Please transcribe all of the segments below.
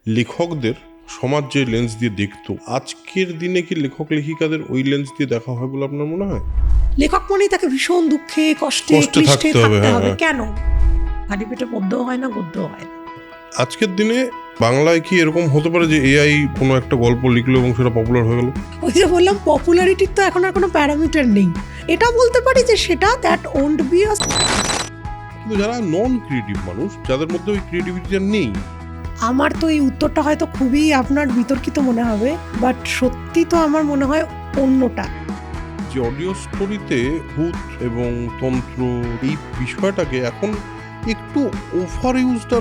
লেখকদের সমাজ যে লেন্স দিয়ে দেখতো, আজকের দিনে কি লেখক লেখিকাদের ওই লেন্স দিয়ে দেখা হয় বলে আপনার মনে হয়? লেখক মনেই তাকে ভীষণ দুঃখে কষ্টে ক্লিষ্টে থাকতে হবে। কেন খালি পেটে পদ্য হয় না, গদ্য হয় না? আজকের দিনে বাংলায় কি এরকম হতে পারে যে এআই কোনো একটা গল্প লিখলো এবং সেটা পপুলার হয়ে গেল? ওই যে বললাম, পপুলারিটির তো এখন আর কোনো প্যারামিটার নেই। এটা বলতে পারি যে সেটা দ্যাট ওন্ট বি আ। কিন্তু যারা নন ক্রিয়েটিভ মানুষ, যাদের মধ্যে ওই ক্রিয়েটিভিটিটা নেই, আমার তো এই উত্তরটা হয়তো খুবই আপনার বিতর্কিত মনে হবে, বাট সত্যি তো আমার মনে হয় অন্যটা। যে অডিও স্টোরিতে ভূত এবং তন্ত্র এই বিষয়টাকে এখন একটু ওভার ইউজড।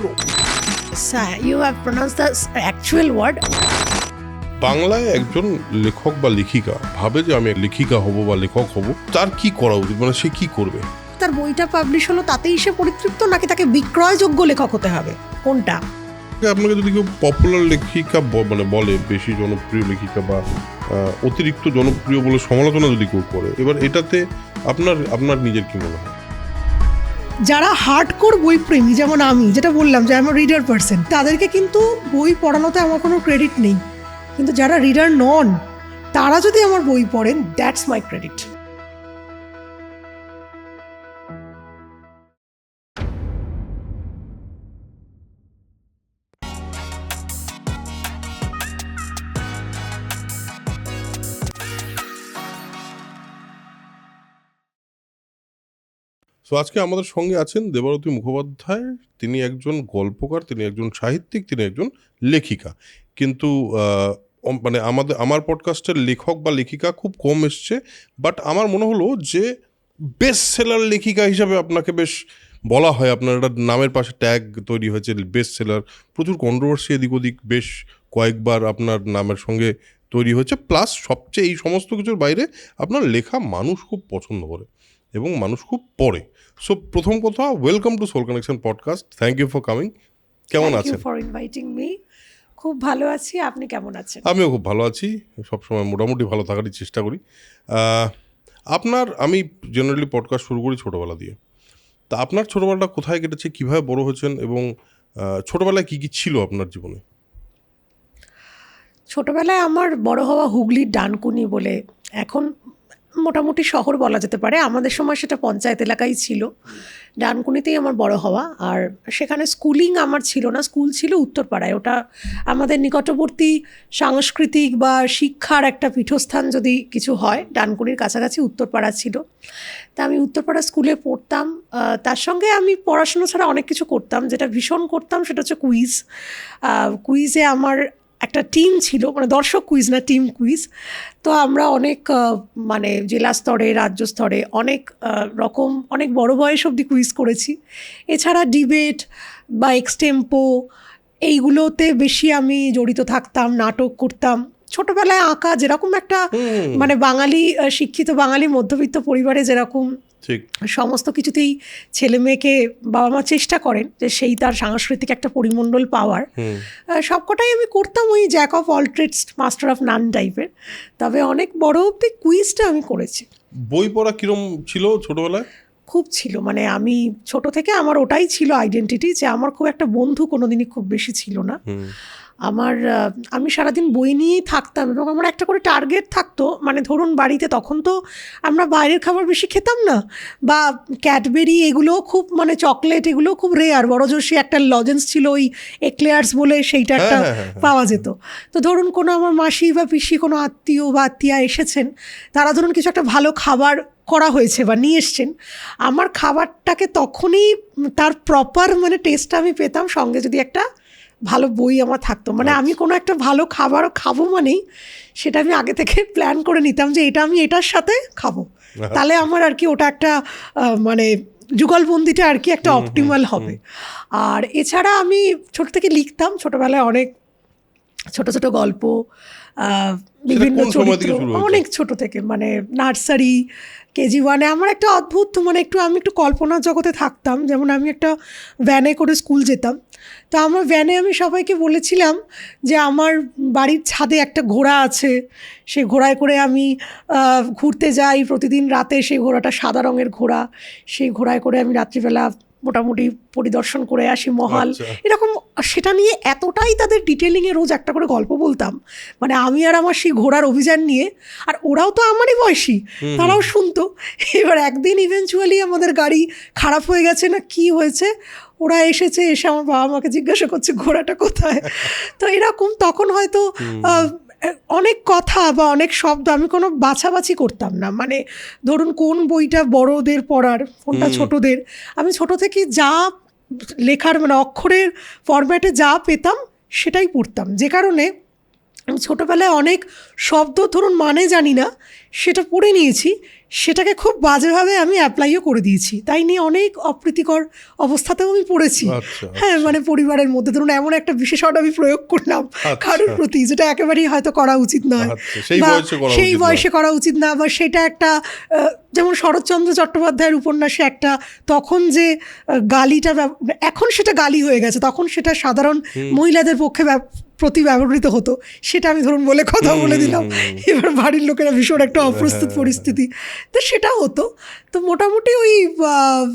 আর you have pronounce the actual word. বাংলায় একজন লেখক বা লেখিকা ভাবে যে আমি লেখিকা হব বা লেখক হব, তার কি করা উচিত? মানে সে কি করবে? তার বইটা পাবলিশ হলো তাতেই সে পরিতৃপ্ত, নাকি তাকে বিক্রয়যোগ্য লেখক হতে হবে? কোনটা? আপনাকে যদি কেউ পপুলার লেখিকা মানে বলে, বেশি জনপ্রিয় লেখিকা বা অতিরিক্ত জনপ্রিয় বলে সমালোচনা যদি কেউ করে, এবার এটাতে আপনার নিজের কি মনে হয়? যারা হার্ডকোর বই প্রেমী, যেমন আমি যেটা বললাম যে আমার রিডার পার্সন, তাদেরকে কিন্তু বই পড়ানোতে আমার কোনো ক্রেডিট নেই। কিন্তু যারা রিডার নন, তারা যদি আমার বই পড়েন, দ্যাটস মাই ক্রেডিট। তো আজকে আমাদের সঙ্গে আছেন দেবারতী মুখোপাধ্যায়। তিনি একজন গল্পকার, তিনি একজন সাহিত্যিক, তিনি একজন লেখিকা। কিন্তু মানে আমার পডকাস্টের লেখক বা লেখিকা খুব কম এসছে, বাট আমার মনে হলো যে বেস্ট সেলার লেখিকা হিসাবে আপনাকে বেশ বলা হয়। আপনার একটা নামের পাশে ট্যাগ তৈরি হয়েছে বেস্ট সেলার। প্রচুর কন্ট্রোভার্সি এদিক ওদিক বেশ কয়েকবার আপনার নামের সঙ্গে তৈরি হয়েছে। প্লাস সবচেয়ে এই সমস্ত কিছুর বাইরে আপনার লেখা মানুষ খুব পছন্দ করে এবং মানুষ খুব পড়ে। সো প্রথম কথা, welcome to soul connection podcast. Thank you for coming. কেমন আছেন? Thank you for inviting me. খুব ভালো আছি, আপনি কেমন আছেন? আমিও খুব ভালো আছি, সবসময় মোটামুটি ভালো থাকারই চেষ্টা করি। আমি জেনারেলি পডকাস্ট শুরু করি ছোটোবেলা দিয়ে। তা আপনার ছোটোবেলাটা কোথায় কেটেছে, কীভাবে বড় হয়েছেন এবং ছোটোবেলায় কী কী ছিল আপনার জীবনে? ছোটবেলায় আমার বড় হওয়া হুগলির ডানকুনি বলে, এখন মোটামুটি শহর বলা যেতে পারে, আমাদের সময় সেটা পঞ্চায়েত এলাকাই ছিল। ডানকুনিতেই আমার বড় হওয়া। আর সেখানে স্কুলিং আমার ছিল না, স্কুল ছিল উত্তরপাড়ায়। ওটা আমাদের নিকটবর্তী সাংস্কৃতিক বা শিক্ষার একটা পীঠস্থান যদি কিছু হয়, ডানকুনির কাছাকাছি উত্তরপাড়া ছিল। তা আমি উত্তরপাড়া স্কুলে পড়তাম। তার সঙ্গে আমি পড়াশুনো ছাড়া অনেক কিছু করতাম। যেটা ভীষণ করতাম সেটা হচ্ছে কুইজ। কুইজে আমার একটা টিম ছিল, মানে দর্শক কুইজ না, টিম কুইজ। তো আমরা অনেক মানে জেলা স্তরে, রাজ্য স্তরে অনেক রকম, অনেক বড় বয়স অবধি কুইজ করেছি। এছাড়া ডিবেট বা এক্সটেম্পো এইগুলোতে বেশি আমি জড়িত থাকতাম, নাটক করতাম। ছোটবেলায় আঁকা যেরকম একটা মানে বাঙালি শিক্ষিত বাঙালি মধ্যবিত্ত পরিবারে যেরকম ঠিক সমস্ত কিছুতেই ছেলে মেয়েকে বাবা মা চেষ্টা করেন যে সেই তার সাংস্কৃতিক একটা পরিমণ্ডল পাওয়ার, সবকটাই আমি করতাম ওই jack of all trades master of none টাইপের। তবে অনেক বড় অবধি কুইজটা আমি করেছি। বই পড়া কিরম ছিল ছোটোবেলায়? খুব ছিল, মানে আমি ছোট থেকে আমার ওটাই ছিল আইডেন্টিটি, যে আমার খুব একটা বন্ধু কোনোদিনই খুব বেশি ছিল না। আমি সারাদিন বই নিয়েই থাকতাম এবং আমার একটা করে টার্গেট থাকতো। মানে ধরুন বাড়িতে তখন তো আমরা বাইরের খাবার বেশি খেতাম না, বা ক্যাডবেরি এগুলো খুব, মানে চকলেট এগুলো খুব রেয়ার। বড়জোশী একটা লজেন্স ছিল ওই এক্লেয়ার্স বলে, সেইটা একটা পাওয়া যেত। তো ধরুন কোনো আমার মাসি বা পিসি কোনো আত্মীয় বা আত্মীয়া এসেছেন, তারা ধরুন কিছু একটা ভালো খাবার করা হয়েছে বা নিয়ে এসছেন, আমার খাবারটাকে তখনই তার প্রপার মানে টেস্টটা আমি পেতাম, সঙ্গে যদি একটা ভালো বই আমার থাকতো। মানে আমি কোনো একটা ভালো খাবার খাবো মানেই সেটা আমি আগে থেকে প্ল্যান করে নিতাম যে এটা আমি এটার সাথে খাবো, তাহলে আমার আর কি ওটা একটা মানে যুগলবন্দিটা আর কি একটা অপটিমাল হবে। আর এছাড়া আমি ছোট থেকে লিখতাম, ছোটোবেলায় অনেক ছোট ছোট গল্প, বিভিন্ন চরিত্র, অনেক ছোট থেকে, মানে নার্সারি, কেজি ওয়ানে। আমার একটা অদ্ভুত, মানে আমি একটু কল্পনার জগতে থাকতাম। যেমন আমি একটা ভ্যানে করে স্কুল যেতাম। তো আমার ভ্যানে আমি সবাইকে বলেছিলাম যে আমার বাড়ির ছাদে একটা ঘোড়া আছে, সেই ঘোড়ায় করে আমি ঘুরতে যাই প্রতিদিন রাতে। সেই ঘোড়াটা সাদা রঙের ঘোড়া, সেই ঘোড়ায় করে আমি রাত্রিবেলা মোটামুটি পরিদর্শন করে আসি মহল, আচ্ছা। এরকম। সেটা নিয়ে এতটাই তাদের ডিটেলিংয়ে রোজ একটা করে গল্প বলতাম, মানে আমি আর আমার সেই ঘোড়ার অভিযান নিয়ে, আর ওরাও তো আমারই বয়সী, তারাও শুনতো। এবার একদিন ইভেনচুয়ালি আমাদের গাড়ি খারাপ হয়ে গেছে না কি হয়েছে, ওরা এসে আমার বাবা মাকে জিজ্ঞাসা করছে ঘোড়াটা কোথায়। তো এরকম তখন হয়তো অনেক কথা বা অনেক শব্দ আমি কোনো বাছাবাছি করতাম না, মানে ধরুন কোন বইটা বড়দের পড়ার, কোনটা ছোটদের, আমি ছোট থেকে যা লেখার মানে অক্ষরের ফরম্যাটে যা পেতাম সেটাই পড়তাম। যে কারণে আমি ছোটোবেলায় অনেক শব্দ ধরুন মানে জানি না, সেটা পড়ে নিয়েছি, সেটাকে খুব বাজেভাবে আমি অ্যাপ্লাইও করে দিয়েছি, তাই নিয়ে অনেক অপ্রীতিকর অবস্থাতেও আমি পড়েছি। হ্যাঁ, মানে পরিবারের মধ্যে ধরুন এমন একটা বিশেষণ আমি প্রয়োগ করলাম কারোর প্রতি, যেটা একেবারেই হয়তো করা উচিত নয়, বা সেই বয়সে করা উচিত না, বা সেটা একটা যেমন শরৎচন্দ্র চট্টোপাধ্যায়ের উপন্যাসে একটা তখন যে গালিটা, এখন সেটা গালি হয়ে গেছে, তখন সেটা সাধারণ মহিলাদের পক্ষে প্রতি ব্যবহৃত হতো, সেটা আমি ধরুন বলে কথা বলে দিলাম, এবার বাড়ির লোকেরা ভীষণ একটা অপ্রস্তুত পরিস্থিতি, তো সেটা হতো। তো মোটামুটি ওই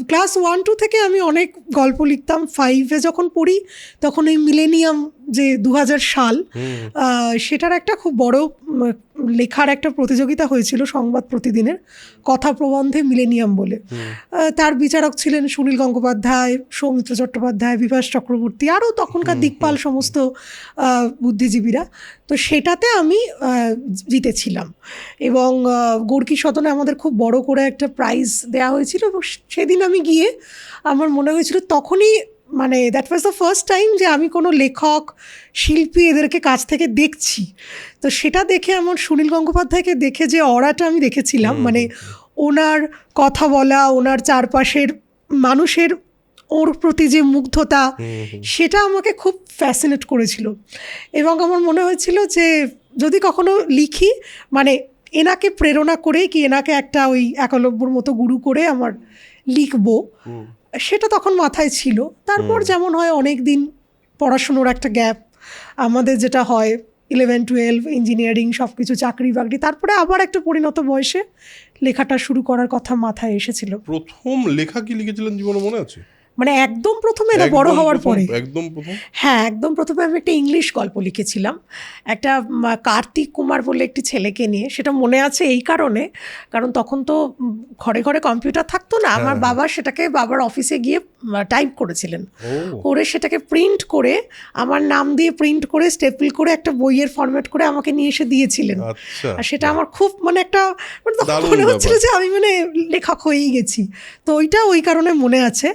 ক্লাস 1-2 থেকে আমি অনেক গল্প লিখতাম। 5-এ যখন পড়ি তখন ওই মিলেনিয়াম যে 2000 সাল, সেটার একটা খুব বড় লেখার একটা প্রতিযোগিতা হয়েছিল সংবাদ প্রতিদিনের, কথা প্রবন্ধে মিলেনিয়াম বলে। তার বিচারক ছিলেন সুনীল গঙ্গোপাধ্যায়, সৌমিত্র চট্টোপাধ্যায়, বিভাস চক্রবর্তী, আরও তখনকার দিকপাল সমস্ত বুদ্ধিজীবীরা। তো সেটাতে আমি জিতেছিলাম, এবং গোর্কি সদনে আমাদের খুব বড় করে একটা প্রাইজ দেওয়া হয়েছিল, এবং সেদিন আমি গিয়ে আমার মনে হয়েছিল তখনই, মানে that was the first time যে আমি কোনো লেখক শিল্পী এদেরকে কাছ থেকে দেখছি। তো সেটা দেখে আমার সুনীল গঙ্গোপাধ্যায়কে দেখে যে অরাটা আমি দেখেছিলাম, মানে ওনার কথা বলা, ওনার চারপাশের মানুষের ওর প্রতি যে মুগ্ধতা, সেটা আমাকে খুব ফ্যাসিনেট করেছিল। এবং আমার মনে হয়েছিল যে যদি কখনো লিখি, মানে এনাকে প্রেরণা করে কি এনাকে একটা ওই একলব্যর মতো গুরু করে আমার লিখবো, সেটা তখন মাথায় ছিল। তারপর যেমন হয় অনেক দিন পড়াশুনোর একটা গ্যাপ, আমাদের যেটা হয় 11-12 ইঞ্জিনিয়ারিং সব কিছু চাকরি বাকরি, তারপরে আবার একটা পরিণত বয়সে লেখাটা শুরু করার কথা মাথায় এসেছিল। প্রথম লেখা কি লিখেছিলেন জীবনে মনে আছে? মানে একদম প্রথমে না, বড় হওয়ার পরে? একদম প্রথম? হ্যাঁ, একদম প্রথমে আমি একটা ইংলিশ গল্প লিখেছিলাম, একটা কার্তিক কুমার বলে একটি ছেলেকে নিয়ে। সেটা মনে আছে এই কারণে, কারণ তখন তো ঘরে ঘরে কম্পিউটার থাকতো না, আমার বাবা সেটাকে বাবার অফিসে গিয়ে টাইপ করেছিলেন, করে সেটাকে প্রিন্ট করে আমার নাম দিয়ে প্রিন্ট করে স্টেপল করে একটা বইয়ের ফরম্যাট করে আমাকে নিয়ে এসে দিয়েছিলেন। আর সেটা আমার খুব মানে একটা, মানে তখন মনে হচ্ছিল যে আমি মানে লেখক হয়েই গেছি। তো ওইটা ওই কারণে মনে আছে।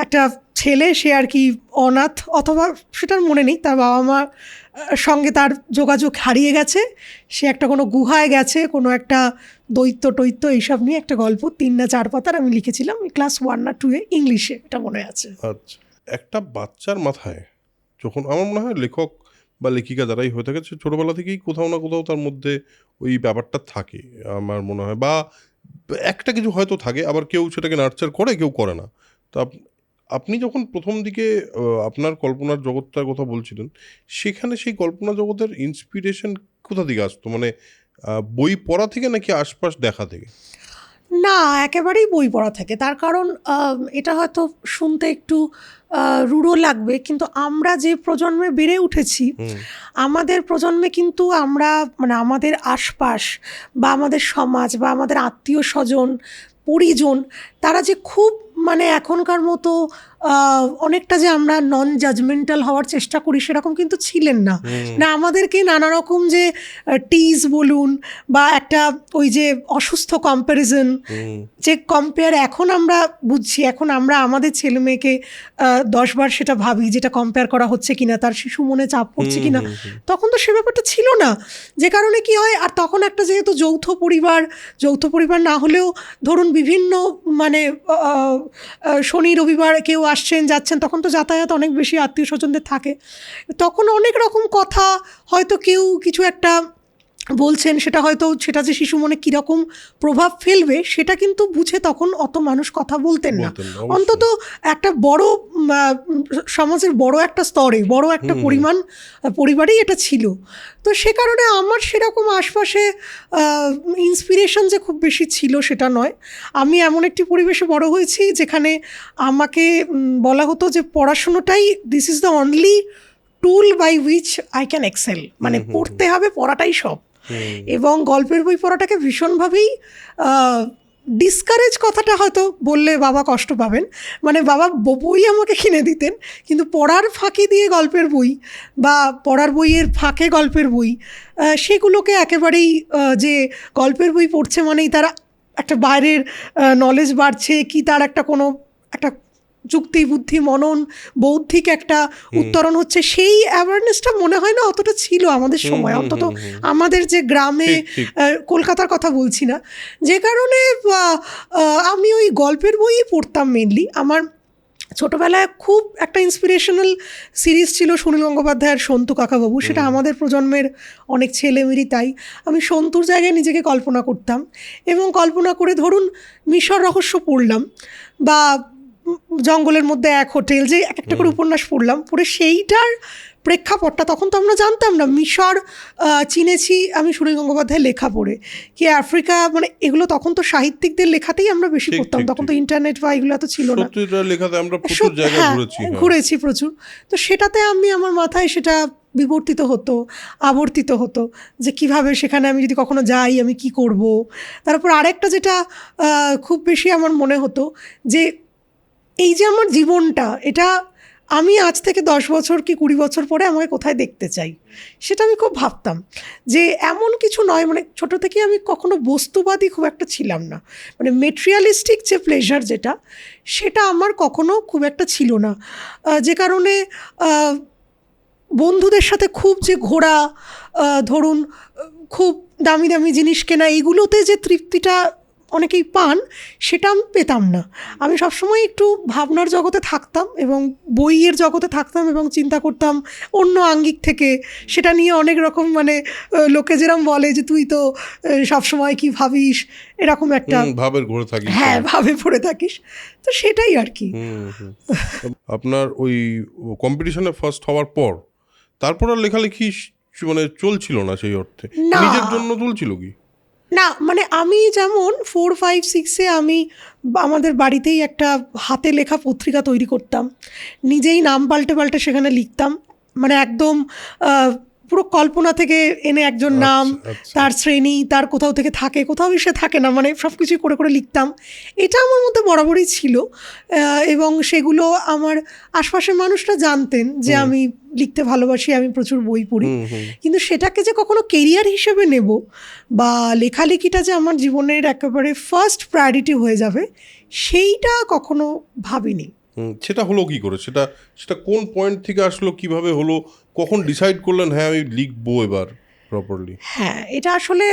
একটা ছেলে, সে আর কি অনাথ, অথবা সেটার মনে নেই, তার বাবা মা সঙ্গে তার যোগাযোগ হারিয়ে গেছে, সে একটা কোনো গুহায় গেছে, কোনো একটা দৈত্য টৈত্য এইসব নিয়ে একটা গল্প 3 না 4 পাতার আমি লিখেছিলাম ক্লাস 1 না 2-এ ইংলিশে, এটা মনে আছে। আচ্ছা, একটা বাচ্চার মাথায় যখন, আমার মনে হয় লেখক বা লেখিকা যারাই হয়ে থাকে, সে ছোটোবেলা থেকেই কোথাও না কোথাও তার মধ্যে ওই ব্যাপারটা থাকে আমার মনে হয়, বা একটা কিছু হয়তো থাকে, আবার কেউ সেটাকে নার্চার করে, কেউ করে না। তো আপনি যখন প্রথম দিকে আপনার কল্পনার জগৎটার কথা বলছিলেন, সেখানে সেই কল্পনা জগতের ইন্সপিরেশন কোথা থেকে আসতো? মানে বই পড়া থেকে নাকি আশপাশ দেখা থেকে? না, একেবারেই বই পড়া থেকে। তার কারণ এটা হয়তো শুনতে একটু রূঢ় লাগবে, কিন্তু আমরা যে প্রজন্মে বেড়ে উঠেছি, আমাদের প্রজন্মে কিন্তু আমরা মানে আমাদের আশপাশ বা আমাদের সমাজ বা আমাদের আত্মীয় স্বজন পরিজন, তারা যে খুব মানে এখনকার মতো অনেকটা যে আমরা নন জাজমেন্টাল হওয়ার চেষ্টা করি সেরকম কিন্তু ছিলেন না। না, আমাদেরকে নানা রকম যে টিজ বলুন বা একটা ওই যে অসুস্থ কম্প্যারিজন, যে কম্পেয়ার এখন আমরা বুঝছি, এখন আমরা আমাদের ছেলে মেয়েকে 10 বার সেটা ভাবি যেটা কম্পেয়ার করা হচ্ছে কিনা, তার শিশু মনে চাপ পড়ছে কিনা। তখন তো সে ব্যাপারটা ছিল না, যে কারণে কি হয়, আর তখন একটা যেহেতু যৌথ পরিবার না হলেও ধরুন বিভিন্ন মানে শনি রবিবার কেউ আসছেন যাচ্ছেন, তখন তো যাতায়াত অনেক বেশি আত্মীয় স্বজনদের থাকে, তখন অনেক রকম কথা হয়তো কেউ কিছু একটা বলছেন সেটা হয়তো সেটা যে শিশু মনে কীরকম প্রভাব ফেলবে সেটা কিন্তু বুঝে তখন অত মানুষ কথা বলতেন না, অন্তত একটা বড় সমাজের বড় একটা স্তরে বড় একটা পরিবারেই এটা ছিল। তো সে কারণে আমার সেরকম আশপাশে ইন্সপিরেশন যে খুব বেশি ছিল সেটা নয়। আমি এমন একটি পরিবেশে বড় হয়েছি যেখানে আমাকে বলা হতো যে পড়াশুনোটাই this is the only tool by which I can excel, মানে পড়তে হবে, পড়াটাই সব। এবং গল্পের বই পড়াটাকে ভীষণভাবেই ডিসকারেজ কথাটা হয়তো বললে বাবা কষ্ট পাবেন, মানে বাবা বই আমাকে কিনে দিতেন কিন্তু পড়ার ফাঁকি দিয়ে গল্পের বই বা পড়ার বইয়ের ফাঁকে গল্পের বই সেগুলোকে একেবারেই যে গল্পের বই পড়ছে মানেই তারা একটা বাইরের নলেজ বাড়ছে কি তার একটা কোনো একটা যুক্তি বুদ্ধি মনন বৌদ্ধিক একটা উত্তরণ হচ্ছে, সেই অ্যাওয়ারনেসটা মনে হয় না অতটা ছিল আমাদের সময়, অন্তত আমাদের যে গ্রামে, কলকাতার কথা বলছি না। যে কারণে আমি ওই গল্পের বইই পড়তাম মেনলি। আমার ছোটোবেলায় খুব একটা ইন্সপিরেশনাল সিরিজ ছিল সুনীল গঙ্গোপাধ্যায়ের সন্তু কাকাবাবু, সেটা আমাদের প্রজন্মের অনেক ছেলেমেয়েরই তাই। আমি সন্তুর জায়গায় নিজেকে কল্পনা করতাম এবং কল্পনা করে ধরুন মিশর রহস্য পড়লাম বা জঙ্গলের মধ্যে এক হোটেল, যে এক একটা করে উপন্যাস পড়লাম, পড়ে সেইটার প্রেক্ষাপটটা তখন তো আমরা জানতাম না। মিশর চিনেছি আমি সুনীল গঙ্গোপাধ্যায়ের লেখা পড়ে, কি আফ্রিকা, মানে এগুলো তখন তো সাহিত্যিকদের লেখাতেই আমরা বেশি পড়তাম, তখন তো ইন্টারনেট বা এগুলো তো ছিল না। ঘুরেছি প্রচুর। তো সেটাতে আমি আমার মাথায় সেটা বিবর্তিত হতো, আবর্তিত হতো যে কিভাবে সেখানে আমি যদি কখনো যাই আমি কি করব। তারপর আরেকটা যেটা খুব বেশি আমার মনে হতো যে এই যে আমার জীবনটা, এটা আমি আজ থেকে 10 বছর কি 20 বছর পরে আমাকে কোথায় দেখতে চাই, সেটা আমি খুব ভাবতাম। যে এমন কিছু নয়, মানে ছোটো থেকে আমি কখনো বস্তুবাদী খুব একটা ছিলাম না, মানে মেটেরিয়ালিস্টিক যে প্লেজার যেটা, সেটা আমার কখনো খুব একটা ছিল না। যে কারণে বন্ধুদের সাথে খুব যে ঘোরা, ধরুন খুব দামি দামি জিনিস কেনা, এইগুলোতে যে তৃপ্তিটা অনেকেই পান সেটা আমি পেতাম না। আমি সবসময় একটু ভাবনার জগতে থাকতাম এবং বইয়ের জগতে থাকতাম এবং চিন্তা করতাম অন্য আঙ্গিক থেকে, সেটা নিয়ে অনেক রকম, মানে লোকে যেরকম বলে যে তুই তো সবসময় কি ভাবিস, এরকম একটা ভাবের ঘুরে থাকিস। হ্যাঁ, ভাবে পড়ে থাকিস। তো সেটাই আর কি। আপনার ওই কম্পিটিশনে ফার্স্ট হওয়ার পর তারপর আর লেখালেখি মানে চলছিল না সেই অর্থে, নিজের জন্য তুলছিল কি না, মানে আমি যেমন 4, 5, 6-এ আমি আমাদের বাড়িতেই একটা হাতে লেখা পত্রিকা তৈরি করতাম, নিজেই নাম পাল্টে পাল্টে সেখানে লিখতাম, মানে একদম পুরো কল্পনা থেকে এনে একজন নাম, তার শ্রেণী, তার কোথাও থেকে থাকে, কোথাও সে থাকে না, মানে সব কিছুই করে করে লিখতাম। এটা আমার মধ্যে বরাবরই ছিল এবং সেগুলো আমার আশপাশের মানুষরা জানতেন যে আমি লিখতে ভালোবাসি, আমি প্রচুর বই পড়ি। কিন্তু সেটাকে যে কখনো কেরিয়ার হিসেবে নেব বা লেখালেখিটা যে আমার জীবনের একেবারে ফার্স্ট প্রায়োরিটি হয়ে যাবে, সেইটা কখনো ভাবিনি। সেটা হলো কি করে, সেটা কোন পয়েন্ট থেকে আসলো, কিভাবে হলো, কখন ডিসাইড করলেন হ্যাঁ আমি লিখবো এবার প্রপারলি? হ্যাঁ, এটা আসলে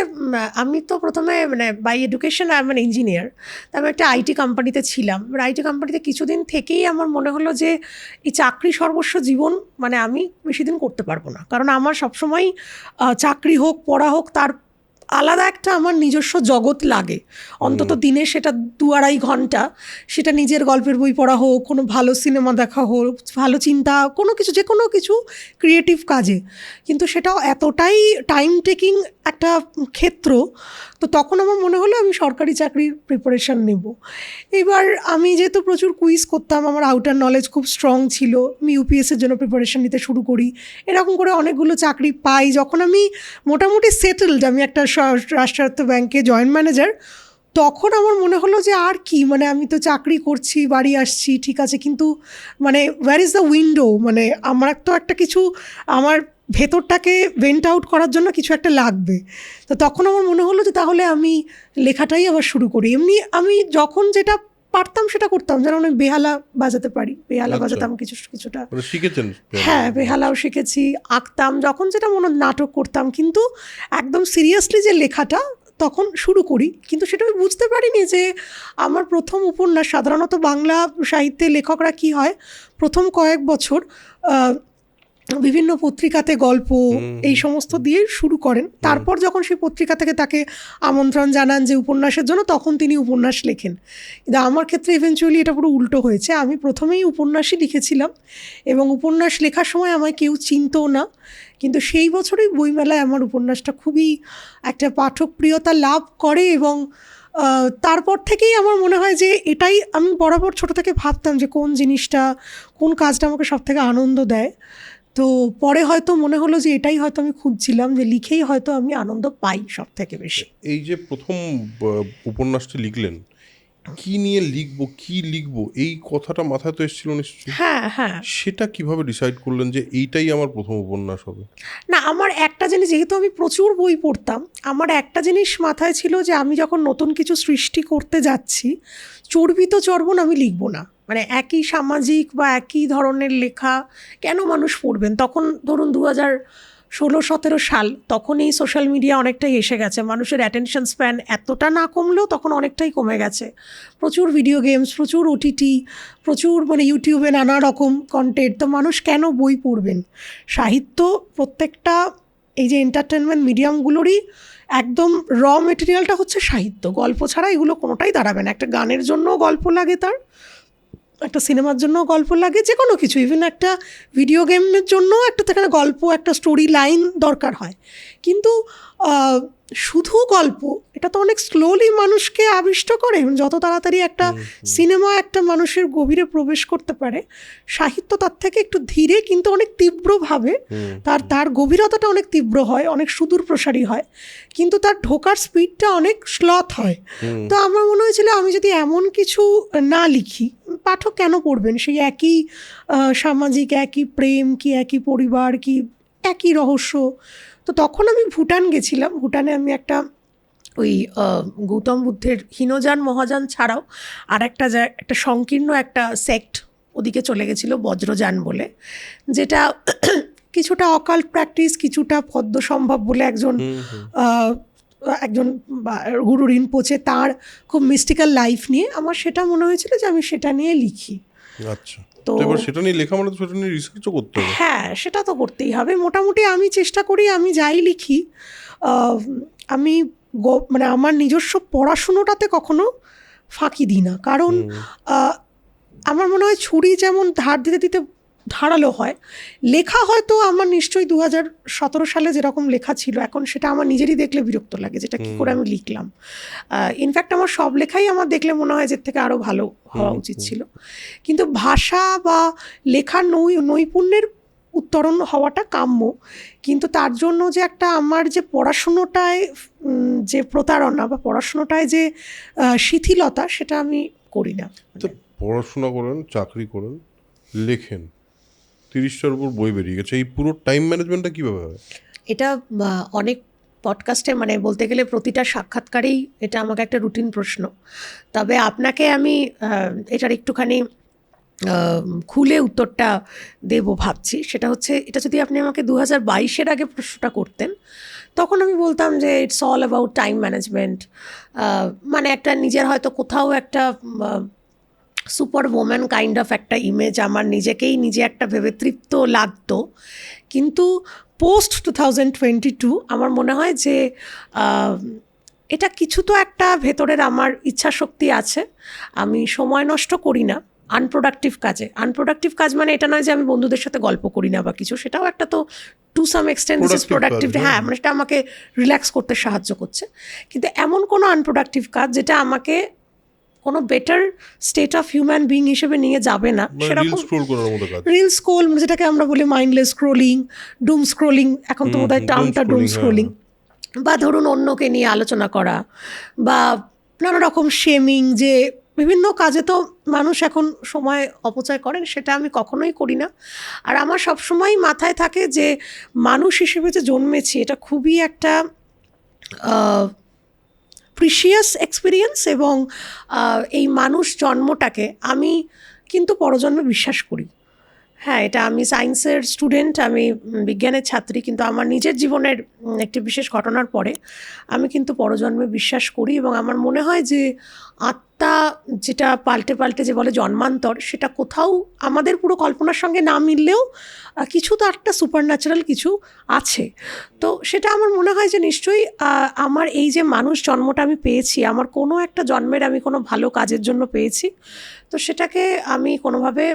আমি তো প্রথমে মানে বাই এডুকেশন মানে ইঞ্জিনিয়ার, তো আমি একটা আইটি কোম্পানিতে ছিলাম। আইটি কোম্পানিতে কিছুদিন থেকেই আমার মনে হলো যে এই চাকরি সর্বস্ব জীবন, মানে আমি বেশি দিন করতে পারবো না, কারণ আমার সবসময় চাকরি হোক পড়া হোক তার আলাদা একটা আমার নিজস্ব জগৎ লাগে, অন্তত দিনে সেটা 2-2.5 ঘন্টা, সেটা নিজের গল্পের বই পড়া হোক, কোনো ভালো সিনেমা দেখা হোক, ভালো চিন্তা, কোনো কিছু, যে কোনো কিছু ক্রিয়েটিভ কাজে, কিন্তু সেটাও এতটাই টাইম টেকিং একটা ক্ষেত্র। তো তখন আমার মনে হলো আমি সরকারি চাকরির প্রিপারেশান নেব। এবার আমি যেহেতু প্রচুর কুইজ করতাম, আমার আউটার নলেজ খুব স্ট্রং ছিল, আমি ইউপিএসের জন্য প্রিপারেশান নিতে শুরু করি, এরকম করে অনেকগুলো চাকরি পাই। যখন আমি মোটামুটি সেটেলড, আমি একটা রাষ্ট্রায়ত্ত ব্যাংকে জয়েন্ট ম্যানেজার, তখন আমার মনে হলো যে আর কি, মানে আমি তো চাকরি করছি, বাড়ি আসছি, ঠিক আছে, কিন্তু মানে ওয়্যার ইজ দ্য উইন্ডো, মানে আমার তো একটা কিছু, আমার ভেতরটাকে ভেন্ট আউট করার জন্য কিছু একটা লাগবে। তো তখন আমার মনে হলো যে তাহলে আমি লেখাটাই আবার শুরু করি। এমনি আমি যখন যেটা পারতাম সেটা করতাম, যেমন আমি বেহালা বাজাতে পারি, বেহালা বাজাতাম কিছুটা, শিখেছেন? হ্যাঁ, বেহালাও শিখেছি, আঁকতাম, যখন যেটা নাটক করতাম, কিন্তু একদম সিরিয়াসলি যে লেখাটা তখন শুরু করি। কিন্তু সেটা আমি বুঝতে পারিনি যে আমার প্রথম উপন্যাস, সাধারণত বাংলা সাহিত্যে লেখকরা কি হয়, প্রথম কয়েক বছর বিভিন্ন পত্রিকাতে গল্প এই সমস্ত দিয়ে শুরু করেন। তারপর যখন সেই পত্রিকা থেকে তাকে আমন্ত্রণ জানান যে উপন্যাসের জন্য, তখন তিনি উপন্যাস লেখেন। কিন্তু আমার ক্ষেত্রে ইভেনচুয়ালি এটা পুরো উল্টো হয়েছে। আমি প্রথমেই উপন্যাসই লিখেছিলাম এবং উপন্যাস লেখার সময় আমায় কেউ চিনতও না, কিন্তু সেই বছরই বইমেলায় আমার উপন্যাসটা খুবই একটা পাঠকপ্রিয়তা লাভ করে এবং তারপর থেকেই আমার মনে হয় যে এটাই আমি বরাবর ছোট থেকে ভাবতাম যে কোন জিনিসটা, কোন কাজটা আমাকে সব থেকে আনন্দ দেয়। তো পরে হয়তো মনে হলো যে এটাই হয়তো আমি খুঁজছিলাম, যে লিখেই হয়তো আমি আনন্দ পাই সব থেকে বেশি। এই যে প্রথম উপন্যাসটি লিখলেন, কি নিয়ে লিখবো, কি লিখবো, এই কথাটা মাথায় তো এসেছিল নিশ্চয়ই। হ্যাঁ হ্যাঁ। সেটা কিভাবে ডিসাইড করলেন যে এইটাই আমার প্রথম উপন্যাস হবে? না, আমার একটা জিনিস, যেহেতু আমি প্রচুর বই পড়তাম, আমার একটা জিনিস মাথায় ছিল যে আমি যখন নতুন কিছু সৃষ্টি করতে যাচ্ছি, চর্বিত চর্বণ আমি লিখবো না। মানে একই সামাজিক বা একই ধরনের লেখা কেন মানুষ পড়বেন? তখন ধরুন 2016-17 সাল, তখন এই সোশ্যাল মিডিয়া অনেকটাই এসে গেছে, মানুষের অ্যাটেনশন স্প্যান এতটা না কমলেও তখন অনেকটাই কমে গেছে। প্রচুর ভিডিও গেমস, প্রচুর ওটিটি, প্রচুর মানে ইউটিউবে নানা রকম কন্টেন্ট, তো মানুষ কেন বই পড়বেন? সাহিত্য প্রত্যেকটা এই যে এন্টারটেনমেন্ট মিডিয়ামগুলোরই একদম র মেটেরিয়ালটা হচ্ছে সাহিত্য। গল্প ছাড়া এগুলো কোনোটাই দাঁড়াবে না। একটা গানের জন্যও গল্প লাগে, তার একটা সিনেমার জন্যও গল্প লাগে, যে কোনো কিছু, ইভেন একটা ভিডিও গেমের জন্যও একটা সেখানে গল্প, একটা স্টোরি লাইন দরকার হয়। কিন্তু শুধু গল্প, এটা তো অনেক স্লোলি মানুষকে আবিষ্ট করে। যত তাড়াতাড়ি একটা সিনেমা একটা মানুষের গভীরে প্রবেশ করতে পারে, সাহিত্য তার থেকে একটু ধীরে কিন্তু অনেক তীব্রভাবে, তার গভীরতাটা অনেক তীব্র হয়, অনেক সুদূর প্রসারী হয়, কিন্তু তার ঢোকার স্পিডটা অনেক স্লথ হয়। তো আমার মনে হয়েছিল আমি যদি এমন কিছু না লিখি, পাঠক কেন পড়বেন? সেই একই সামাজিক, একই প্রেম, কি একই পরিবার, কি একই রহস্য। তো তখন আমি ভুটান গেছিলাম। ভুটানে আমি একটা ওই গৌতম বুদ্ধের হীনযান মহাযান ছাড়াও আর একটা সংকীর্ণ একটা সেক্ট ওদিকে চলে গেছিলো, বজ্রযান বলে, যেটা কিছুটা অকাল্ট প্র্যাকটিস, কিছুটা পদ্ম সম্ভব বলে একজন গুরু রিনপোচে, তার খুব মিস্টিক্যাল লাইফ নিয়ে। আমার সেটা মনে হয়েছিল যে আমি সেটা নিয়ে লিখি। আচ্ছা, তো এবার সেটা নিয়ে লেখা মানে তো সেটা নিয়ে রিসার্চও করতে হবে। হ্যাঁ, সেটা তো করতেই হবে। মোটামুটি আমি চেষ্টা করি, আমি যাই লিখি, আমি মানে আমার নিজস্ব পড়াশুনোটাতে কখনো ফাঁকি দিই না। কারণ আমার মনে হয় ছুরি যেমন ধার দিতে দিতে ধারালো হয়, লেখা হয়তো আমার নিশ্চয়ই 2017 সালে যেরকম লেখা ছিল, এখন সেটা আমার নিজেরই দেখলে বিরক্ত লাগে, যেটা কী করে আমি লিখলাম। ইনফ্যাক্ট আমার সব লেখাই আমার দেখলে মনে হয় যে থেকে আরও ভালো হওয়া উচিত ছিল। কিন্তু ভাষা বা লেখার নৈপুণ্যের উত্তরণ হওয়াটা কাম্য, কিন্তু তার জন্য যে একটা আমার যে পড়াশুনোটায় যে প্রতারণা বা পড়াশুনোটায় যে শিথিলতা, সেটা আমি করি না। তো পড়াশোনা করেন, চাকরি করেন, লেখেন, 30টার উপর বই বেরিয়ে গেছে, এই পুরো টাইম ম্যানেজমেন্টটা কীভাবে হয়? এটা অনেক পডকাস্টে, মানে বলতে গেলে প্রতিটা সাক্ষাৎকারেই এটা আমাকে একটা রুটিন প্রশ্ন। তবে আপনাকে আমি এটার একটুখানি খুলে উত্তরটা দেব ভাবছি। সেটা হচ্ছে, এটা যদি আপনি আমাকে 2022-এর আগে প্রশ্নটা করতেন, তখন আমি বলতাম যে it's all about time management. মানে একটা নিজের হয়তো কোথাও একটা সুপার ওম্যান কাইন্ড অফ একটা ইমেজ আমার নিজেকেই নিজে একটা ভেবে তৃপ্ত লাগতো। কিন্তু পোস্ট 2022 আমার মনে হয় যে এটা কিছু তো একটা ভেতরের আমার ইচ্ছা শক্তি আছে। আমি সময় নষ্ট করি না আনপ্রোডাক্টিভ কাজ মানে এটা নয় যে আমি বন্ধুদের সাথে গল্প করি না বা কিছু, সেটাও একটা তো to some extent this is productive. হ্যাঁ, মানে সেটা আমাকে রিল্যাক্স করতে সাহায্য করছে। কিন্তু এমন কোনো আনপ্রোডাক্টিভ কাজ যেটা আমাকে কোনো better state of human being হিসেবে নিয়ে যাবে না, সেরকম রিল স্ক্রোল, যেটাকে আমরা বলি মাইন্ডলেস স্ক্রোলিং, ডুম স্ক্রোলিং, এখন তো বোধহয় টার্মটা ডুম স্ক্রোলিং, বা ধরুন অন্যকে নিয়ে আলোচনা করা, বা নানা রকম শেমিং, যে বিভিন্ন কাজে তো মানুষ এখন সময় অপচয় করেন, সেটা আমি কখনোই করি না। আর আমার সবসময় মাথায় থাকে যে মানুষ হিসেবে যে জন্মেছি, এটা খুবই একটা প্রিশিয়াস এক্সপিরিয়েন্স, এবং এই মানুষ জন্মটাকে আমি কিন্তু পরজন্মে বিশ্বাস করি। হ্যাঁ, এটা আমি সায়েন্সের স্টুডেন্ট, আমি বিজ্ঞানের ছাত্রী, কিন্তু আমার নিজের জীবনের একটি বিশেষ ঘটনার পরে আমি কিন্তু পরজন্মে বিশ্বাস করি এবং আমার মনে হয় যে আত্মা যেটা পাল্টে পাল্টে যে বলে জন্মান্তর, সেটা কোথাও আমাদের পুরো কল্পনার সঙ্গে না মিললেও কিছু তো একটা সুপার ন্যাচারাল কিছু আছে। তো সেটা আমার মনে হয় যে নিশ্চয়ই আমার এই যে মানুষ জন্মটা আমি পেয়েছি, আমার কোনো একটা জন্মের আমি কোনো ভালো কাজের জন্য পেয়েছি, তো সেটাকে আমি কোনোভাবে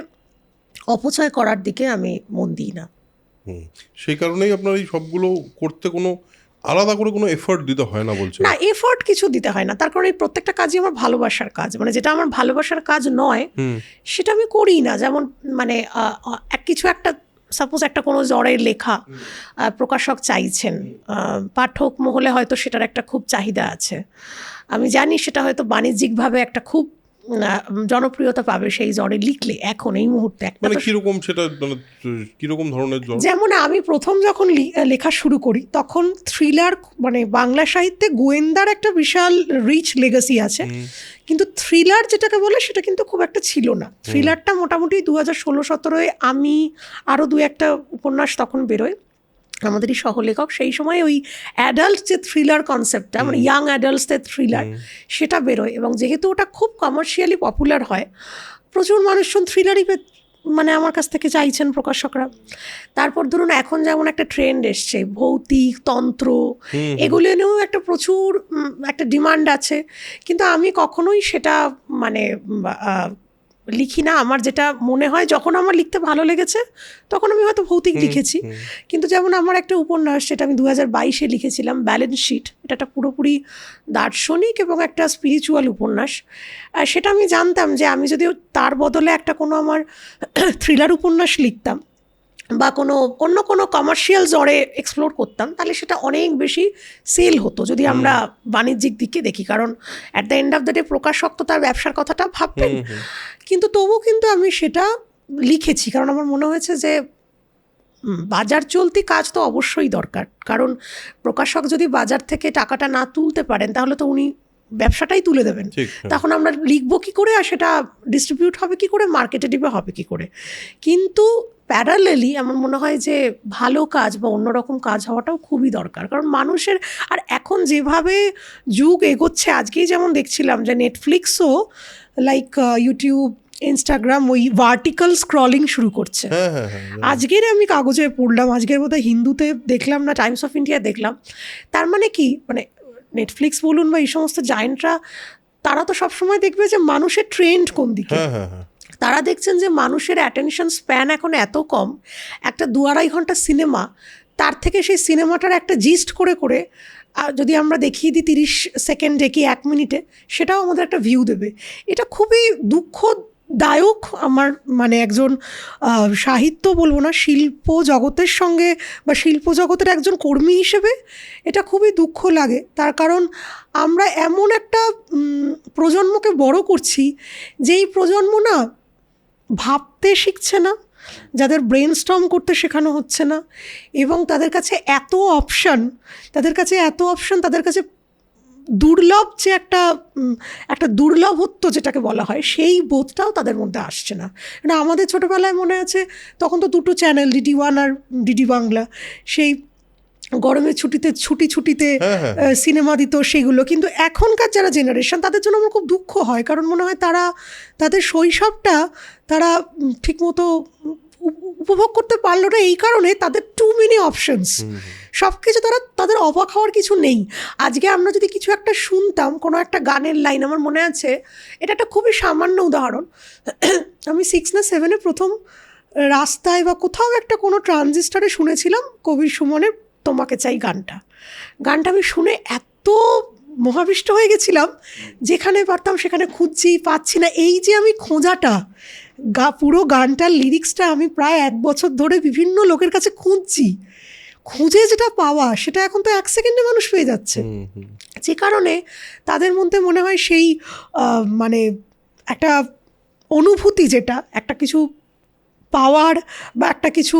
অপচয় করার দিকে আমি মন দিই না। সেই কারণেই আপনার এই সবগুলো করতে কোনো আলাদা করে কোনো এফর্ট দিতে হয় না বলছেন? না, এফোর্ট কিছু দিতে হয় না, তার কারণ এই প্রত্যেকটা কাজই আমার ভালোবাসার কাজ, মানে যেটা আমার ভালোবাসার কাজ নয় সেটা আমি করি না। যেমন মানে কিছু একটা সাপোজ একটা কোনো জ্বরের লেখা প্রকাশক চাইছেন, পাঠক মহলে হয়তো সেটার একটা খুব চাহিদা আছে, আমি জানি সেটা হয়তো বাণিজ্যিকভাবে একটা খুব জনপ্রিয়তা পাবে সেই জ্বরে লিখলে এখন এই মুহূর্তে একটা। মানে কিরকম সেটা, মানে কিরকম ধরনের জ্বর? যেমন আমি প্রথম যখন লেখা শুরু করি তখন থ্রিলার, মানে বাংলা সাহিত্যে গোয়েন্দার একটা বিশাল রিচ লেগাসি আছে, কিন্তু থ্রিলার যেটাকে বলে সেটা কিন্তু খুব একটা ছিল না। থ্রিলারটা মোটামুটি 2016-17 আমি আরও 2-1টা উপন্যাস তখন বেরোয় আমাদেরই সহলেখক, সেই সময় ওই অ্যাডাল্ট যে থ্রিলার কনসেপ্টটা, মানে ইয়াং অ্যাডাল্টসদের থ্রিলার, সেটা বেরোয় এবং যেহেতু ওটা খুব কমার্শিয়ালি পপুলার হয়, প্রচুর মানুষজন থ্রিলারই মানে আমার কাছ থেকে চাইছেন প্রকাশকরা। তারপর ধরুন এখন যেমন একটা ট্রেন্ড এসছে ভৌতিক তন্ত্র, এগুলো নিয়েও একটা প্রচুর একটা ডিমান্ড আছে, কিন্তু আমি কখনোই সেটা মানে লিখি না। আমার যেটা মনে হয় যখন আমার লিখতে ভালো লেগেছে তখন আমি হয়তো ভৌতিক লিখেছি, কিন্তু যেমন আমার একটা উপন্যাস যেটা আমি 2022-এ লিখেছিলাম, ব্যালেন্স শিট, এটা একটা পুরোপুরি দার্শনিক এবং একটা স্পিরিচুয়াল উপন্যাস। সেটা আমি জানতাম যে আমি যদি তার বদলে একটা কোনো আমার থ্রিলার উপন্যাস লিখতাম বা অন্য কোনো কমার্শিয়াল জড়ে এক্সপ্লোর করতাম, তাহলে সেটা অনেক বেশি সেল হতো যদি আমরা বাণিজ্যিক দিকে দেখি, কারণ at the end of the day প্রকাশক তো তার ব্যবসার কথাটা ভাববেন। কিন্তু তবু কিন্তু আমি সেটা লিখেছি কারণ আমার মনে হয়েছে যে বাজার চলতি কাজ তো অবশ্যই দরকার, কারণ প্রকাশক যদি বাজার থেকে টাকাটা না তুলতে পারেন তাহলে তো উনি ব্যবসাটাই তুলে দেবেন, তখন আমরা লিখবো কী করে আর সেটা ডিস্ট্রিবিউট হবে কী করে, মার্কেটে দিবে হবে কী করে। কিন্তু প্যারালেলি আমার মনে হয় যে ভালো কাজ বা অন্যরকম কাজ হওয়াটাও খুবই দরকার, কারণ মানুষের আর এখন যেভাবে যুগ এগোচ্ছে, আজকেই যেমন দেখছিলাম যে নেটফ্লিক্সও লাইক ইউটিউব ইনস্টাগ্রাম ওই ভার্টিক্যাল স্ক্রলিং শুরু করছে। আজকের আমি কাগজে পড়লাম, আজকের বোধহয় হিন্দুতে দেখলাম না টাইমস অফ ইন্ডিয়া দেখলাম। তার মানে কি, মানে নেটফ্লিক্স বলুন বা এই সমস্ত জায়েন্টরা, তারা তো সবসময় দেখবে যে মানুষের ট্রেন্ড কোন দিকে। তারা দেখছেন যে মানুষের অ্যাটেনশন স্প্যান এখন এত কম, একটা 2-2.5 ঘন্টা সিনেমা, তার থেকে সেই সিনেমাটার একটা জিস্ট করে করে যদি আমরা দেখিয়ে দিই 30 সেকেন্ডে কি 1 মিনিটে, সেটাও আমাদের একটা ভিউ দেবে। এটা খুবই দুঃখদায়ক আমার, মানে একজন সাহিত্য বলবো না, শিল্প জগতের সঙ্গে বা শিল্প জগতের একজন কর্মী হিসেবে এটা খুবই দুঃখ লাগে। তার কারণ আমরা এমন একটা প্রজন্মকে বড় করছি যেই প্রজন্ম না ভাবতে শিখছে না, যাদের ব্রেনস্টর্ম করতে শেখানো হচ্ছে না, এবং তাদের কাছে এত অপশান, তাদের কাছে দুর্লভ যে একটা দুর্লভত্ব যেটাকে বলা হয়, সেই বোধটাও তাদের মধ্যে আসছে না। মানে আমাদের ছোটোবেলায় মনে আছে তখন তো 2টো চ্যানেল, DD1 আর ডিডি বাংলা, সেই গরমের ছুটিতে সিনেমা দিত সেগুলো। কিন্তু এখনকার যারা জেনারেশন, তাদের জন্য আমার খুব দুঃখ হয়, কারণ মনে হয় তাদের শৈশবটা তারা ঠিকমতো উপভোগ করতে পারলো না, এই কারণে তাদের টু মেনি অপশনস, সব কিছু তাদের অবাক হওয়ার কিছু নেই। আজকে আমরা যদি কিছু একটা শুনতাম, কোনো একটা গানের লাইন, আমার মনে আছে এটা একটা খুবই সামান্য উদাহরণ, আমি 6 না 7-এ প্রথম রাস্তায় বা কোথাও একটা কোনো ট্রানজিস্টারে শুনেছিলাম কবির সুমনের তোমাকে চাই গানটা আমি শুনে এত মহাবিষ্ট হয়ে গেছিলাম, যেখানে পারতাম সেখানে খুঁজছি, পাচ্ছি না। এই যে আমি খোঁজাটা, পুরো গানটার লিরিক্সটা আমি প্রায় 1 বছর ধরে বিভিন্ন লোকের কাছে খুঁজে যেটা পাওয়া, সেটা এখন তো 1 সেকেন্ডে মানুষ পেয়ে যাচ্ছে। যে কারণে তাদের মধ্যে মনে হয় সেই মানে একটা অনুভূতি, যেটা একটা কিছু পাওয়ার বা একটা কিছু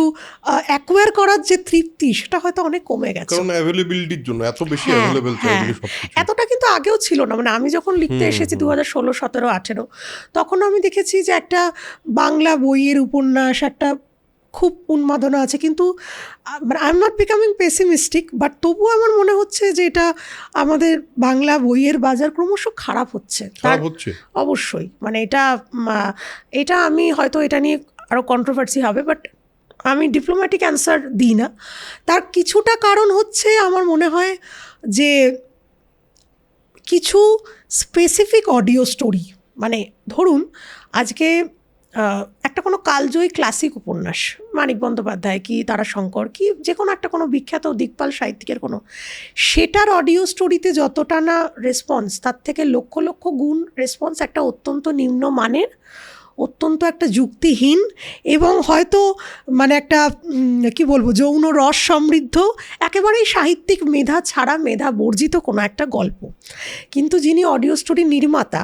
অ্যাকোয়ার করার যে তৃপ্তি, সেটা হয়তো অনেক কমে গেছে, কারণ অ্যাভেলেবিলিটির জন্য এত বেশি অ্যাভেলেবল চাইছে সবকিছু। এতটা কিন্তু আগেও ছিল না, মানে আমি যখন লিখতে এসেছি 2016, 17, 18, তখন আমি দেখেছি যে একটা বাংলা বইয়ের উপন্যাস, একটা খুব উন্মাদনা আছে, কিন্তু I am not becoming pessimistic, but তবুও আমার মনে হচ্ছে যে এটা আমাদের বাংলা বইয়ের বাজার ক্রমশ খারাপ হচ্ছে। অবশ্যই, মানে এটা আমি হয়তো এটা নিয়ে আরও কন্ট্রোভার্সি হবে, বাট আমি ডিপ্লোম্যাটিক অ্যান্সার দিই না। তার কিছুটা কারণ হচ্ছে আমার মনে হয় যে কিছু স্পেসিফিক অডিও স্টোরি, মানে ধরুন আজকে একটা কোনো কালজয়ী ক্লাসিক উপন্যাস, মানিক বন্দ্যোপাধ্যায় কি তারাশঙ্কর কি যে কোনো একটা কোনো বিখ্যাত দিকপাল সাহিত্যিকের কোনো, সেটার অডিও স্টোরিতে যতটা না রেসপন্স, তার থেকে লক্ষ লক্ষ গুণ রেসপন্স একটা অত্যন্ত নিম্নমানের, অত্যন্ত একটা যুক্তিহীন এবং হয়তো মানে একটা কি বলবো যৌন রস সমৃদ্ধ, একেবারেই সাহিত্যিক মেধা ছাড়া, মেধা বর্জিত কোনো একটা গল্প। কিন্তু যিনি অডিও স্টোরি নির্মাতা,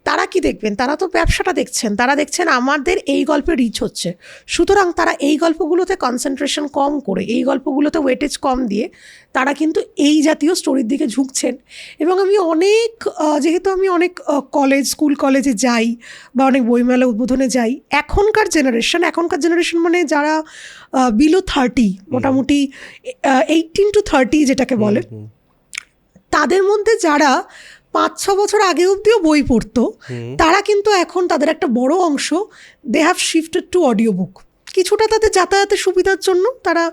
তারা কি দেখবেন? তারা তো ব্যবসাটা দেখছেন, তারা দেখছেন আমাদের এই গল্পে রিচ হচ্ছে, সুতরাং তারা এই গল্পগুলোতে কনসেন্ট্রেশন কম করে, এই গল্পগুলোতে ওয়েটেজ কম দিয়ে তারা কিন্তু এই জাতীয় স্টোরির দিকে ঝুঁকছেন। এবং আমি অনেক যেহেতু আমি অনেক স্কুল কলেজে যাই বা অনেক বইমেলা উদ্বোধনে যাই, এখনকার জেনারেশন মানে যারা বিলো 30, মোটামুটি 18 to 30 যেটাকে বলে, তাদের মধ্যে যারা 5-6 বছর আগে অবধিও বই পড়তো, তারা কিন্তু এখন তাদের একটা বড় অংশ they have shifted to audio book. কিছুটা তাদের যাতায়াতের সুবিধার জন্য, তারা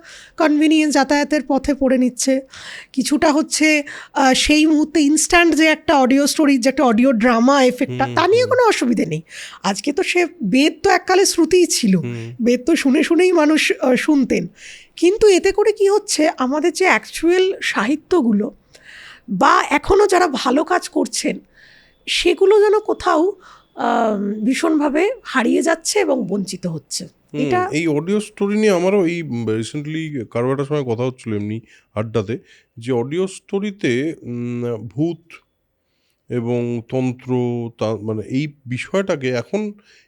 কনভিনিয়েন্স যাতায়াতের পথে পড়ে নিচ্ছে, কিছুটা হচ্ছে সেই মুহূর্তে ইনস্ট্যান্ট যে একটা অডিও স্টোরির যে একটা অডিও ড্রামা এফেক্টটা, তা নিয়ে কোনো অসুবিধে নেই। আজকে তো সে বেদ তো এককালে শ্রুতিই ছিল, বেদ তো শুনে শুনেই মানুষ শুনতেন, কিন্তু এতে করে কি হচ্ছে, আমাদের যে অ্যাকচুয়াল সাহিত্যগুলো বা এখনও যারা ভালো কাজ করছেন, সেগুলো যেন কোথাও ভীষণভাবে হারিয়ে যাচ্ছে এবং বঞ্চিত হচ্ছে। এটা এই অডিও স্টোরি নিয়ে আমারও এই রিসেন্টলি কারো একটা সময় কথা হচ্ছিল এমনি আড্ডাতে, যে অডিও স্টোরিতে ভূত এবং তন্ত্র, মানে এই বিষয়টাকে এখন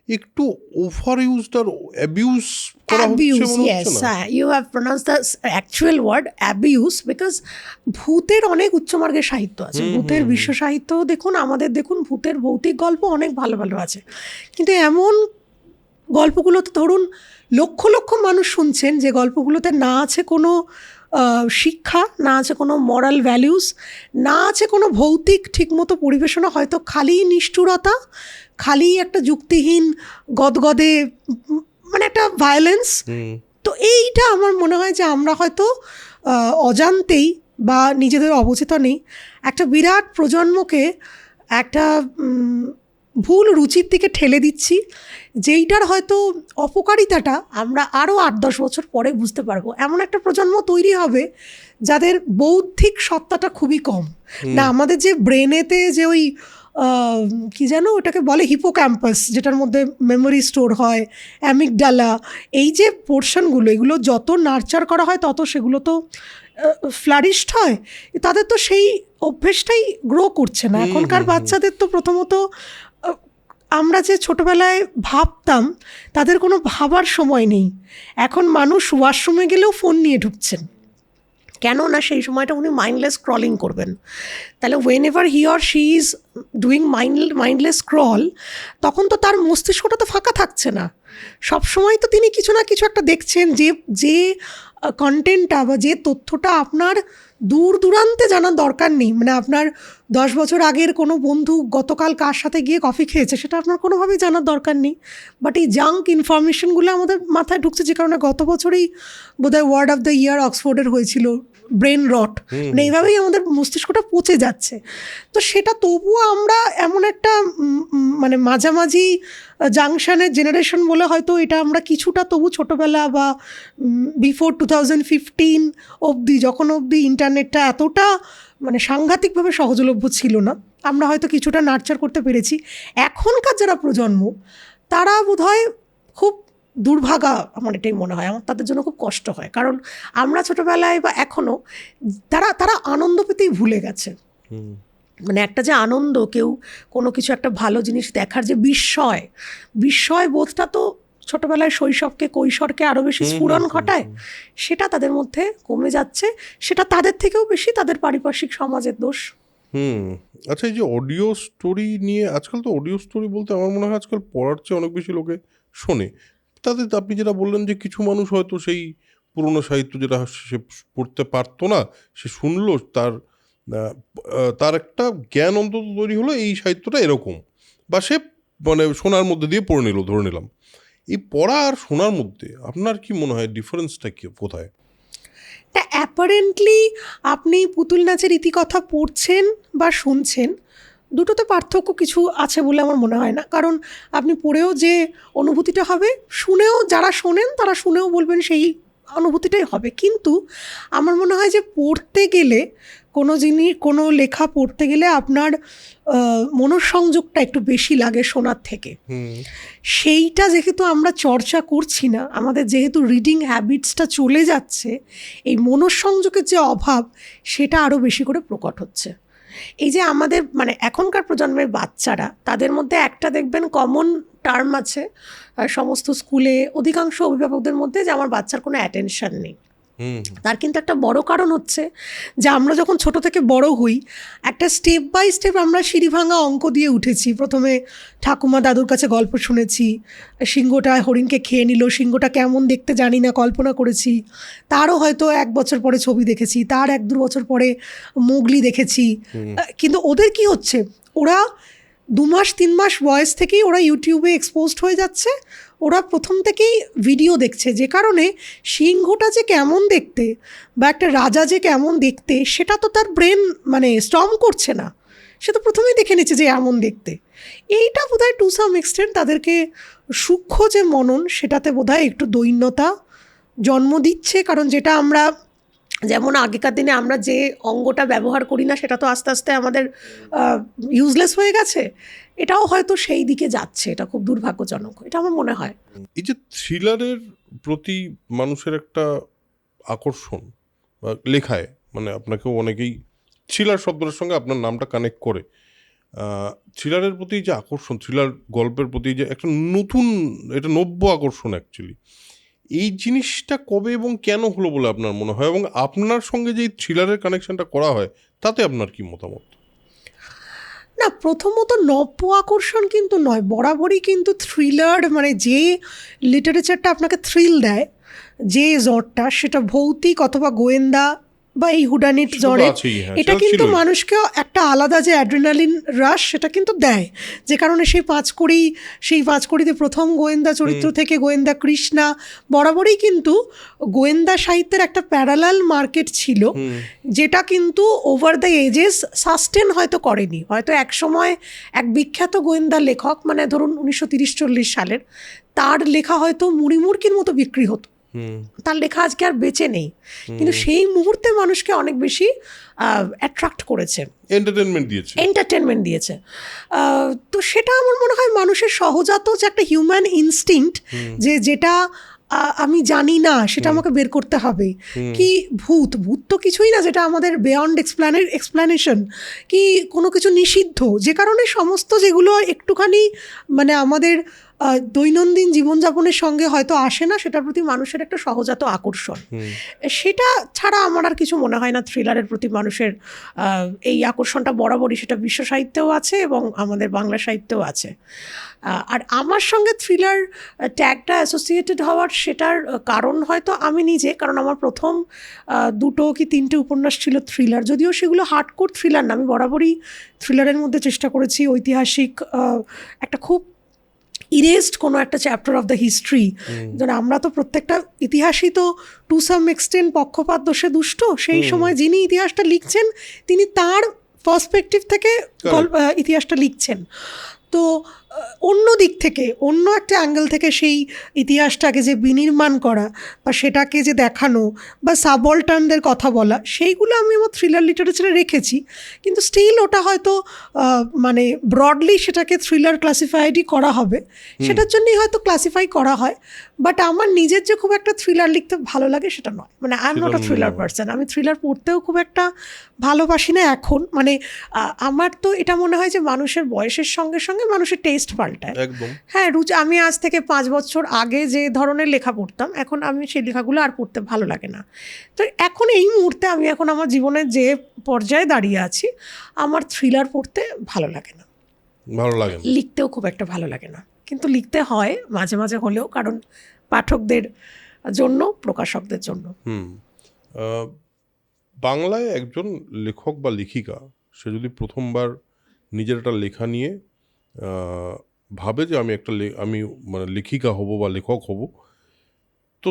একটু ওভার ইউজড আর অ্যাবিউজ করা হচ্ছে মনে হচ্ছে না? You have pronounced the actual word abuse, because ভূতের অনেক উচ্চমার্গের সাহিত্য আছে, ভূতের বিশ্ব সাহিত্য দেখুন, আমাদের দেখুন ভূতের ভৌতিক গল্প অনেক ভালো ভালো আছে, কিন্তু এমন গল্পগুলোতে ধরুন লক্ষ লক্ষ মানুষ শুনছেন যে গল্পগুলোতে না আছে কোনো শিক্ষা, না আছে কোনো মরাল ভ্যালিউস, না আছে কোনো ভৌতিক ঠিকমতো পরিবেশনা, হয়তো খালি নিষ্ঠুরতা, খালি একটা যুক্তিহীন গদগদে মানে একটা ভায়োলেন্স। তো এইটা আমার মনে হয় যে আমরা হয়তো অজান্তেই বা নিজেদের অবচেতনেই একটা বিরাট প্রজন্মকে একটা ভুল রুচির দিকে ঠেলে দিচ্ছি, যেইটার হয়তো অপকারিতাটা আমরা আরও 8-10 বছর পরে বুঝতে পারবো। এমন একটা প্রজন্ম তৈরি হবে যাদের বৌদ্ধিক সত্তাটা খুবই কম, না আমাদের যে ব্রেনেতে যে ওই কি যেন ওটাকে বলে হিপোক্যাম্পাস, যেটার মধ্যে মেমোরি স্টোর হয়, অ্যামিগডালা, এই যে পোর্শনগুলো, এগুলো যত নার্চার করা হয় তত সেগুলো তো ফ্লারিশড হয়, তাদের তো সেই অভ্যেসটাই গ্রো করছে না। এখনকার বাচ্চাদের তো প্রথমত আমরা যে ছোটোবেলায় ভাবতাম, তাদের কোনো ভাবার সময় নেই। এখন মানুষ ওয়াশরুমে গেলেও ফোন নিয়ে ঢুকছেন, কেন না সেই সময়টা উনি মাইন্ডলেস স্ক্রলিং করবেন। তাহলে whenever he or she is doing mindless scroll, তখন তো তার মস্তিষ্কটা তো ফাঁকা থাকছে না, সবসময় তো তিনি কিছু না কিছু একটা দেখছেন, যে কন্টেন্টটা বা যে তথ্যটা আপনার দূর দূরান্তে জানার দরকার নেই। মানে আপনার 10 বছর আগের কোনো বন্ধু গতকাল কার সাথে গিয়ে কফি খেয়েছে, সেটা আপনার কোনোভাবেই জানার দরকার নেই, বাট এই জাঙ্ক ইনফরমেশনগুলো আমাদের মাথায় ঢুকছে, যে কারণে গত বছরেই বোধহয় ওয়ার্ড অফ দ্য ইয়ার অক্সফোর্ডের হয়েছিল ব্রেন রট। মানে এইভাবেই আমাদের মস্তিষ্কটা পচে যাচ্ছে। তো সেটা তবুও আমরা এমন একটা মানে মাঝামাঝি জাংশনের জেনারেশন বলে হয়তো এটা আমরা কিছুটা তবু ছোটোবেলা বা বিফোর 2015 অবধি, যখন অবধি ইন্টারনেটটা এতটা মানে সাংঘাতিকভাবে সহজলভ্য ছিল না, আমরা হয়তো কিছুটা নার্চার করতে পেরেছি। এখনকার যারা প্রজন্ম, তারা বোধহয় খুব দুর্ভাগা, আমার এটাই মনে হয়, আমার তাদের জন্য খুব কষ্ট হয়, কারণ আমরা ছোটোবেলায় বা এখনও তারা আনন্দ পেতেই ভুলে গেছে। মানে একটা যে আনন্দ, কেউ কোনো কিছু একটা ভালো জিনিস দেখার যে বিস্ময় বোধটা তো ছোটোবেলায় শৈশবকে কৈশোরকে আরও বেশি স্ফুরণ ঘটায়, সেটা তাদের মধ্যে কমে যাচ্ছে। সেটা তাদের থেকেও বেশি তাদের পারিপার্শ্বিক সমাজের দোষ। আচ্ছা, এই যে অডিও স্টোরি নিয়ে, আজকাল তো অডিও স্টোরি বলতে আমার মনে হয় আজকাল পড়ার চেয়ে অনেক বেশি লোকে শোনে। তাতে আপনি যেটা বললেন যে কিছু মানুষ হয়তো সেই পুরনো সাহিত্য যেটা সে পড়তে পারতো না, সে শুনলো, তার একটা জ্ঞান অন্তত তৈরি হলো এই সাহিত্যটা এরকম, বা সে মানে শোনার মধ্যে দিয়ে পড়ে নিল, ধরে নিলাম। এই পড়া আর শোনার মধ্যে আপনার কি মনে হয় ডিফারেন্সটা কি, কোথায়? অ্যাপারেন্টলি আপনি পুতুল নাচের ইতিকথা পড়ছেন বা শুনছেন, দুটোতে পার্থক্য কিছু আছে বলে আমার মনে হয় না। কারণ আপনি পড়েও যে অনুভূতিটা হবে, শুনেও যারা শোনেন তারা শুনেও বলবেন সেই অনুভূতিটাই হবে। কিন্তু আমার মনে হয় যে পড়তে গেলে কোনো লেখা পড়তে গেলে আপনার মনোসংযোগটা একটু বেশি লাগে শোনার থেকে। সেইটা যেহেতু আমরা চর্চা করছি না, আমাদের যেহেতু রিডিং হ্যাবিটসটা চলে যাচ্ছে, এই মনোসংযোগের যে অভাব সেটা আরও বেশি করে প্রকট হচ্ছে। এই যে আমাদের মানে এখনকার প্রজন্মের বাচ্চারা, তাদের মধ্যে একটা দেখবেন কমন টার্ম আছে সমস্ত স্কুলে অধিকাংশ অভিভাবকদের মধ্যে, যে আমার বাচ্চার কোনো অ্যাটেনশন নেই। তার কিন্তু একটা বড় কারণ হচ্ছে যে আমরা যখন ছোট থেকে বড় হই, একটা স্টেপ বাই স্টেপ আমরা সিঁড়ি ভাঙা অঙ্ক দিয়ে উঠেছি। প্রথমে ঠাকুমা দাদুর কাছে গল্প শুনেছি, সিংহটা হরিণকে খেয়ে নিল, সিংহটা কেমন দেখতে জানি না, কল্পনা করেছি। তারও হয়তো 1 বছর পরে ছবি দেখেছি, তার 1-2 বছর পরে মোগলি দেখেছি। কিন্তু ওদের কি হচ্ছে, ওরা 2 মাস 3 মাস বয়স থেকেই ওরা ইউটিউবে এক্সপোজড হয়ে যাচ্ছে। ওরা প্রথম থেকেই ভিডিও দেখছে, যে কারণে সিংহটা যে কেমন দেখতে বা একটা রাজা যে কেমন দেখতে সেটা তো তার ব্রেন মানে স্টর্ম করছে না, সে তো প্রথমেই দেখে নিচ্ছে যে এমন দেখতে। এইটা বোধহয় টু সাম এক্সটেন্ট তাদেরকে সূক্ষ্ম যে মনন সেটাতে বোধহয় একটু দৈন্যতা জন্ম দিচ্ছে। কারণ যেটা আমরা, যেমন আগেকার দিনে আমরা যে অঙ্গটা ব্যবহার করি না সেটা তো আস্তে আস্তে আমাদের ইউজলেস হয়ে গেছে, এটাও হয়তো সেই দিকে যাচ্ছে। এটা খুব দুর্ভাগ্যজনক, এটা আমার মনে হয়। এই যে থ্রিলারের প্রতি মানুষের একটা আকর্ষণ বা লেখায়, মানে আপনাকেও অনেকেই থ্রিলার শব্দের সঙ্গে আপনার নামটা কানেক্ট করে, থ্রিলারের প্রতি যে আকর্ষণ, থ্রিলার গল্পের প্রতি যে একটা নতুন, এটা নব্য আকর্ষণ অ্যাকচুয়ালি, এই জিনিসটা কবে এবং কেন হলো বলে আপনার মনে হয়, এবং আপনার সঙ্গে যে থ্রিলারের কানেকশনটা করা হয় তাতে আপনার কি মতামত? না, প্রথমত নব্য আকর্ষণ কিন্তু নয়, বরাবরই কিন্তু থ্রিলার মানে যে লিটারেচারটা আপনাকে থ্রিল দেয়, যে জনরটা, সেটা ভৌতিক অথবা গোয়েন্দা বা এই হুডানিট জনরে, এটা কিন্তু মানুষকে একটা আলাদা যে অ্যাড্রিনালিন রাশ সেটা কিন্তু দেয়। যে কারণে সেই পাঁচকড়িতে প্রথম গোয়েন্দা চরিত্র থেকে গোয়েন্দা কৃষ্ণা, বরাবরই কিন্তু গোয়েন্দা সাহিত্যের একটা প্যারালাল মার্কেট ছিল, যেটা কিন্তু ওভার দ্য এজেস সাস্টেন হয়তো করেনি। হয়তো এক সময় এক বিখ্যাত গোয়েন্দা লেখক, মানে ধরুন 1930-40 সালের, তার লেখা হয়তো মুড়িমুড়কির মতো বিক্রি হতো, তার লেখা আজকে আর বেঁচে নেই, কিন্তু সেই মুহূর্তে মানুষকে অনেক বেশি অ্যাট্রাক্ট করেছে, এন্টারটেনমেন্ট দিয়েছে। তো সেটা আমার মনে হয় মানুষের সহজাত যে একটা হিউম্যান ইনস্টিংক্ট, যেটা আমি জানি না সেটা আমাকে বের করতে হবে। কি ভূত তো কিছুই না যেটা আমাদের বিয়ন্ড এক্সপ্লানেশন, কি কোনো কিছু নিষিদ্ধ, যে কারণে সমস্ত যেগুলো একটুখানি মানে আমাদের দৈনন্দিন জীবনযাপনের সঙ্গে হয়তো আসে না, সেটার প্রতি মানুষের একটা সহজাত আকর্ষণ। সেটা ছাড়া আমার আর কিছু মনে হয় না থ্রিলারের প্রতি মানুষের এই আকর্ষণটা বরাবরই, সেটা বিশ্ব সাহিত্যেও আছে এবং আমাদের বাংলা সাহিত্যেও আছে। আর আমার সঙ্গে থ্রিলার ট্যাগটা অ্যাসোসিয়েটেড হওয়ার সেটার কারণ হয়তো আমি নিজে, কারণ আমার প্রথম 2 কি 3টে উপন্যাস ছিল থ্রিলার, যদিও সেগুলো হার্ডকোর থ্রিলার না। আমি বরাবরই থ্রিলারের মধ্যে চেষ্টা করেছি ঐতিহাসিক একটা খুব ইরেজড কোনো একটা চ্যাপ্টার অফ দ্য হিস্ট্রি। যেন আমরা তো প্রত্যেকটা ইতিহাসই তো টু সাম এক্সটেন্ট পক্ষপাত দোষে দুষ্ট। সেই সময় যিনি ইতিহাসটা লিখছেন তিনি তার পার্সপেক্টিভ থেকে ইতিহাসটা লিখছেন। তো অন্য দিক থেকে, অন্য একটা অ্যাঙ্গেল থেকে সেই ইতিহাসটাকে যে বিনির্মাণ করা বা সেটাকে যে দেখানো বা সাবঅল্টার্নদের কথা বলা, সেইগুলো আমি আমার থ্রিলার লিটারেচারে রেখেছি। কিন্তু স্টিল ওটা হয়তো মানে ব্রডলি সেটাকে থ্রিলার ক্লাসিফাইডই করা হবে, সেটার জন্যই হয়তো ক্লাসিফাই করা হয়। বাট আমার নিজের যে খুব একটা থ্রিলার লিখতে ভালো লাগে সেটা নয়, মানে I am not a thriller person. আমি থ্রিলার পড়তেও খুব একটা ভালোবাসি না এখন। মানে আমার তো এটা মনে হয় যে মানুষের বয়সের সঙ্গে সঙ্গে মানুষের টেস্ট পাল্টায়। হ্যাঁ, আমি আজ থেকে 5 বছর আগে যে ধরনের লেখা পড়তাম, এখন আমি সেই লেখাগুলো আর পড়তে ভালো লাগে না। তো এখন এই মুহূর্তে আমি এখন আমার জীবনের যে পর্যায়ে দাঁড়িয়ে আছি, আমার থ্রিলার পড়তে ভালো লাগে না, লিখতেও খুব একটা ভালো লাগে না। কিন্তু লিখতে হয় মাঝে মাঝে হলেও, কারণ পাঠকদের জন্য, প্রকাশকদের জন্য। বাংলায় একজন লেখক বা লেখিকা সে যদি প্রথমবার নিজের একটা লেখা নিয়ে ভাবে যে আমি মানে লেখিকা হব বা লেখক হব, তো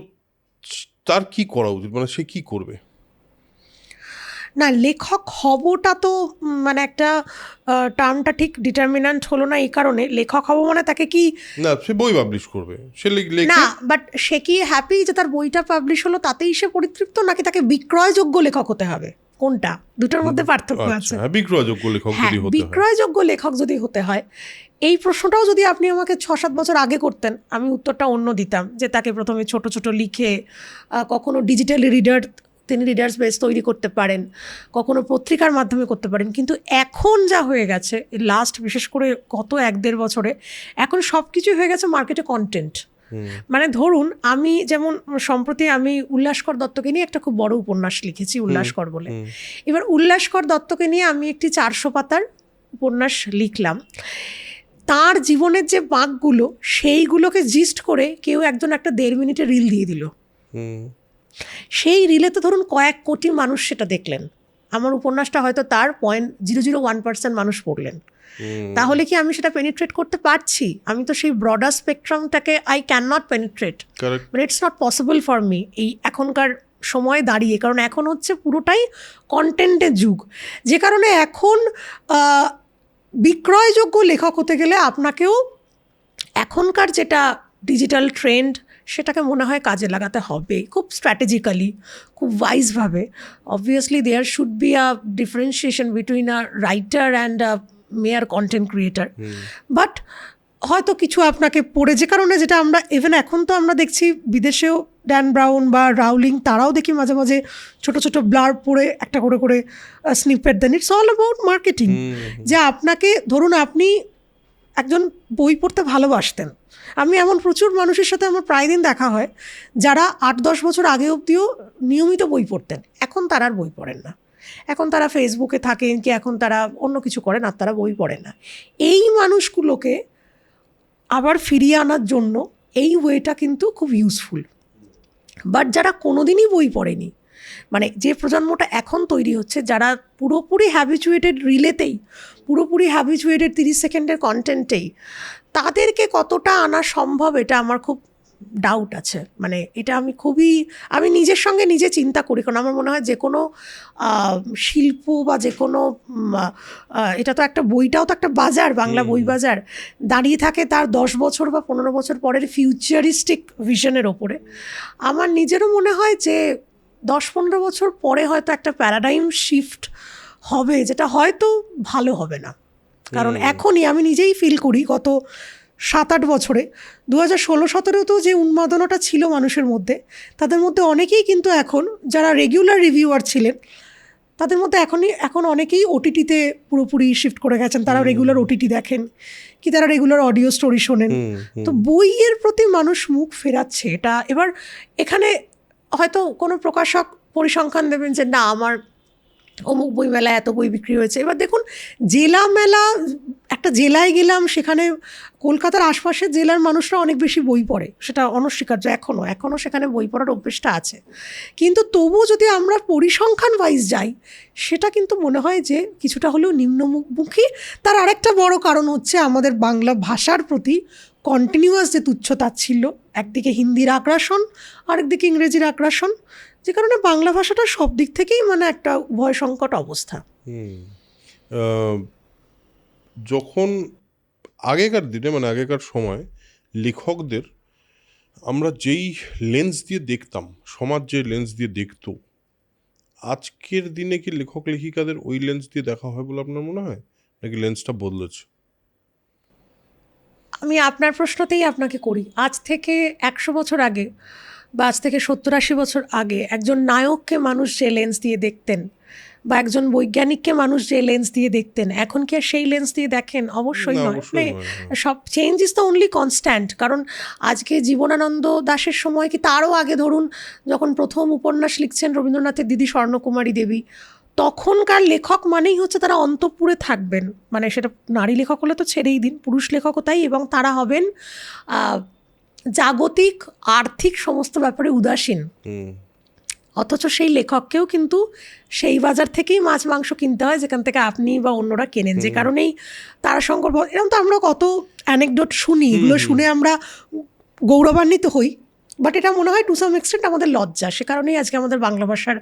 তার কি করা উচিত, মানে সে কি করবে? না, লেখক হবটা তো মানে একটা টার্মটা ঠিক ডিটারমিন্যান্ট হলো না এই কারণে, লেখক হব মানে তাকে কি না, সে বই পাবলিশ করবে, সে না, বাট সে কি হ্যাপি যে তার বইটা পাবলিশ হলো তাতেই সে পরিতৃপ্ত, নাকি তাকে বিক্রয়যোগ্য লেখক হতে হবে? কোনটা? দুটোর মধ্যে পার্থক্য আছে। বিক্রয়যোগ্য লেখক যদি হতে হয়, বিক্রয়যোগ্য লেখক যদি হতে হয়, এই প্রশ্নটাও যদি আপনি আমাকে 6-7 বছর আগে করতেন, আমি উত্তরটা অন্য দিতাম, যে তাকে প্রথমে ছোট ছোট লিখে কখনো ডিজিটাল তিনি রিডার্স বেস তৈরি করতে পারেন, কখনো পত্রিকার মাধ্যমে করতে পারেন। কিন্তু এখন যা হয়ে গেছে লাস্ট বিশেষ করে গত 1-1.5 বছরে, এখন সব কিছুই হয়ে গেছে মার্কেটে কন্টেন্ট। মানে ধরুন, আমি যেমন সম্প্রতি আমি উল্লাসকর দত্তকে নিয়ে একটা খুব বড় উপন্যাস লিখেছি, উল্লাসকর বলে। এবার উল্লাসকর দত্তকে নিয়ে আমি একটি 400 পাতার উপন্যাস লিখলাম। তার জীবনের যে বাঁকগুলো, সেইগুলোকে জিস্ট করে কেউ একজন একটা 1.5 মিনিটের রিল দিয়ে দিল। সেই রিলে তো ধরুন কয়েক কোটি মানুষ সেটা দেখলেন, আমার উপন্যাসটা হয়তো তার 0.001% মানুষ পড়লেন। তাহলে কি আমি সেটা পেনিট্রেট করতে পারছি? আমি তো সেই ব্রডার স্পেকট্রামটাকে I can not penetrate, but it's not possible for me এই এখনকার সময় দাঁড়িয়ে। কারণ এখন হচ্ছে পুরোটাই কন্টেন্টের যুগ, যে কারণে এখন বিক্রয়যোগ্য লেখক হতে গেলে আপনাকেও এখনকার যেটা ডিজিটাল ট্রেন্ড সেটাকে মনে হয় কাজে লাগাতে হবে, খুব স্ট্র্যাটেজিক্যালি, খুব ওয়াইজভাবে। Obviously there should be a differentiation between a writer and a mere content creator. But হয়তো কিছু আপনাকে পড়ে, যে কারণে যেটা আমরা ইভেন এখন তো আমরা দেখছি বিদেশেও ড্যান ব্রাউন বা রাউলিং, তারাও দেখি মাঝে মাঝে ছোট ছোট ব্লার পড়ে একটা করে করে স্নিপেট দেন। It's all about marketing. যে আপনাকে ধরুন, আপনি একজন বই পড়তে ভালোবাসতেন, আমি এমন প্রচুর মানুষের সাথে আমার প্রায় দিন দেখা হয় যারা 8-10 বছর আগে অবধিও নিয়মিত বই পড়তেন, এখন তারা আর বই পড়েন না। এখন তারা ফেসবুকে থাকেন, কি এখন তারা অন্য কিছু করেন, আর তারা বই পড়েন না। এই মানুষগুলোকে আবার ফিরিয়ে আনার জন্য এই ওয়েটা কিন্তু খুব ইউজফুল। বাট যারা কোনোদিনই বই পড়েনি, মানে যে প্রজন্মটা এখন তৈরি হচ্ছে, যারা পুরোপুরি হ্যাবিচুয়েটেড রিলেতেই, পুরোপুরি হ্যাবিচুয়েটেড 30 সেকেন্ডের কন্টেন্টেই, তাদেরকে কতটা আনা সম্ভব এটা আমার খুব ডাউট আছে। মানে এটা আমি নিজের সঙ্গে নিজে চিন্তা করি, কারণ আমার মনে হয় যে কোনো শিল্প বা যে কোনো এটা তো একটা, বইটাও তো একটা বাজার, বাংলা বই বাজার দাঁড়িয়ে থাকে তার 10 বছর বা 15 বছর পরের ফিউচারিস্টিক ভিশনের ওপরে। আমার নিজেরও মনে হয় যে 10-15 বছর পরে হয়তো একটা প্যারাডাইম শিফট হবে, যেটা হয়তো ভালো হবে না। কারণ এখনই আমি নিজেই ফিল করি, গত 7-8 বছরে 2016-17 যে উন্মাদনাটা ছিল মানুষের মধ্যে, তাদের মধ্যে অনেকেই কিন্তু এখন, যারা রেগুলার রিভিউয়ার ছিলেন, তাদের মধ্যে এখন অনেকেই ওটিটিতে পুরোপুরি শিফট করে গেছেন। তারা রেগুলার ওটিটি দেখেন, কি তারা রেগুলার অডিও স্টোরি শোনেন। তো বইয়ের প্রতি মানুষ মুখ ফেরাচ্ছে। এটা এবার এখানে হয়তো কোনো প্রকাশক পরিসংখ্যান দেবেন যে না, আমার অমুক বই মেলায় এত বই বিক্রি হয়েছে। এবার দেখুন, জেলা মেলা, একটা জেলায় গেলাম, সেখানে কলকাতার আশপাশের জেলার মানুষরা অনেক বেশি বই পড়ে, সেটা অনস্বীকার্য। এখনও সেখানে বই পড়ার অভ্যেসটা আছে। কিন্তু তবুও যদি আমরা পরিসংখ্যান ওয়াইজ যাই, সেটা কিন্তু মনে হয় যে কিছুটা হলেও নিম্নমুখী। তার আরেকটা বড় কারণ হচ্ছে আমাদের বাংলা ভাষার প্রতি কন্টিনিউয়াস যে তুচ্ছতাচ্ছিল্য, একদিকে হিন্দির আগ্রাসন, আরেকদিকে ইংরেজির আগ্রাসন, যে কারণে বাংলা ভাষাটা সব দিক থেকেই মানে একটা উভয় সংকট অবস্থা। যখন আগেকার দিনে, মানে আগেকার সময় লেখকদের আমরা যেই লেন্স দিয়ে দেখতাম, সমাজ যে লেন্স দিয়ে দেখতো, আজকের দিনে কি লেখক লেখিকাদের ওই লেন্স দিয়ে দেখা হয় বলে আপনার মনে হয়, নাকি লেন্সটা বদলেছে? আমি আপনার প্রশ্নতেই আপনাকে করি, আজ থেকে 100 বছর আগে বা আজ থেকে 70-80 বছর আগে একজন নায়ককে মানুষ যে লেন্স দিয়ে দেখতেন, বা একজন বৈজ্ঞানিককে মানুষ যে লেন্স দিয়ে দেখতেন, এখন কি আর সেই লেন্স দিয়ে দেখেন? অবশ্যই নয়। সব change is the only constant. কারণ আজকে জীবনানন্দ দাশের সময়, কি তারও আগে ধরুন, যখন প্রথম উপন্যাস লিখছেন রবীন্দ্রনাথের দিদি স্বর্ণকুমারী দেবী, তখনকার লেখক মানেই হচ্ছে তারা অন্তঃপুরে থাকবেন। মানে সেটা নারী লেখক হলে তো ছেড়েই দিন, পুরুষ লেখকও তাই। এবং তারা হবেন জাগতিক আর্থিক সমস্ত ব্যাপারে উদাসীন, অথচ সেই লেখককেও কিন্তু সেই বাজার থেকেই মাছ মাংস কিনতে হয় যেখান থেকে আপনি বা অন্যরা কেনেন। যে কারণেই তারাশঙ্কর, এরকম তো আমরা কত অ্যানেকডোট শুনি, এগুলো শুনে আমরা গৌরবান্বিত হই, বাট এটা মনে হয় টু সাম এক্সটেন্ট আমাদের লজ্জা। সে কারণেই আজকে আমাদের বাংলা ভাষার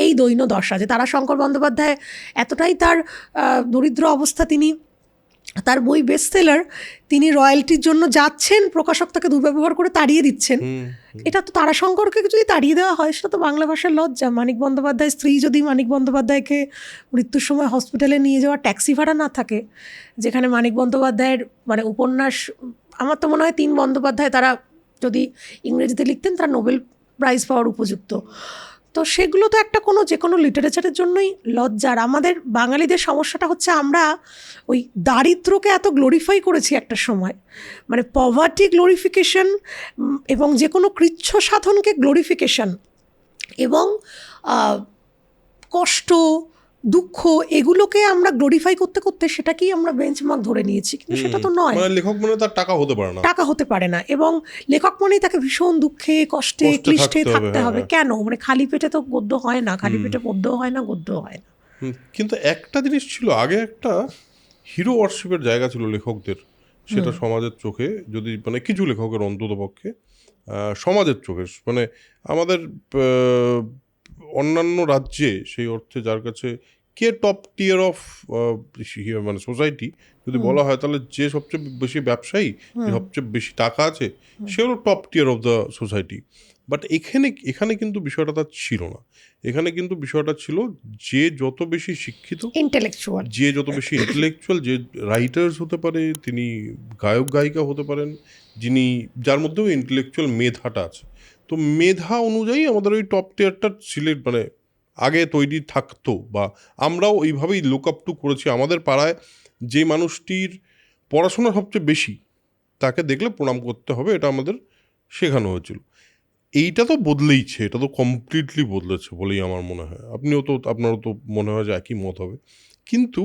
এই দৈন্য দশা, যে তারাশঙ্কর বন্দ্যোপাধ্যায় এতটাই তার দরিদ্র অবস্থা, তিনি তার বই বেস্টসেলার, তিনি রয়্যালটির জন্য যাচ্ছেন, প্রকাশক তাকে দুর্ব্যবহার করে তাড়িয়ে দিচ্ছেন। এটা তো তারাশঙ্করকে যদি তাড়িয়ে দেওয়া হয় সেটা তো বাংলা ভাষার লজ্জা। মানিক বন্দ্যোপাধ্যায়ের স্ত্রী যদি মানিক বন্দ্যোপাধ্যায়কে মৃত্যুর সময় হসপিটালে নিয়ে যাওয়া ট্যাক্সি ভাড়া না থাকে, যেখানে মানিক বন্দ্যোপাধ্যায়ের মানে উপন্যাস, আমার তো মনে হয় 3 বন্দ্যোপাধ্যায় তারা যদি ইংরেজিতে লিখতেন তারা নোবেল প্রাইজ পাওয়ার উপযুক্ত। তো সেগুলো তো একটা কোনো যে কোনো লিটারেচারের জন্যই লজ্জার। আমাদের বাঙালিদের সমস্যাটা হচ্ছে আমরা ওই দারিদ্র্যকে এত গ্লোরিফাই করেছি একটা সময়, মানে পভার্টি গ্লোরিফিকেশন এবং যে কোনো কৃচ্ছ সাধনকে গ্লোরিফিকেশন, এবং কষ্ট দুঃখ এগুলোকে আমরা গ্লোরিফাই করতে করতে সেটাকেই আমরা বেঞ্চমার্ক ধরে নিয়েছি, কিন্তু সেটা তো নয়। লেখক মানে তার টাকা হতে পারে না, টাকা হতে পারে না, এবং লেখক মানেই তাকে ভীষণ দুঃখে কষ্টে ক্লিষ্টে থাকতে হবে। কেন? মানে খালি পেটে তো গদ্য হয় না, খালি পেটে পদ্য হয় না, গদ্য হয় না। কিন্তু একটা জিনিস ছিল, আগে একটা হিরো ওয়ার্শিপের জায়গা ছিল লেখকদের, সেটা সমাজের চোখে, যদি মানে কিছু লেখকের অন্তত পক্ষে সমাজের চোখে, মানে আমাদের অন্যান্য রাজ্যে সেই অর্থে যার কাছে কে টপ টিয়ার অফ মানে সোসাইটি যদি বলা হয়, তাহলে যে সবচেয়ে বেশি ব্যবসায়ী, যে সবচেয়ে বেশি টাকা আছে, সে হলো top tear of the society. But এখানে কিন্তু বিষয়টা তার ছিল না। এখানে কিন্তু বিষয়টা ছিল যে যত বেশি শিক্ষিত, ইন্টেলেকচুয়াল, যে যত বেশি ইন্টেলেকচুয়াল, যে রাইটার্স হতে পারে, তিনি গায়ক গায়িকা হতে পারেন, যার মধ্যেও ইন্টেলেকচুয়াল মেধাটা আছে। তো মেধা অনুযায়ী আমাদের ওই টপ টিয়ারটা সিলেক্ট মানে আগে তৈরি থাকতো, বা আমরাও ওইভাবেই লুক আপ টু করেছি। আমাদের পাড়ায় যে মানুষটির পড়াশোনা সবচেয়ে বেশি, তাকে দেখলে প্রণাম করতে হবে, এটা আমাদের শেখানো হয়েছিল। এইটা তো বদলেইছে, এটা তো কমপ্লিটলি বদলেছে বলেই আমার মনে হয়। আপনারও তো মনে হয় যে একই মত হবে। কিন্তু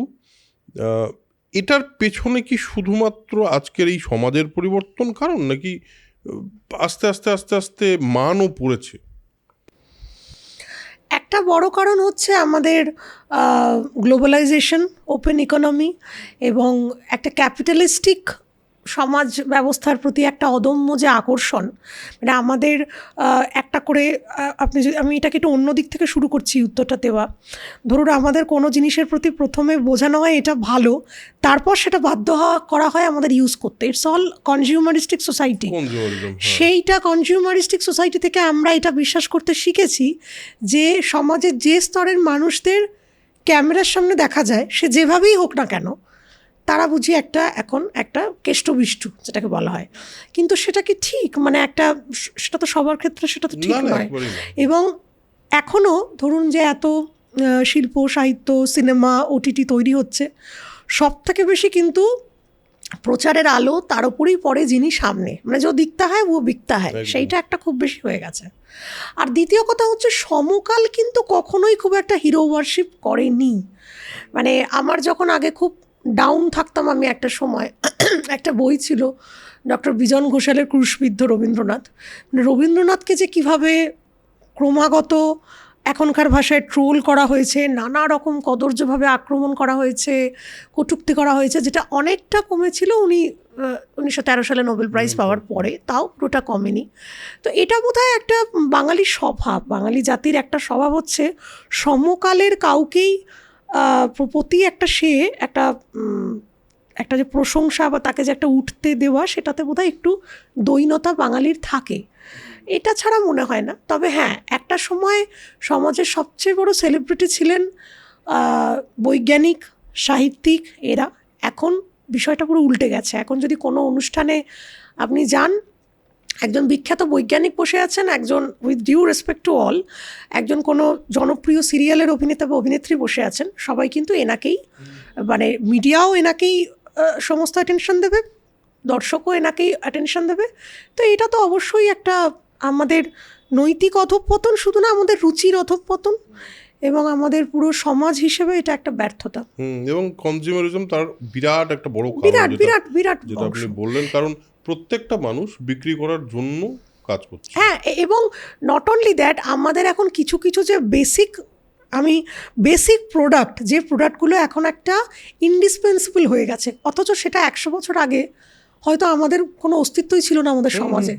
এটার পেছনে কি শুধুমাত্র আজকের এই সমাজের পরিবর্তন কারণ, নাকি আস্তে আস্তে আস্তে আস্তে মানও পড়েছে? একটা বড় কারণ হচ্ছে আমাদের গ্লোবালাইজেশন, ওপেন ইকোনমি, এবং একটা ক্যাপিটালিস্টিক সমাজ ব্যবস্থার প্রতি একটা অদম্য যে আকর্ষণ। মানে আমাদের একটা করে আপনি যদি, আমি এটাকে একটু অন্য দিক থেকে শুরু করছি উত্তরটা দেওয়া। ধরুন আমাদের কোনো জিনিসের প্রতি প্রথমে বোঝানো হয় এটা ভালো, তারপর সেটা বাধ্য করা হয় আমাদের ইউজ করতে। It's all consumeristic society. সেইটা কনজিউমারিস্টিক সোসাইটি থেকে আমরা এটা বিশ্বাস করতে শিখেছি যে সমাজের যে স্তরের মানুষদের ক্যামেরার সামনে দেখা যায়, সে যেভাবেই হোক না কেন, তারা বুঝি এখন একটা কেষ্টবিষ্টু যেটাকে বলা হয়। কিন্তু সেটা কি ঠিক? মানে সেটা তো সবার ক্ষেত্রে সেটা তো ঠিক নয়। এবং এখনও ধরুন যে এত শিল্প, সাহিত্য, সিনেমা, ওটিটি তৈরি হচ্ছে, সব থেকে বেশি কিন্তু প্রচারের আলো তার উপরেই পড়ে যিনি সামনে, মানে যে দিকতা হয় ও বিকতা হয়, সেইটা একটা খুব বেশি হয়ে গেছে। আর দ্বিতীয় কথা হচ্ছে সমকাল কিন্তু কখনোই খুব একটা হিরো ওয়ার্শিপ করেনি। মানে আমার যখন আগে খুব ডাউন থাকতাম, আমি একটা সময় একটা বই ছিল ডক্টর বিজন ঘোষালের ক্রুশবিদ্ধ রবীন্দ্রনাথ। মানে রবীন্দ্রনাথকে যে কীভাবে ক্রমাগত এখনকার ভাষায় ট্রোল করা হয়েছে, নানা রকম কদর্যভাবে আক্রমণ করা হয়েছে, কটূক্তি করা হয়েছে, যেটা অনেকটা কমেছিল উনি 1913 সালে নোবেল প্রাইজ পাওয়ার পরে, তাও পুরোটা কমেনি। তো এটা বোধহয় একটা বাঙালির স্বভাব, বাঙালি জাতির একটা স্বভাব হচ্ছে সমকালের কাউকেই প্রতি একটা যে প্রশংসা বা তাকে যে একটা উঠতে দেওয়া, সেটাতে বোধহয় একটু দৈন্যতা বাঙালির থাকে। এটা ছাড়া মনে হয় না। তবে হ্যাঁ, একটা সময় সমাজের সবচেয়ে বড় সেলিব্রিটি ছিলেন বৈজ্ঞানিক, সাহিত্যিক, এরা। এখন বিষয়টা পুরো উল্টে গেছে। এখন যদি কোনো অনুষ্ঠানে আপনি যান, একজন বিখ্যাত বৈজ্ঞানিক বসে আছেন, একজন, with due respect to all, একজন কোনো জনপ্রিয় সিরিয়ালের অভিনেতা বা অভিনেত্রী বসে আছেন, সবাই কিন্তু এনাকেই, মানে মিডিয়াও এনাকেই সমস্ত অ্যাটেনশন দেবে, দর্শকও এনাকেই অ্যাটেনশন দেবে। তো এটা তো অবশ্যই একটা আমাদের নৈতিক অধঃপতন, শুধু না আমাদের রুচির অধঃপতন। এবং আমাদের পুরো সমাজ হিসেবে এটা একটা ব্যর্থতা। এবং কনজিউমারিজম তার বিরাট একটা বড় কারণ, বিরাট বিরাট বিরাট যেটা অংশ। আপনি বললেন, কারণ প্রত্যেকটা মানুষ বিক্রি করার জন্য কাজ করছে। হ্যাঁ, এবং নট অনলি দ্যাট, আমাদের এখন কিছু কিছু যে বেসিক প্রোডাক্ট, যে প্রোডাক্টগুলো এখন একটা ইন্ডিসপেন্সিবল হয়ে গেছে, অথচ সেটা 100 বছর আগে হয়তো আমাদের কোনো অস্তিত্বই ছিল না আমাদের সমাজে।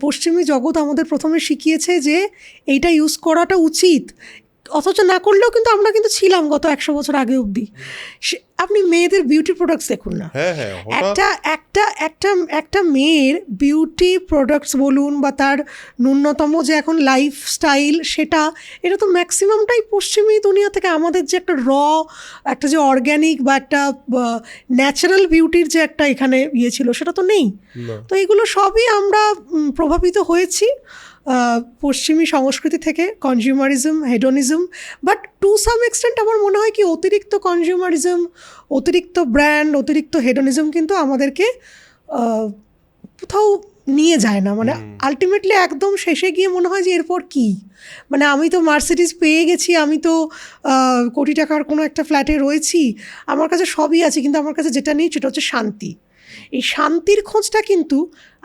পশ্চিমী জগৎ আমাদের প্রথমে শিখিয়েছে যে এইটা ইউজ করাটা উচিত, অথচ না করলেও কিন্তু আমরা কিন্তু ছিলাম গত 100 বছর আগে অবধি। আপনি মেয়েদের বিউটি প্রোডাক্টস দেখুন না, একটা মেয়ের বিউটি প্রোডাক্টস বলুন বা তার ন্যূনতম যে এখন লাইফস্টাইল, এটা তো ম্যাক্সিমামটাই পশ্চিমী দুনিয়া থেকে। আমাদের যে একটা একটা যে অর্গ্যানিক বা একটা ন্যাচারাল বিউটির যে একটা এখানে ছিল, সেটা তো নেই। তো এগুলো সবই আমরা প্রভাবিত হয়েছি পশ্চিমী সংস্কৃতি থেকে, consumerism, hedonism. But to some extent আমার মনে হয় কি অতিরিক্ত কনজিউমারিজম, অতিরিক্ত ব্র্যান্ড, অতিরিক্ত হেডোনিজম কিন্তু আমাদেরকে কোথাও নিয়ে যায় না। মানে আলটিমেটলি একদম শেষে গিয়ে মনে হয় যে এরপর কি, মানে আমি তো মার্সিডিজ পেয়ে গেছি, আমি তো কোটি টাকার কোনো একটা ফ্ল্যাটে রয়েছি, আমার কাছে সবই আছে, কিন্তু আমার কাছে যেটা নেই সেটা হচ্ছে শান্তি। এই শান্তির খোঁজটা কিন্তু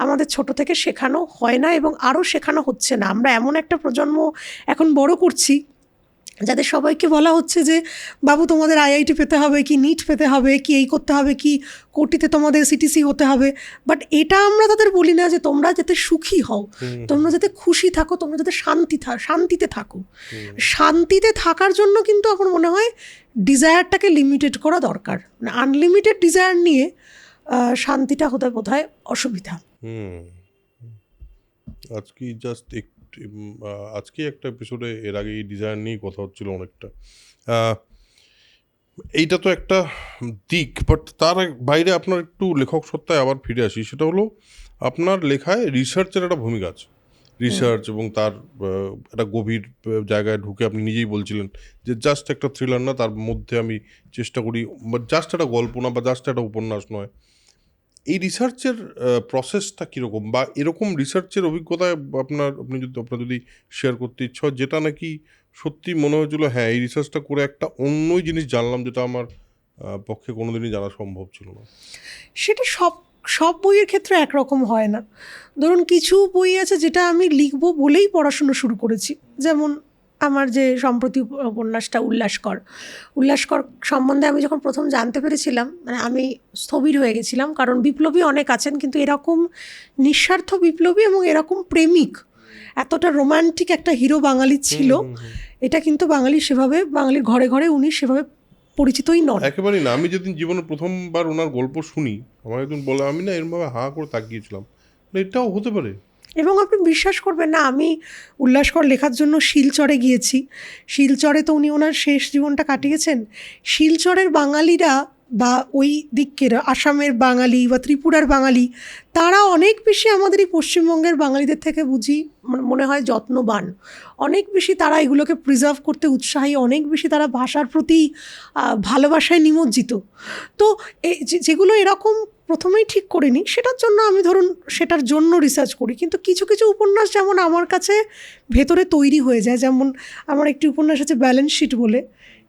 আমাদের ছোট থেকে শেখানো হয় না, এবং আরও শেখানো হচ্ছে না। আমরা এমন একটা প্রজন্ম এখন বড় করছি যাদের সবাইকে বলা হচ্ছে যে বাবু তোমাদের আইআইটি পেতে হবে, কি নিট পেতে হবে, কি এই করতে হবে, কি কোটিতে তোমাদের সিটিসি হতে হবে। বাট এটা আমরা তাদের বলি না যে তোমরা যাতে সুখী হও, তোমরা যাতে খুশি থাকো, তোমরা যাতে শান্তিতে থাকো। শান্তিতে থাকার জন্য কিন্তু আমার মনে হয় ডিজায়ারটাকে লিমিটেড করা দরকার। মানে আনলিমিটেড ডিজায়ার নিয়ে শান্তিটা হতে বোধহয় অসুবিধা। আজকে একটা এপিসোডে এর আগে এই ডিজাইন নিয়ে কথা হচ্ছিল অনেকটা। এইটা তো একটা দিক, বাট তার বাইরে আপনার একটু লেখক সত্তায় আবার ফিরে আসি। সেটা হলো আপনার লেখায় রিসার্চের একটা ভূমিকা আছে। রিসার্চ এবং তার একটা গভীর জায়গায় ঢুকে আপনি নিজেই বলছিলেন যে জাস্ট একটা থ্রিলার না, তার মধ্যে আমি চেষ্টা করি, বা জাস্ট একটা গল্প না, বা জাস্ট একটা উপন্যাস নয়। এই রিসার্চের প্রসেসটা কীরকম, বা এরকম রিসার্চের অভিজ্ঞতায় আপনি যদি শেয়ার করতে ইচ্ছা হয়, যেটা নাকি সত্যি মনে হয়েছিল হ্যাঁ এই রিসার্চটা করে একটা অন্যই জিনিস জানলাম যেটা আমার পক্ষে কোনোদিনই জানা সম্ভব ছিল না। সেটা সব বইয়ের ক্ষেত্রে একরকম হয় না। ধরুন কিছু বই আছে যেটা আমি লিখবো বলেই পড়াশুনো শুরু করেছি, যেমন আমার যে সম্প্রতি উপন্যাসটা উল্লাসকর সম্বন্ধে আমি যখন প্রথম জানতে পেরেছিলাম, মানে আমি স্থবির হয়ে গেছিলাম, কারণ বিপ্লবী অনেক আছেন, কিন্তু এরকম নিঃস্বার্থ বিপ্লবী এবং এরকম প্রেমিক, এতটা রোমান্টিক একটা হিরো বাঙালি ছিল, এটা কিন্তু বাঙালির ঘরে ঘরে উনি সেভাবে পরিচিতই নন। একেবারেই না। আমি যেদিন জীবনে প্রথমবার ওনার গল্প শুনি, আমার একজন বলে, আমি না এরমভাবে হাঁ করে তাকিয়েছিলাম, এটাও হতে পারে। এবং আপনি বিশ্বাস করবেন না, আমি উল্লাসকর লেখার জন্য শিলচরে গিয়েছি। শিলচরে তো উনি ওনার শেষ জীবনটা কাটিয়েছেন। শিলচরের বাঙালিরা বা ওই দিকের আসামের বাঙালি বা ত্রিপুরার বাঙালি, তারা অনেক বেশি আমাদের এই পশ্চিমবঙ্গের বাঙালিদের থেকে বুঝি মনে হয় যত্নবান, অনেক বেশি তারা এগুলোকে প্রিজার্ভ করতে উৎসাহী, অনেক বেশি তারা ভাষার প্রতি ভালোবাসায় নিমজ্জিত। তো যেগুলো এরকম প্রথমেই ঠিক করিনি, সেটার জন্য রিসার্চ করি। কিন্তু কিছু কিছু উপন্যাস যেমন আমার কাছে ভেতরে তৈরি হয়ে যায়, যেমন আমার একটি উপন্যাস আছে ব্যালেন্স শিট বলে,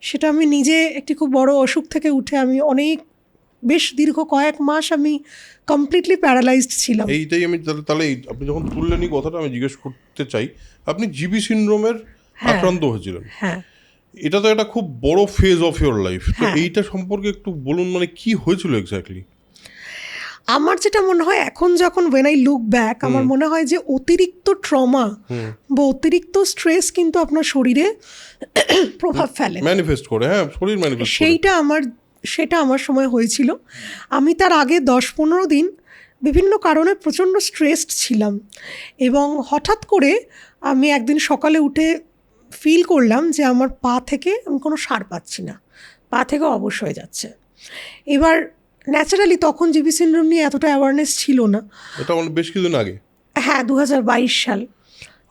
সেটা আমি নিজে একটি খুব বড় অসুখ থেকে উঠে আমি বেশ দীর্ঘ কয়েক মাস আমি কমপ্লিটলি প্যারালাইজড ছিলাম। এইটাই আমি তাহলে আপনি যখন তুললেন এই কথাটা, আমি জিজ্ঞেস করতে চাই, আপনি জিবি সিনড্রোমের আক্রান্ত হয়েছিলেন। হ্যাঁ, এটা তো একটা খুব বড় ফেজ অফ ইয়োর লাইফ। তো এইটা সম্পর্কে একটু বলুন, মানে কি হয়েছিল এক্স্যাক্টলি? আমার যেটা মনে হয় এখন যখন when I look back, আমার মনে হয় যে অতিরিক্ত ট্রমা বা অতিরিক্ত স্ট্রেস কিন্তু আপনার শরীরে প্রভাব ফেলে, ম্যানিফেস্ট করে। হ্যাঁ, শরীর ম্যানিফেস্ট করে। সেটা আমার সময় হয়েছিল। আমি তার আগে 10-15 দিন বিভিন্ন কারণে প্রচণ্ড স্ট্রেসড ছিলাম, এবং হঠাৎ করে আমি একদিন সকালে উঠে ফিল করলাম যে আমার পা থেকে আমি কোনো সার পাচ্ছি না, পা থেকে অবশ হয়ে যাচ্ছে। এবার ন্যাচারালি তখন জিবি সিনড্রোম নিয়ে এতটা অ্যাওয়ারনেস ছিল না। এটা বেশ কিছুদিন আগে? হ্যাঁ, 2022 সাল।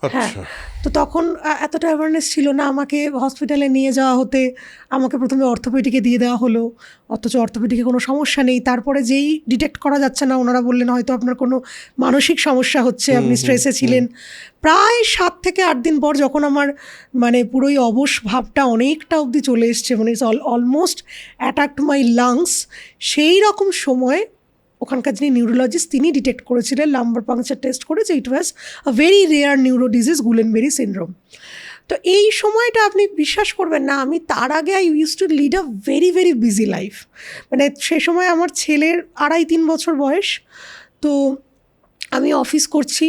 আচ্ছা। তো তখন এতটা অ্যাওয়ারনেস ছিল না, আমাকে হসপিটালে নিয়ে যাওয়া হতে আমাকে প্রথমে অর্থোপেডিকে দিয়ে দেওয়া হলো, অথচ অর্থোপেডিকে কোনো সমস্যা নেই। তারপরে যেই ডিটেক্ট করা যাচ্ছে না, ওনারা বললেন হয়তো আপনার কোনো মানসিক সমস্যা হচ্ছে, আপনি স্ট্রেসে ছিলেন। প্রায় 7 থেকে 8 দিন পর যখন আমার মানে পুরোই অবশ ভাবটা অনেকটা অবধি চলে এসছে, মানে অলমোস্ট অ্যাটাকড মাই লাংস, সেই রকম সময় ওখানকার যিনি নিউরোলজিস্ট তিনি ডিটেক্ট করেছিলেন লাম্বার পাংচার টেস্ট করে যে it was a very rare neuro disease, Guillain Barre syndrome. তো এই সময়টা আপনি বিশ্বাস করবেন না, আমি তার আগে I use to lead a very very busy life. মানে সে সময় আমার ছেলের 2.5-3 বছর বয়স। তো আমি অফিস করছি,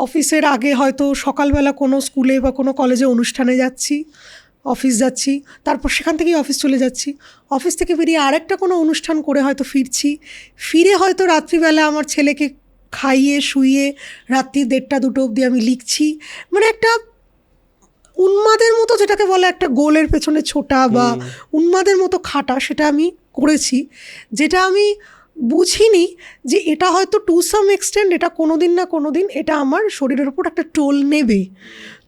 অফিসের আগে হয়তো সকালবেলা কোনো স্কুলে বা কোনো কলেজে অনুষ্ঠানে যাচ্ছি, অফিস যাচ্ছি, তারপর সেখান থেকেই অফিস চলে যাচ্ছি, অফিস থেকে বেরিয়ে আরেকটা কোনো অনুষ্ঠান করে হয়তো ফিরছি, ফিরে হয়তো রাত্রিবেলা আমার ছেলেকে খাইয়ে শুইয়ে রাত্রি 1:30-2 অবধি আমি লিখছি। মানে একটা উন্মাদের মতো, যেটাকে বলে একটা গোলের পেছনে ছোটা বা উন্মাদের মতো খাটা, সেটা আমি করেছি, যেটা আমি বুঝিনি যে এটা হয়তো টু সাম এক্সটেন্ট এটা কোনো দিন না কোনো দিন এটা আমার শরীরের উপর একটা টোল নেবে।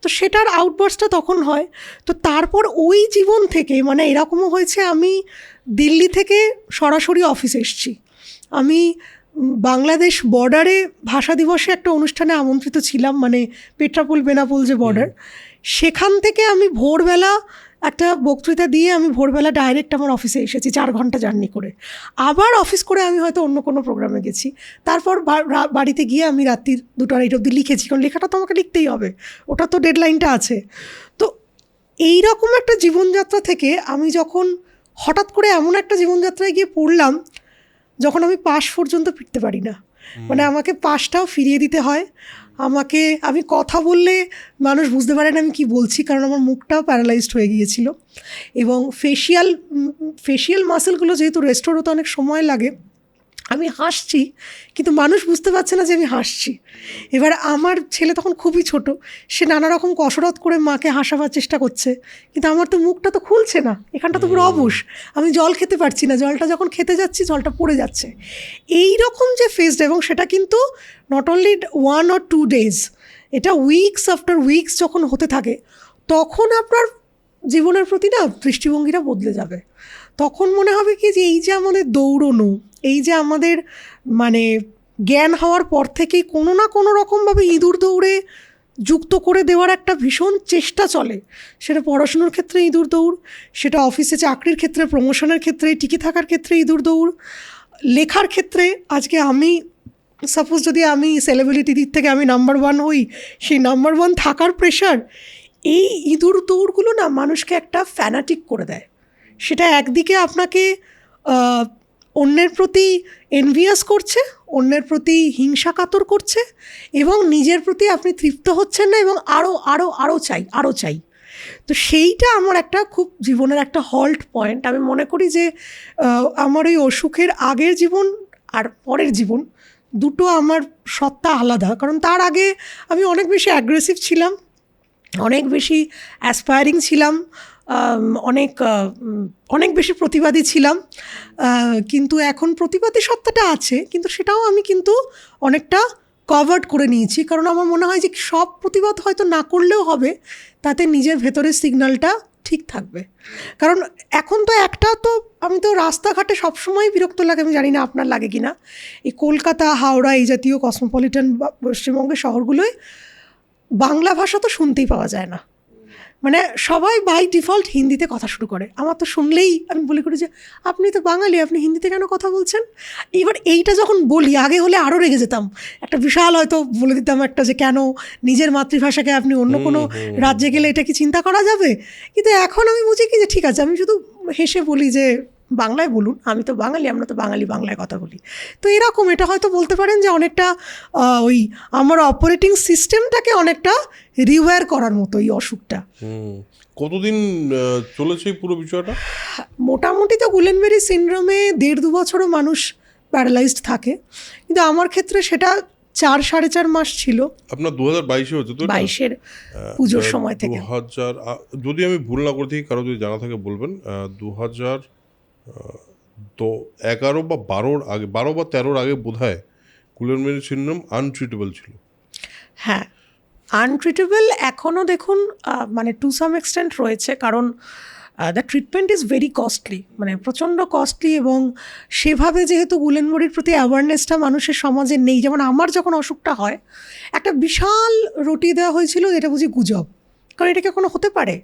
তো সেটার আউটবার্সটা তখন হয়। তো তারপর ওই জীবন থেকে মানে এরকমও হয়েছে, আমি দিল্লি থেকে সরাসরি অফিসে এসেছি। আমি বাংলাদেশ বর্ডারে ভাষা দিবসে একটা অনুষ্ঠানে আমন্ত্রিত ছিলাম, মানে পেট্রাপোল বেনাপোল যে বর্ডার, সেখান থেকে আমি ভোরবেলা একটা বক্তৃতা দিয়ে আমি ভোরবেলা ডাইরেক্ট আমার অফিসে এসেছি 4 ঘন্টা জার্নি করে। আবার অফিস করে আমি হয়তো অন্য কোনো প্রোগ্রামে গেছি, তারপর বাড়িতে গিয়ে আমি রাত্রি 2-2:30 অবধি লিখেছি, কারণ লেখাটা তো আমাকে লিখতেই হবে, ওটা তো ডেডলাইনটা আছে। তো এই রকম একটা জীবনযাত্রা থেকে আমি যখন হঠাৎ করে এমন একটা জীবনযাত্রায় গিয়ে পড়লাম যখন আমি পাশ পর্যন্ত ফিরতে পারি না, মানে আমাকে পাশটাও ফিরিয়ে দিতে হয়। আমি কথা বললে মানুষ বুঝতে পারে না আমি কি বলছি, কারণ আমার মুখটাও প্যারালাইজড হয়ে গিয়েছিল, এবং ফেশিয়াল মাসেলগুলো যেহেতু রেস্টোর হতে অনেক সময় লাগে, আমি হাসছি কিন্তু মানুষ বুঝতে পারছে না যে আমি হাসছি। এবার আমার ছেলে তখন খুবই ছোট, সে নানা রকম কসরত করে মাকে হাসাবার চেষ্টা করছে, কিন্তু আমার তো মুখটা তো খুলছে না, এখানটা তো পুরো অবশ, আমি জল খেতে পারছি না, জলটা যখন খেতে যাচ্ছি জলটা পড়ে যাচ্ছে। এই রকম যে ফেজটা, এবং সেটা কিন্তু নট অনলি 1 or 2 days, এটা উইকস আফটার উইকস যখন হতে থাকে, তখন আপনার জীবনের প্রতি না দৃষ্টিভঙ্গিটা বদলে যাবে। তখন মনে হবে কি যে এই যে আমাদের দৌড়নো, এই যে আমাদের মানে জ্ঞান হওয়ার পর থেকেই কোনো না কোনো রকমভাবে ইঁদুর দৌড়ে যুক্ত করে দেওয়ার একটা ভীষণ চেষ্টা চলে, সেটা পড়াশুনোর ক্ষেত্রে ইঁদুর দৌড়, সেটা অফিসে চাকরির ক্ষেত্রে, প্রমোশনের ক্ষেত্রে, টিকে থাকার ক্ষেত্রে ইঁদুর দৌড়, লেখার ক্ষেত্রে। আজকে আমি সাপোজ যদি আমি সেলিব্রিটি দিক থেকে আমি নাম্বার 1 হই, সেই নাম্বার 1 থাকার প্রেশার, এই ইঁদুর দৌড়গুলো না মানুষকে একটা ফ্যানাটিক করে দেয়। সেটা একদিকে আপনাকে অন্যের প্রতি এনভিয়াস করছে, অন্যের প্রতি হিংসা কাতর করছে, এবং নিজের প্রতি আপনি তৃপ্ত হচ্ছেন না, এবং আরও আরও আরও চাই, আরও চাই। তো সেইটা আমার একটা খুব জীবনের একটা হল্ট পয়েন্ট। আমি মনে করি যে আমার ওই অসুখের আগের জীবন আর পরের জীবন দুটো আমার সত্তা আলাদা, কারণ তার আগে আমি অনেক বেশি অ্যাগ্রেসিভ ছিলাম, অনেক বেশি অ্যাসপায়ারিং ছিলাম, অনেক বেশি প্রতিবাদী ছিলাম, কিন্তু এখন প্রতিবাদী সত্তাটা আছে, কিন্তু সেটাও আমি কিন্তু অনেকটা কভার্ড করে নিয়েছি, কারণ আমার মনে হয় যে সব প্রতিবাদ হয়তো না করলেও হবে, তাতে নিজের ভেতরের সিগন্যালটা ঠিক থাকবে। কারণ এখন তো আমি তো রাস্তাঘাটে সবসময় বিরক্ত লাগে, আমি জানি না আপনার লাগে কি না, এই কলকাতা, হাওড়া, এই জাতীয় কসমোপলিটন বা পশ্চিমবঙ্গের শহরগুলোয় বাংলা ভাষা তো শুনতেই পাওয়া যায় না, মানে সবাই বাই ডিফল্ট হিন্দিতে কথা শুরু করে। আমার তো শুনলেই আমি বলি করি যে আপনি তো বাঙালি, আপনি হিন্দিতে কেন কথা বলছেন। এবার এইটা যখন বলি, আগে হলে আরও রেগে যেতাম, একটা বিশাল হয়তো বলে দিতাম একটা যে কেন নিজের মাতৃভাষাকে আপনি অন্য কোনো রাজ্যে গেলে এটা কি চিন্তা করা যাবে। কিন্তু এখন আমি বুঝি কি যে ঠিক আছে, আমি শুধু হেসে বলি যে বাংলায় বলুন, আমি তো বাঙালি, আমরা তো বাঙালি, বাংলায় কথা বলি। তো এরকম এটা হয়তো বলতে পারেন যে অনেকটা ওই আমার অপারেটিং সিস্টেমটাকে অনেকটা রিওয়্যার করার মতো এই অসুখটা। কতদিন চলেছে এই পুরো বিষয়টা? মোটামুটি তো গুলেনবেরি সিনড্রোমে 1.5-2 বছরও মানুষ প্যারালাইজড থাকে, কিন্তু আমার ক্ষেত্রে সেটা 4-4.5 মাস ছিল। আপনার 2022-এ হচ্ছে তো? 22-এর পুজোর সময় থেকে। 2000, যদি আমি ভুল না করে থাকি, কারো যদি জানা থাকে বলবেন, 2011 বা 12 আগে, 12 বা 13 আগে বোধ হয় গুলেনবেরি সিনড্রোম আনট্রিটেবল ছিল। হ্যাঁ, আনট্রিটেবল এখনও দেখুন মানে টু সাম এক্সটেন্ট রয়েছে, কারণ the treatment is very costly, মানে প্রচণ্ড কস্টলি, এবং সেভাবে যেহেতু গুলেনবরির প্রতি অ্যাওয়ারনেসটা মানুষের সমাজে নেই। যেমন আমার যখন অসুখটা হয়, একটা বিশাল রটিয়ে দেওয়া হয়েছিল, যেটা বুঝি গুজব, কারণ এটাকে কোনো হতে পারে?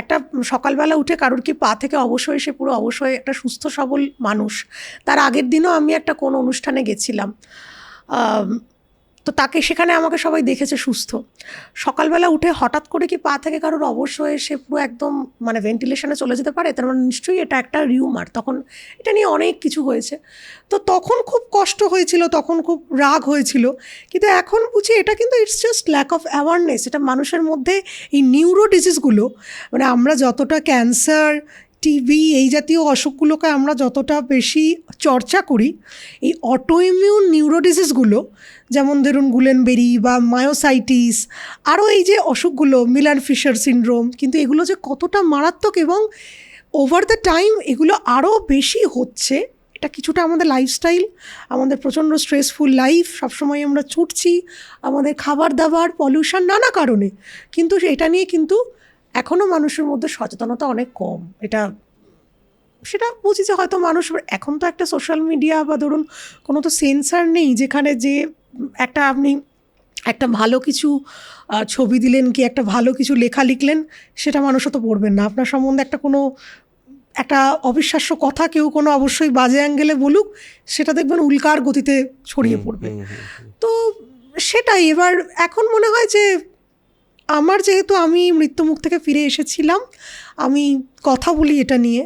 একটা সকালবেলা উঠে কারোর কি পা থেকে অবশ্যই সে পুরো অবশ্যই একটা সুস্থ সবল মানুষ। তার আগের দিনও আমি একটা কোনো অনুষ্ঠানে গেছিলাম, তো তাকে সেখানে আমাকে সবাই দেখেছে সুস্থ। সকালবেলা উঠে হঠাৎ করে কি পা থেকে কারোর অবশ্যই সে পুরো একদম মানে ভেন্টিলেশনে চলে যেতে পারে? তার মানে নিশ্চয়ই এটা একটা রিউমার। তখন এটা নিয়ে অনেক কিছু হয়েছে, তো তখন খুব কষ্ট হয়েছিল, তখন খুব রাগ হয়েছিল। কিন্তু এখন বুঝি এটা কিন্তু it's just lack of awareness. এটা মানুষের মধ্যে এই নিউরো ডিজিজগুলো, মানে আমরা যতটা ক্যান্সার, টিবি এই জাতীয় অসুখগুলোকে আমরা যতটা বেশি চর্চা করি, এই অটোইমিউন নিউরো ডিজিজগুলো, যেমন ধরুন গুলেনবেরি বা মায়োসাইটিস, আরও এই যে অসুখগুলো মিলার ফিশার সিনড্রোম, কিন্তু এগুলো যে কতটা মারাত্মক এবং ওভার দ্য টাইম এগুলো আরও বেশি হচ্ছে, এটা কিছুটা আমাদের লাইফস্টাইল, আমাদের প্রচণ্ড স্ট্রেসফুল লাইফ, সবসময় আমরা ছুটছি, আমাদের খাবার দাবার, পলিউশন, নানা কারণে। কিন্তু এটা নিয়ে কিন্তু এখনও মানুষের মধ্যে সচেতনতা অনেক কম। সেটা বুঝি যে হয়তো মানুষ এখন তো একটা সোশ্যাল মিডিয়া বা ধরুন কোনো তো সেন্সার নেই, যেখানে যে আপনি একটা ভালো কিছু ছবি দিলেন কি একটা ভালো কিছু লেখা লিখলেন, সেটা মানুষও তো পড়বেন না। আপনার সম্বন্ধে একটা অবিশ্বাস্য কথা কেউ কোনো অবশ্যই বাজে অ্যাঙ্গেলে বলুক, সেটা দেখবেন উল্কার গতিতে ছড়িয়ে পড়বে। তো সেটাই এবার এখন মনে হয় যে আমার যেহেতু আমি মৃত্যুমুখ থেকে ফিরে এসেছিলাম, আমি কথা বলি এটা নিয়ে।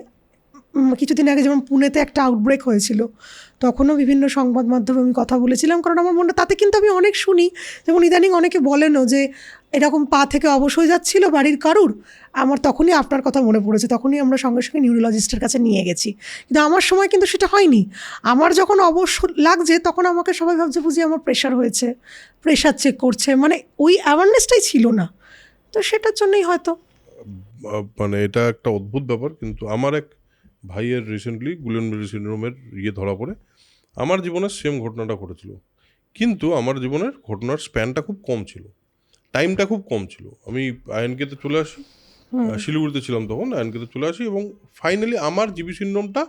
কিছুদিন আগে যেমন পুনেতে একটা আউটব্রেক হয়েছিল, তখনও বিভিন্ন সংবাদ মাধ্যমে আমি কথা বলেছিলাম, কারণ আমার মনে তাতে কিন্তু আমি অনেক শুনি, যেমন ইদানিং অনেকে বলেনও যে এরকম পা থেকে অবশ হয়ে যাচ্ছিল বাড়ির কারুর, আমার তখনই আপনার কথা মনে পড়েছে, তখনই আমরা সঙ্গে সঙ্গে নিউরোলজিস্টের কাছে নিয়ে গেছি। কিন্তু আমার সময় কিন্তু সেটা হয়নি। আমার যখন অবশ লাগছে তখন আমাকে সবাই ভাবছে বুঝি আমার প্রেশার হয়েছে, প্রেশার চেক করছে, মানে ওই অ্যাওয়ারনেসটাই ছিল না। তো সেটার জন্যই হয়তো মানে এটা একটা অদ্ভুত ব্যাপার। কিন্তু আমার এক ভাইয়ের রিসেন্টলি গুলেনবেরি সিনড্রোমের ধরা পড়ে। আমার জীবনের সেম ঘটনাটা ঘটেছিল, কিন্তু আমার জীবনের ঘটনার স্প্যানটা খুব কম ছিল, টাইমটা খুব কম ছিল। আমি আইএনকেতে চলে আসি, শিলিগুড়িতে ছিলাম তখন, আইএনকেতে চলে আসি, এবং ফাইনালি আমার জিবি সিনড্রোমটা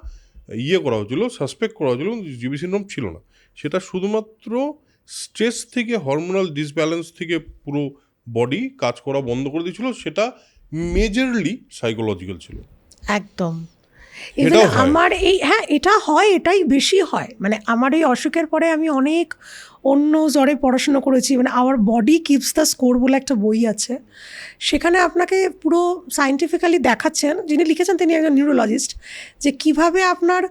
করা হয়েছিল, সাসপেক্ট করা হয়েছিল, জিবি সিনড্রোম ছিল না। সেটা শুধুমাত্র স্ট্রেস থেকে, হরমোনাল ডিসব্যালেন্স থেকে পুরো বডি কাজ করা বন্ধ করে দিয়েছিল। সেটা মেজরলি সাইকোলজিক্যাল ছিল। একদম। ইভেন আমার এটা হয়, এটাই বেশি হয়। মানে আমার এই অসুখের পরে আমি অনেক অন্য জ্বরে পড়াশুনো করেছি, মানে our body keeps the score বলে একটা বই আছে, সেখানে আপনাকে পুরো সায়েন্টিফিক্যালি দেখাচ্ছেন, যিনি লিখেছেন তিনি একজন নিউরোলজিস্ট, যে কিভাবে আপনার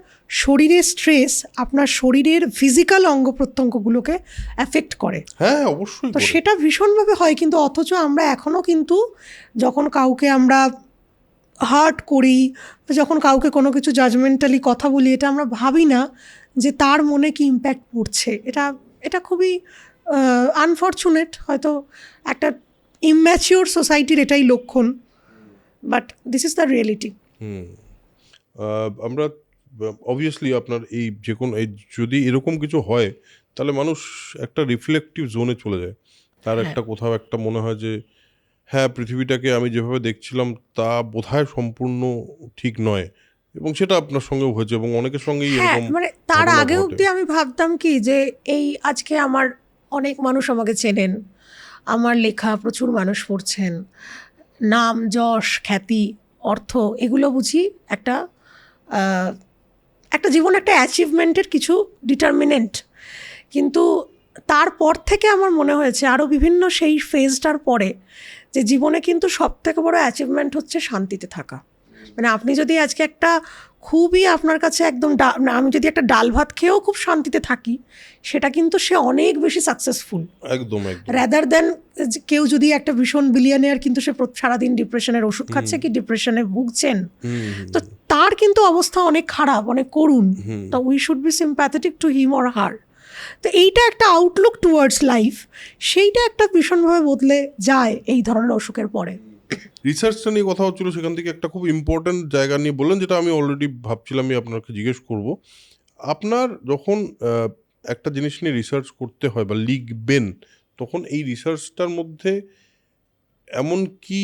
শরীরের স্ট্রেস আপনার শরীরের ফিজিক্যাল অঙ্গ প্রত্যঙ্গগুলোকে অ্যাফেক্ট করে। হ্যাঁ, অবশ্যই। তো সেটা ভীষণভাবে হয়, কিন্তু অথচ আমরা এখনও কিন্তু যখন কাউকে আমরা হার্ট করি, যখন কাউকে কোনো কিছু জাজমেন্টালি কথা বলি, এটা আমরা ভাবি না যে তার মনে কি ইম্প্যাক্ট পড়ছে। এটা খুবই আনফর্চুনেট, হয়তো একটা ইম্যাচিওর সোসাইটির এটাই লক্ষণ, but this is the reality. আমরা অবভিয়াসলি আপনার এই যে কোনো যদি এরকম কিছু হয়, তাহলে মানুষ একটা রিফ্লেকটিভ জোনে চলে যায়। তার একটা কোথাও একটা মনে হয় যে হ্যাঁ, পৃথিবীটাকে আমি যেভাবে দেখছিলাম তা বোধহয় সম্পূর্ণ ঠিক নয়, এবং সেটা আপনার সঙ্গেও হয়েছে এবং অনেকের সঙ্গেই এরকম। মানে তার আগে অবধি আমি ভাবতাম কি যে এই আজকে আমার অনেক মানুষ আমাকে চেনেন, আমার লেখা প্রচুর মানুষ পড়ছেন, নাম, যশ, খ্যাতি, অর্থ, এগুলো বুঝি একটা জীবন, একটা অ্যাচিভমেন্টের কিছু ডিটারমিনেন্ট। কিন্তু তারপর থেকে আমার মনে হয়েছে আরও বিভিন্ন সেই ফেজটার পরে যে জীবনে কিন্তু সবথেকে বড় অ্যাচিভমেন্ট হচ্ছে শান্তিতে থাকা। মানে আপনি যদি আজকে একটা খুবই আপনার কাছে একদম আমি যদি একটা ডাল ভাত খেয়েও খুব শান্তিতে থাকি, সেটা কিন্তু সে অনেক বেশি সাকসেসফুল, একদম রাদার দেন কেউ যদি একটা ভীষণ বিলিয়নিয়ার কিন্তু সে সারাদিন ডিপ্রেশনের ওষুধ খাচ্ছে কি ডিপ্রেশনে ভুগছেন, তো তার কিন্তু অবস্থা অনেক খারাপ, অনেক করুণ। তো we should be sympathetic to him or her. তো এইটা একটা আউটলুক টুয়ার্ডস লাইফ, সেইটা একটা ভীষণভাবে বদলে যায় এই ধরনের অসুখের পরে। রিসার্চটা নিয়ে কথা হচ্ছিল, সেখান থেকে একটা খুব ইম্পর্ট্যান্ট জায়গা নিয়ে বললেন, যেটা আমি অলরেডি ভাবছিলাম আমি আপনাকে জিজ্ঞেস করব। আপনার যখন একটা জিনিস নিয়ে রিসার্চ করতে হয় বা লিখবেন, তখন এই রিসার্চটার মধ্যে এমন কি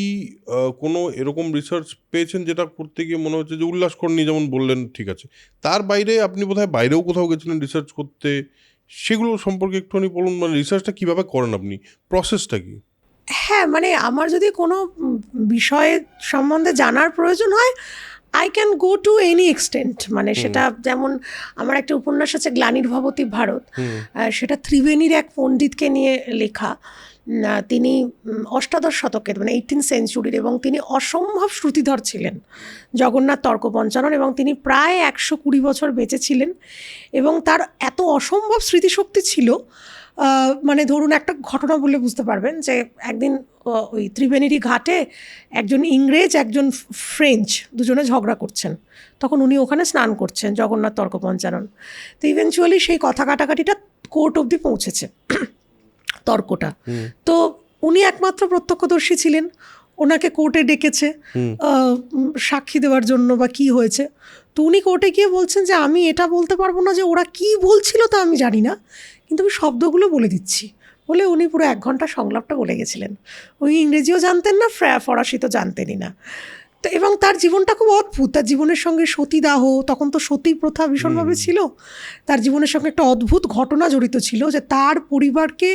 কোনো এরকম রিসার্চ পেয়েছেন যেটা করতে গিয়ে মনে হচ্ছে যে উল্লাস করেনি, যেমন বললেন ঠিক আছে, তার বাইরে আপনি বোধহয় বাইরেও কোথাও গেছিলেন রিসার্চ করতে, সেগুলো সম্পর্কে একটুখানি বলুন, মানে রিসার্চটা কীভাবে করেন আপনি, প্রসেসটা কি? হ্যাঁ, মানে আমার যদি কোনো বিষয় সম্বন্ধে জানার প্রয়োজন হয়, I can go to any extent. মানে সেটা যেমন আমার একটা উপন্যাস আছে গ্লানির ভবতি ভারত, সেটা ত্রিবেণীর এক পণ্ডিতকে নিয়ে লেখা। তিনি অষ্টাদশ শতকের মানে 18th সেঞ্চুরির, এবং তিনি অসম্ভব শ্রুতিধর ছিলেন, জগন্নাথ তর্ক পঞ্চানন, এবং তিনি প্রায় 120 বছর বেঁচে ছিলেন, এবং তার এত অসম্ভব স্মৃতিশক্তি ছিল, মানে ধরুন একটা ঘটনা বলে বুঝতে পারবেন যে একদিন ওই ত্রিবেণীরই ঘাটে একজন ইংরেজ একজন ফ্রেঞ্চ দুজনে ঝগড়া করছেন, তখন উনি ওখানে স্নান করছেন, জগন্নাথ তর্ক পঞ্চানন। তো ইভেনচুয়ালি সেই কথা কাটাকাটিটা কোর্ট অবধি পৌঁছেছে, তর্কটা। তো উনি একমাত্র প্রত্যক্ষদর্শী ছিলেন, ওনাকে কোর্টে ডেকেছে সাক্ষী দেওয়ার জন্য বা কি হয়েছে। তো উনি কোর্টে গিয়ে বলছেন যে আমি এটা বলতে পারবো না যে ওরা কি বলছিল তা আমি জানি না, কিন্তু আমি শব্দগুলো বলে দিচ্ছি, বলে উনি পুরো 1 ঘন্টা সংলাপটা বলে গেছিলেন। ওই ইংরেজিও জানতেন না, ফরাসি তো জানতেনই না। তো এবং তার জীবনটা খুব অদ্ভুত, তার জীবনের সঙ্গে সতীদাহ, তখন তো সতী প্রথা ভীষণভাবে ছিল, তার জীবনের সঙ্গে একটা অদ্ভুত ঘটনা জড়িত ছিল যে তার পরিবারকে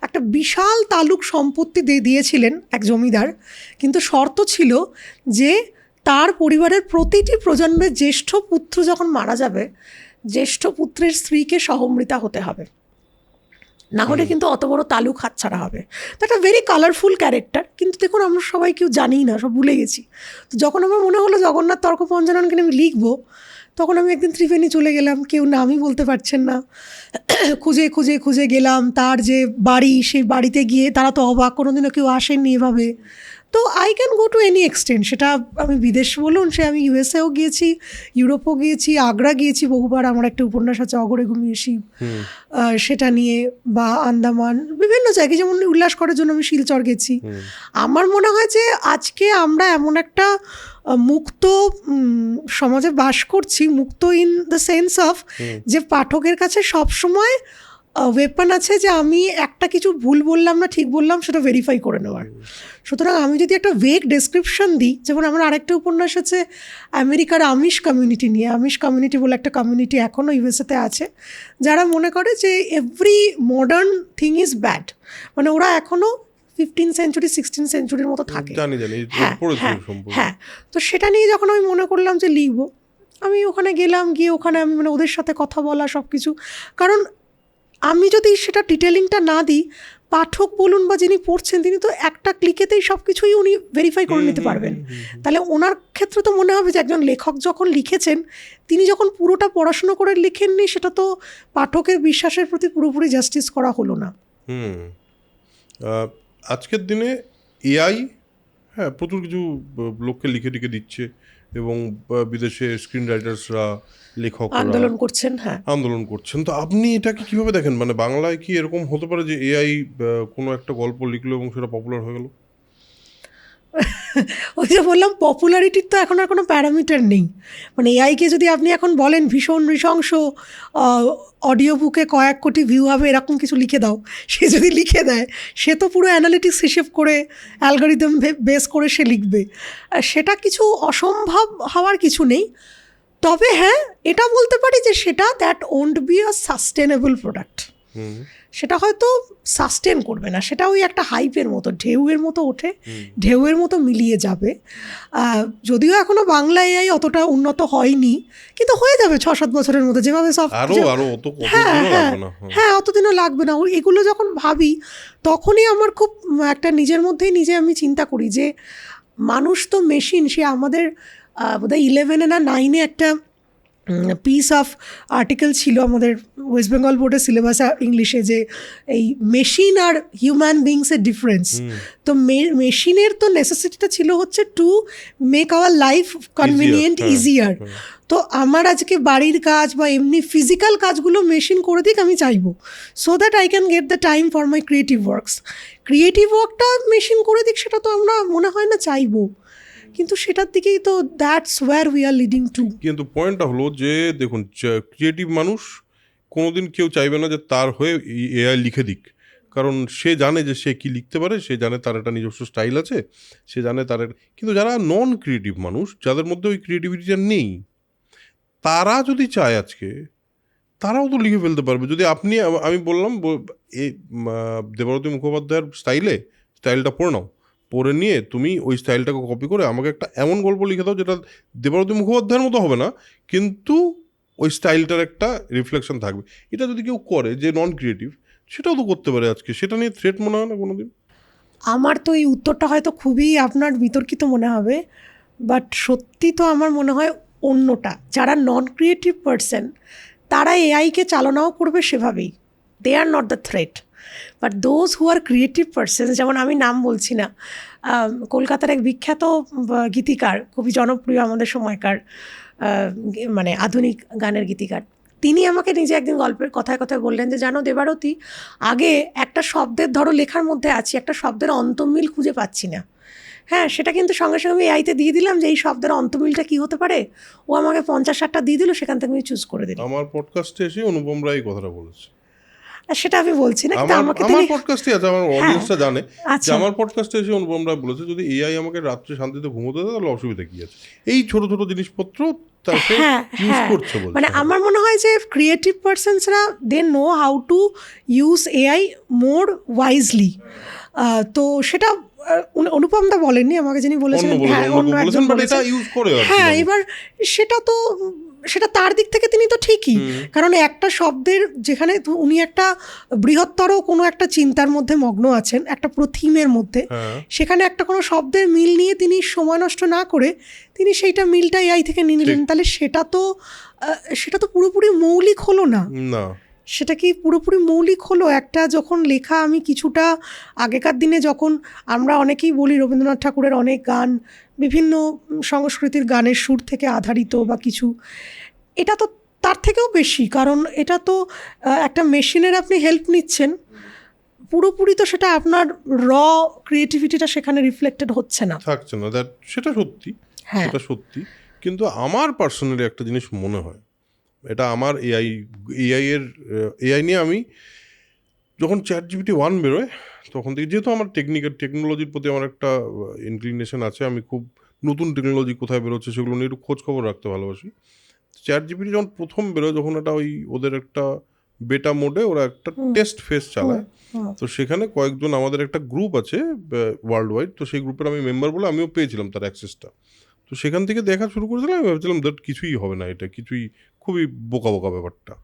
একটা বিশাল তালুক সম্পত্তি দিয়েছিলেন এক জমিদার, কিন্তু শর্ত ছিল যে তার পরিবারের প্রতিটি প্রজন্মের জ্যেষ্ঠ পুত্র যখন মারা যাবে, জ্যেষ্ঠ পুত্রের স্ত্রীকে সহমৃতা হতে হবে, না হলে কিন্তু অত বড় তালুক হাতছাড়া হবে। তো একটা ভেরি কালারফুল ক্যারেক্টার, কিন্তু দেখুন আমরা সবাই কেউ জানিই না, সব ভুলে গেছি। তো যখন আমার মনে হলো জগন্নাথ তর্ক পঞ্চাননকে আমি লিখবো, তখন আমি একদিন ত্রিবেণী চলে গেলাম, কেউ নামই বলতে পারছেন না, খুঁজে খুঁজে খুঁজে গেলাম তার যে বাড়ি, সেই বাড়িতে গিয়ে তারা তো অবাক, কোনোদিনও কেউ আসেননি এভাবে। তো I can go to any extent, সেটা আমি বিদেশ বলুন, সে আমি ইউএসএও গিয়েছি, ইউরোপও গিয়েছি, আগ্রা গিয়েছি বহুবার, আমার একটা উপন্যাস আছে অগরে ঘুমিয়ে শিব, সেটা নিয়ে, বা আন্দামান, বিভিন্ন জায়গায়, যেমন উল্লাস করার জন্য আমি শিলচর গেছি। আমার মনে হয় যে আজকে আমরা এমন একটা মুক্ত সমাজে বাস করছি, মুক্ত ইন দ্য সেন্স অফ যে পাঠকের কাছে সবসময় ওয়েপন আছে যে আমি একটা কিছু ভুল বললাম না ঠিক বললাম সেটা ভেরিফাই করে নেওয়ার। সুতরাং আমি যদি একটা ভেগ ডেসক্রিপশন দিই, যেমন আমার আরেকটা উপন্যাস আছে আমেরিকার আমিষ কমিউনিটি নিয়ে, আমিষ কমিউনিটি বলে একটা কমিউনিটি এখনও ইউএসএতে আছে, যারা মনে করে যে every modern thing is bad, মানে ওরা এখনও 15th সেঞ্চুরি 16th সেঞ্চুরির মতো থাকে। হ্যাঁ, তো সেটা নিয়ে যখন আমি মনে করলাম যে লিখবো, আমি ওখানে গেলাম, গিয়ে ওখানে আমি মানে ওদের সাথে কথা বলা সব কিছু, কারণ আমি যদি সেটা ডিটেলিংটা না দিই, পাঠক বলুন বা যিনি পড়ছেন তিনি তো একটা ক্লিকেতেই সব কিছুই উনি ভেরিফাই করে নিতে পারবেন। তাহলে ওনার ক্ষেত্রে তো মনে হবে যে একজন লেখক যখন লিখেছেন, তিনি যখন পুরোটা পড়াশুনো করে লিখেননি, সেটা তো পাঠকের বিশ্বাসের প্রতি পুরোপুরি জাস্টিস করা হলো না। আজকের দিনে এআই প্রচুর কিছু লোককে লিখে লিখে দিচ্ছে, এবং বিদেশে স্ক্রিন রাইটার্সরা, লেখকরা আন্দোলন করছেন। তো আপনি এটাকে কিভাবে দেখেন, মানে বাংলায় কি এরকম হতে পারে যে এআই কোনো একটা গল্প লিখলো এবং সেটা পপুলার হয়ে গেল? ওই যে বললাম, পপুলারিটির তো এখন আর কোনো প্যারামিটার নেই। মানে এআইকে যদি আপনি এখন বলেন ভীষণ নৃশংস অডিও বুকে কয়েক কোটি ভিউ হবে এরকম কিছু লিখে দাও, সে যদি লিখে দেয়, সে তো পুরো অ্যানালিটিক্স হিসেব করে অ্যালগরিদম বেস করে সে লিখবে, সেটা কিছু অসম্ভব হওয়ার কিছু নেই। তবে হ্যাঁ, এটা বলতে পারি যে সেটা that won't be a sustainable product, সেটা হয়তো সাস্টেন করবে না, সেটা ওই একটা হাইপের মতো, ঢেউয়ের মতো ওঠে, ঢেউয়ের মতো মিলিয়ে যাবে। যদিও এখনো বাংলা এআই অতটা উন্নত হয়নি, কিন্তু হয়ে যাবে 6-7 বছরের মধ্যে, যেভাবে সব হ্যাঁ অতদিনও লাগবে না। এগুলো যখন ভাবি তখনই আমার খুব একটা নিজের মধ্যেই নিজে আমি চিন্তা করি যে মানুষ তো মেশিন। সে আমাদের বোধহয় 11 না 9 একটা পিস অফ আর্টিকেল ছিল আমাদের ওয়েস্ট বেঙ্গল বোর্ডের সিলেবাসে ইংলিশে, যে এই মেশিন আর হিউম্যান বিংসের ডিফারেন্স। তো মেশিনের তো নেসেসিটিটা ছিল হচ্ছে to make our life convenient, easier. তো আমার আজকে বাড়ির কাজ বা এমনি ফিজিক্যাল কাজগুলো মেশিন করে দিক আমি চাইবো, so that I can get the time for my creative works. Creative ওয়ার্কটা মেশিন করে দিক, সেটা তো আমরা মনে হয় না চাইবো, কিন্তু সেটার দিকেই তো that's where we are leading to. কিন্তু পয়েন্টটা হলো যে দেখুন, ক্রিয়েটিভ মানুষ কোনোদিন কেউ চাইবে না যে তার হয়ে এআই লিখে দিক, কারণ সে জানে যে সে কি লিখতে পারে, সে জানে তার একটা নিজস্ব স্টাইল আছে, সে জানে তার কিন্তু যারা নন ক্রিয়েটিভ মানুষ, যাদের মধ্যে ওই ক্রিয়েটিভিটিটা নেই, তারা যদি চায় আজকে তারাও তো লিখে ফেলতে পারবে। যদি আপনি, আমি বললাম দেবরতী মুখোপাধ্যায়ের স্টাইলটা পড়ে নাও, পড়ে নিয়ে তুমি ওই স্টাইলটাকে কপি করে আমাকে একটা এমন গল্প লিখে দাও যেটা দেবরতী মুখোপাধ্যায়ের মতো হবে না, কিন্তু ওই স্টাইলটার একটা রিফ্লেকশন থাকবে। এটা যদি কেউ করে যে নন ক্রিয়েটিভ, সেটাও তো করতে পারে আজকে। সেটা নিয়ে থ্রেট মনে হয় না কোনোদিন? আমার তো এই উত্তরটা হয়তো খুবই আপনার বিতর্কিত মনে হবে, বাট সত্যি তো আমার মনে হয় অন্যটা। যারা নন ক্রিয়েটিভ পারসন তারা এআইকে চালনাও করবে সেভাবেই, they are not the threat. But those who are creative person, যেমন আমি নাম বলছি না, কলকাতার এক বিখ্যাত গীতিকার, খুবই জনপ্রিয় আমাদের সময়কার, মানে আধুনিক গানের গীতিকার, তিনি আমাকে নিজে একদিন গল্পের কথায় কথায় বললেন যে জানো দেবারতী, আগে একটা শব্দের ধরো লেখার মধ্যে আছি, একটা শব্দের অন্তমিল খুঁজে পাচ্ছি না, হ্যাঁ সেটা কিন্তু সঙ্গে সঙ্গে আমি এআইতে দিয়ে দিলাম যে এই শব্দের অন্তমিলটা কী হতে পারে, ও আমাকে 50-60টা দিয়ে দিল, সেখান থেকে আমি চুজ করে দিলাম। আমার পডকাস্টে এসে অনুপম রায় কথাটা বলেছে। আর সেটা আমি বলছি না, কিন্তু আমাকে আমার পডকাস্টে আছে, আমার অডিয়েন্সটা জানে যে আচ্ছা, আমার পডকাস্টে এসে অনুপম রায় বলেছে যদি এআই আমাকে রাত্রে শান্তিতে ঘুমোতে দেয় তাহলে অসুবিধা কি আছে, এই ছোট ছোট জিনিসপত্র তাকে ইউজ করছে বলছে। মানে আমার মনে হয় যে ক্রিয়েটিভ পারসনসরা they know how to use AI more wisely. তো সেটা অনুপম দা বলেননি আমাকে, যিনি বলেছিলেন অন্য একজন বলেছেন, হ্যাঁ এবার সেটা তার দিক থেকে তিনি তো ঠিকই, কারণ একটা শব্দের যেখানে উনি একটা বৃহত্তর কোনো একটা চিন্তার মধ্যে মগ্ন আছেন, একটা প্রথিমের মধ্যে, সেখানে একটা কোনো শব্দের মিল নিয়ে তিনি সময় নষ্ট না করে তিনি সেইটা মিলটা এআই থেকে নিয়ে নিলেন, তাহলে সেটা তো পুরোপুরি মৌলিক হলো না। সেটা কি পুরোপুরি মৌলিক হলো? একটা যখন লেখা, আমি কিছুটা আগেকার দিনে যখন আমরা অনেকেই বলি রবীন্দ্রনাথ ঠাকুরের অনেক গান বিভিন্ন সংস্কৃতির গানের সুর থেকে আধারিত বা কিছু, এটা তো তার থেকেও বেশি, কারণ এটা তো একটা মেশিনের আপনি হেল্প নিচ্ছেন, পুরোপুরি তো সেটা আপনার র ক্রিয়েটিভিটিটা সেখানে রিফ্লেক্টেড হচ্ছে না, থাকছে না। সেটা সত্যি, সেটা সত্যি। কিন্তু আমার পার্সোনালি একটা জিনিস মনে হয়, এটা আমার এআই নিয়ে আমি যখন ChatGPT 1 বেরোয় তখন থেকে, যেহেতু আমার টেকনোলজির প্রতি আমার একটা ইনক্লিনেশন আছে, আমি খুব নতুন টেকনোলজি কোথায় বেরোচ্ছে সেগুলো নিয়ে একটু খোঁজ খবর রাখতে ভালোবাসি। ChatGPT যখন প্রথম বেরোয়, যখন এটা ওদের একটা বেটা মোডে ওরা একটা টেস্ট ফেজ চালায়, তো সেখানে কয়েকজন, আমাদের একটা গ্রুপ আছে ওয়ার্ল্ড ওয়াইড, তো সেই গ্রুপের আমি মেম্বার বলে আমিও পেয়েছিলাম তার অ্যাক্সেসটা। তো সেখান থেকে দেখা শুরু করেছিলাম, আমি ভাবছিলাম দ্যাট কিছুই হবে না, এটা কিছুই খুবই বোকা ব্যাপারটা।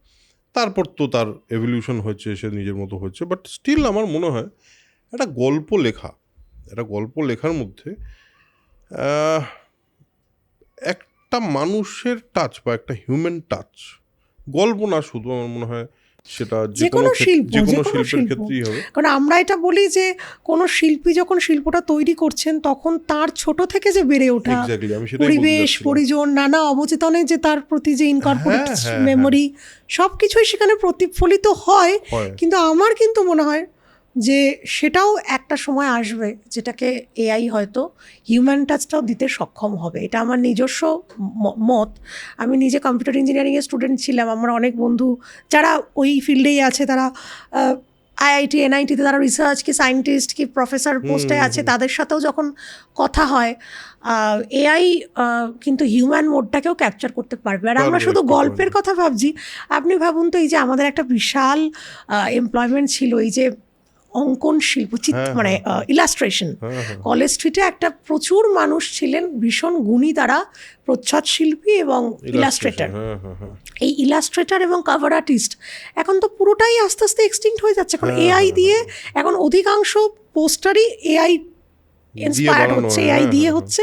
তারপর তো তার এভলিউশন হয়েছে, সে নিজের মতো হয়েছে, বাট স্টিল আমার মনে হয় একটা গল্প লেখার মধ্যে একটা মানুষের টাচ বা একটা হিউম্যান টাচ, গল্প না শুধু, আমার মনে হয় সেটা যে কোনো শিল্পের ক্ষেত্রেই হবে। কারণ আমরা এটা বলি যে কোনো শিল্পী যখন শিল্পটা তৈরি করছেন তখন তার ছোট থেকে যে বেড়ে ওঠা পরিবেশ পরিজন নানা অবচেতনে যে তার প্রতি যে ইনকর্পোরেট মেমোরি সব কিছুই সেখানে প্রতিফলিত হয়, কিন্তু আমার কিন্তু মনে হয় যে সেটাও একটা সময় আসবে যেটাকে এআই হয়তো হিউম্যান টাচটাও দিতে সক্ষম হবে। এটা আমার নিজস্ব মত। আমি নিজে কম্পিউটার ইঞ্জিনিয়ারিংয়ের স্টুডেন্ট ছিলাম, আমার অনেক বন্ধু যারা ওই ফিল্ডেই আছে, তারা IIT NIT-তে তারা রিসার্চ কি সায়েন্টিস্ট কি প্রফেসর পোস্টে আছে, তাদের সাথেও যখন কথা হয় এআই কিন্তু হিউম্যান মোডটাকেও ক্যাপচার করতে পারবে। আর আমরা শুধু গল্পের কথা ভাবছি, আপনি ভাবুন তো এই যে আমাদের একটা বিশাল এমপ্লয়মেন্ট ছিল এই যে অঙ্কন শিল্প, মানে ইলাস্ট্রেশন। কলেজ স্ট্রিটে একটা প্রচুর মানুষ ছিলেন ভীষণ গুণী, তারা প্রচ্ছদ শিল্পী এবং ইলাস্ট্রেটার। এই ইলাস্ট্রেটার এবং কভার আর্টিস্ট এখন তো পুরোটাই আস্তে আস্তে এক্সটিংক্ট হয়ে যাচ্ছে, কারণ এআই দিয়ে এখন অধিকাংশ পোস্টারই এআই ইন্সপায়ার্ড হচ্ছে, এআই দিয়ে হচ্ছে।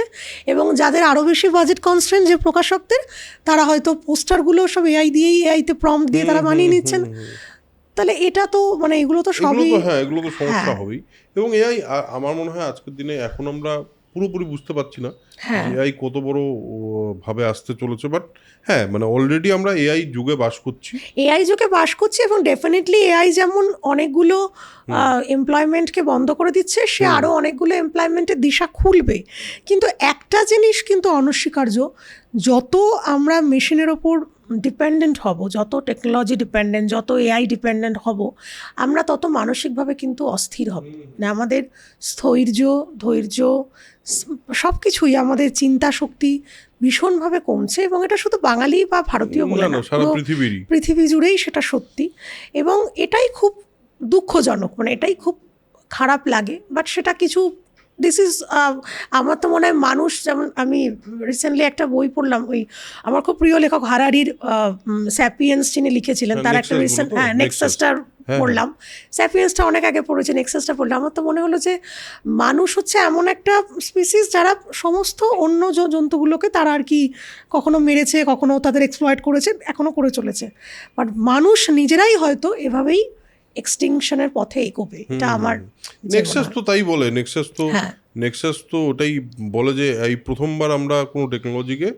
এবং যাদের আরও বেশি বাজেট কনস্ট্রেন্ট যে প্রকাশকদের, তারা হয়তো পোস্টারগুলো সব এআইতে প্রম্পট দিয়ে তারা বানিয়ে নিচ্ছেন। তাহলে এটা তো মানে এগুলো তো সবই, এগুলো তো সমস্যা হবেই। এবং এআই আমার মনে হয় আজকের দিনে এখন আমরা পুরোপুরি বুঝতে পারছি না এআই কত বড় ভাবে আসতে চলেছে, বাট মানে অলরেডি আমরা এআই যুগে বাস করছি এবং ডেফিনেটলি এআই যেমন অনেকগুলো এমপ্লয়মেন্টকে বন্ধ করে দিচ্ছে, সে আরও অনেকগুলো এমপ্লয়মেন্টের দিশা খুলবে। কিন্তু একটা জিনিস কিন্তু অনস্বীকার্য, যত আমরা মেশিনের ওপর ডিপেন্ডেন্ট হব, যত টেকনোলজি ডিপেন্ডেন্ট, যত এআই ডিপেন্ডেন্ট হব, আমরা তত মানসিকভাবে কিন্তু অস্থির হব। না, আমাদের ধৈর্য সব কিছুই, আমাদের চিন্তা শক্তি ভীষণভাবে কমছে। এবং এটা শুধু বাঙালি বা ভারতীয় বলে না, সারা পুরো পৃথিবী জুড়েই সেটা সত্যি। এবং এটাই খুব দুঃখজনক, মানে এটাই খুব খারাপ লাগে। বাট সেটা কিছু আমার তো মনে হয় মানুষ, যেমন আমি রিসেন্টলি একটা বই পড়লাম, ওই আমার খুব প্রিয় লেখক হারারির স্যাপিয়েন্স যিনি লিখেছিলেন, তার একটা রিসেন্ট নেক্সাসটা পড়লাম। স্যাপিয়েন্সটা অনেক আগে পড়েছে, নেক্সাসটা পড়লাম। আমার তো মনে হলো যে মানুষ হচ্ছে এমন একটা স্পিসিস যারা সমস্ত অন্য জন্তুগুলোকে তারা আর কি কখনো মেরেছে, কখনো তাদের এক্সপ্লয়েট করেছে, এখনো করে চলেছে। বাট মানুষ নিজেরাই হয়তো এভাবেই এক্সটিংশনের পথে এগোবে, এটা আমার। নেক্সাস তো তাই বলে, নেক্সাস তো ওটাই বলে যে এই প্রথমবার আমরা কোনো টেকনোলজিকে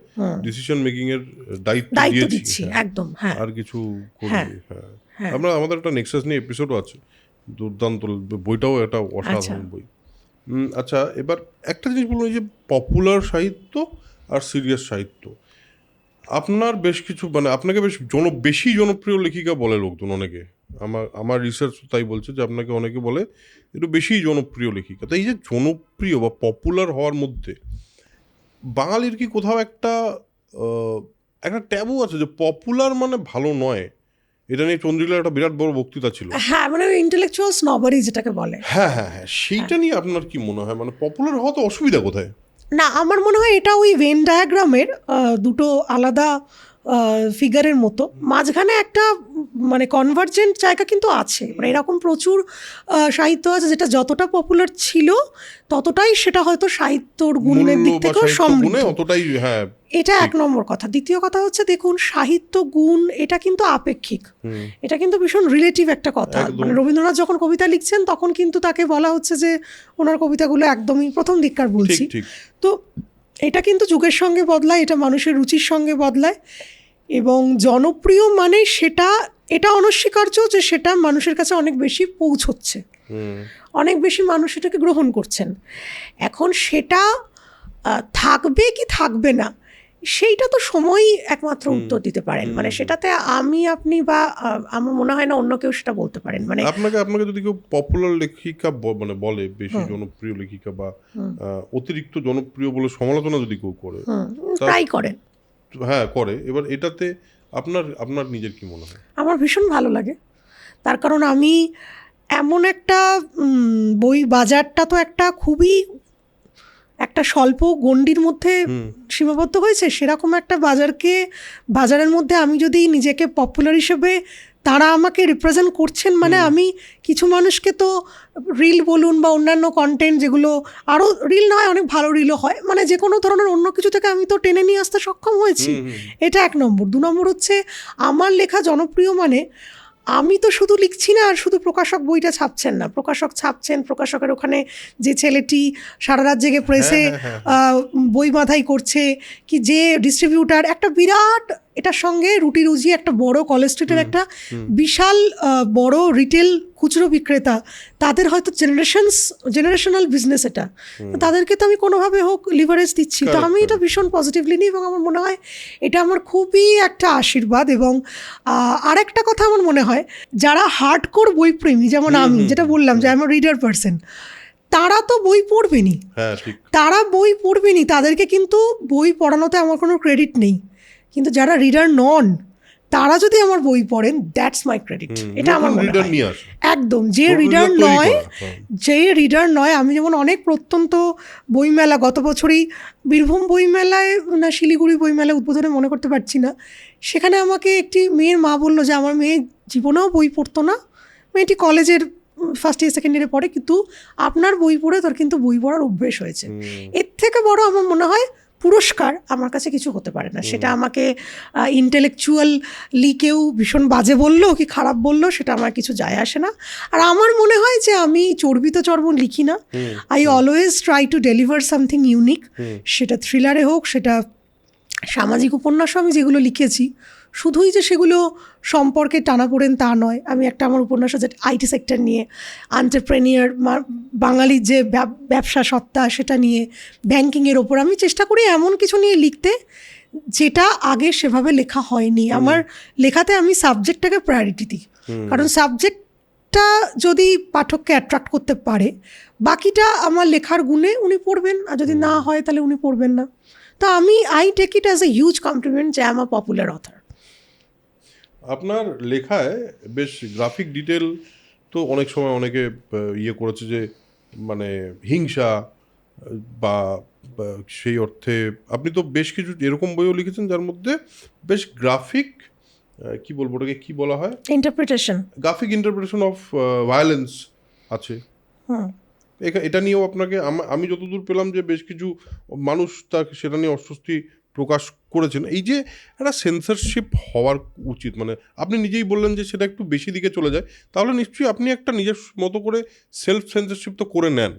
ডিসিশন মেকিং এর দায়িত্ব দিচ্ছি, একদম, আর কিছু করিনি। আমরা আমাদের একটা নেক্সাস নিয়ে এপিসোডও আছে, দুর্দান্ত, বইটাও একটা অসাধারণ বই। আচ্ছা, এবার একটা জিনিস বলুন, এই যে পপুলার সাহিত্য আর সিরিয়াস সাহিত্য, আপনার বেশ কিছু, মানে আপনাকে বেশি জনপ্রিয় লেখিকা বলে লোকজন অনেকে, আমার রিসার্চ তাই বলছে যে আপনাকে অনেকে বলে একটু বেশি জনপ্রিয় লেখিকা। তাই এই যে জনপ্রিয় বা পপুলার হওয়ার মধ্যে বাঙালির কি কোথাও একটা ট্যাবু আছে যে পপুলার মানে ভালো নয়? এটা নিয়ে চন্দ্রিলার একটা বিরাট বড় বক্তৃতা ছিল। হ্যাঁ, মানে ইন্টেলেকচুয়াল স্নবারি যেটাকে বলে। হ্যাঁ, সেইটা নিয়ে আপনার কি মনে হয়, মানে পপুলার হওয়া তো অসুবিধা কোথায়? না, আমার মনে হয় এটা ওই ভেন ডায়াগ্রামের দুটো আলাদা ফিগারের মতো, মাঝখানে একটা মানে কনভার্জেন্ট জায়গা কিন্তু আছে। মানে এরকম প্রচুর সাহিত্য আছে যেটা যতটা পপুলার ছিল ততটাই সেটা হয়তো সাহিত্যর গুণের দিক থেকেও সমৃদ্ধ, এটা এক নম্বর কথা। দ্বিতীয় কথা হচ্ছে, দেখুন, সাহিত্য গুণ এটা কিন্তু আপেক্ষিক, এটা কিন্তু ভীষণ রিলেটিভ একটা কথা। মানে রবীন্দ্রনাথ যখন কবিতা লিখছেন তখন কিন্তু তাকে বলা হচ্ছে যে ওনার কবিতাগুলো একদমই প্রথম দিককার বলছি। তো এটা কিন্তু যুগের সঙ্গে বদলায়, এটা মানুষের রুচির সঙ্গে বদলায়। এবং জনপ্রিয় মানে এটা অনস্বীকার্য যে সেটা মানুষের কাছে অনেক বেশি পৌঁছচ্ছে, অনেক বেশি মানুষ এটাকে গ্রহণ করছেন। এখন সেটা থাকবে কি থাকবে না, সেইটা তো সময়ই একমাত্র উত্তর দিতে পারেন। মানে সেটাতে আপনি বা আমার মনে হয় না অন্য কেউ সেটা বলতে পারেন। মানে আপনাকে যদি কেউ পপুলার লেখিকা মানে বলে, বেশি জনপ্রিয় লেখিকা বা অতিরিক্ত জনপ্রিয় বলে সমালোচনা যদি কেউ করে, তাই করেন, হ্যাঁ করে, এবার এটাতে আপনার নিজের কি মনে হয়? আমার ভীষণ ভালো লাগে। তার কারণ আমি এমন একটা বই বাজারটা তো একটা খুবই একটা স্বল্প গণ্ডির মধ্যে সীমাবদ্ধ হয়েছে, সেরকম একটা বাজারের মধ্যে আমি যদি নিজেকে পপুলার হিসেবে তারা আমাকে রিপ্রেজেন্ট করছেন, মানে আমি কিছু মানুষকে তো রিল বলুন বা অন্যান্য কন্টেন্ট, যেগুলো আরও রিল নয়, অনেক ভালো রিলও হয়, মানে যে কোনো ধরনের অন্য কিছু থেকে আমি তো টেনে নিয়ে আসতে সক্ষম হয়েছি, এটা এক নম্বর। 2 নম্বর হচ্ছে, আমার লেখা জনপ্রিয় মানে আমি তো শুধু লিখছি না আর শুধু প্রকাশক বইটা ছাপছেন না, প্রকাশক ছাপছেন, প্রকাশকের ওখানে যে ছেলেটি সারা রাত জেগে প্রেসে বই বাঁধাই করছে, কি যে ডিস্ট্রিবিউটার, একটা বিরাট, এটার সঙ্গে রুটি রুজি একটা বড় কলেজ স্ট্রিটের একটা বিশাল বড় রিটেল খুচরো বিক্রেতা, তাদের হয়তো জেনারেশনাল বিজনেস এটা, তাদেরকে তো আমি কোনোভাবে হোক লিভারেজ দিচ্ছি। তো আমি এটা ভীষণ পজিটিভলি নিই এবং আমার মনে হয় এটা আমার খুবই একটা আশীর্বাদ। এবং আরেকটা কথা আমার মনে হয়, যারা হার্ডকোর বইপ্রেমী, যেমন আমি যেটা বললাম যে আমি রিডার পার্সন, তারা তো বই পড়বেনি, তাদেরকে কিন্তু বই পড়ানোতে আমার কোনো ক্রেডিট নেই। কিন্তু যারা রিডার নন, তারা যদি আমার বই পড়েন, দ্যাটস মাই ক্রেডিট, এটা আমার মনে হয় একদম। যে রিডার নয়, আমি যেমন অনেক প্রত্যন্ত বইমেলা, গত বছরই বীরভূম বইমেলায় না শিলিগুড়ি বইমেলা উদ্বোধনে মনে করতে পারছি না, সেখানে আমাকে একটি মেয়ের মা বললো যে আমার মেয়ে জীবনেও বই পড়তো না, মেয়েটি কলেজের ফার্স্ট ইয়ার সেকেন্ড ইয়ারে পড়ে, কিন্তু আপনার বই পড়ে তার কিন্তু বই পড়ার অভ্যেস হয়েছে। এর থেকে বড় আমার মনে হয় পুরস্কার আমার কাছে কিছু হতে পারে না। সেটা আমাকে ইন্টেলেকচুয়ালি কেউ ভীষণ বাজে বললো কি খারাপ বললো, সেটা আমার কিছু যায় আসে না। আর আমার মনে হয় যে আমি চর্বিত চর্বণ লিখি না, I always try to deliver something unique. সেটা থ্রিলারে হোক, সেটা সামাজিক উপন্যাসও আমি যেগুলো লিখেছি, শুধুই যে সেগুলো সম্পর্কে টানাপোড়েন তা নয়। আমি আমার উপন্যাস আছে আইটি সেক্টর নিয়ে, এন্টারপ্রেনিয়ার, বাঙালির যে ব্যবসা সত্তা সেটা নিয়ে, ব্যাংকিংয়ের ওপর আমি চেষ্টা করি এমন কিছু নিয়ে লিখতে যেটা আগে সেভাবে লেখা হয়নি। আমার লেখাতে আমি সাবজেক্টটাকে প্রায়োরিটি দিই, কারণ সাবজেক্টটা যদি পাঠককে অ্যাট্রাক্ট করতে পারে, বাকিটা আমার লেখার গুণে উনি পড়বেন, আর যদি না হয় তাহলে উনি পড়বেন না। তো I take it as a huge compliment যে I am a popular author. আপনার লেখায় বেশ গ্রাফিক ডিটেল তো অনেক সময় অনেকে ইয়ে করেছে যে মানে হিংসা বা সেই অর্থে আপনি তো বেশ কিছু এরকম বইও লিখেছেন যার মধ্যে বেশ গ্রাফিক কি বলবো ওটাকে কি বলা হয়, interpretation, graphic interpretation of violence আছে। এটা নিয়েও আপনাকে আমি যতদূর পেলাম যে বেশ কিছু মানুষ তাকে সেটা নিয়ে অস্বস্তি প্রকাশ করেছেন। এই যে একটা সেন্সরশিপ হওয়ার উচিত, মানে আপনি নিজেই বললেন যে সেটা একটু বেশি দিকে চলে যায়, তাহলে নিশ্চয়ই আপনি একটা নিজের মতো করে সেলফ সেন্সরশিপ তো করে নেন।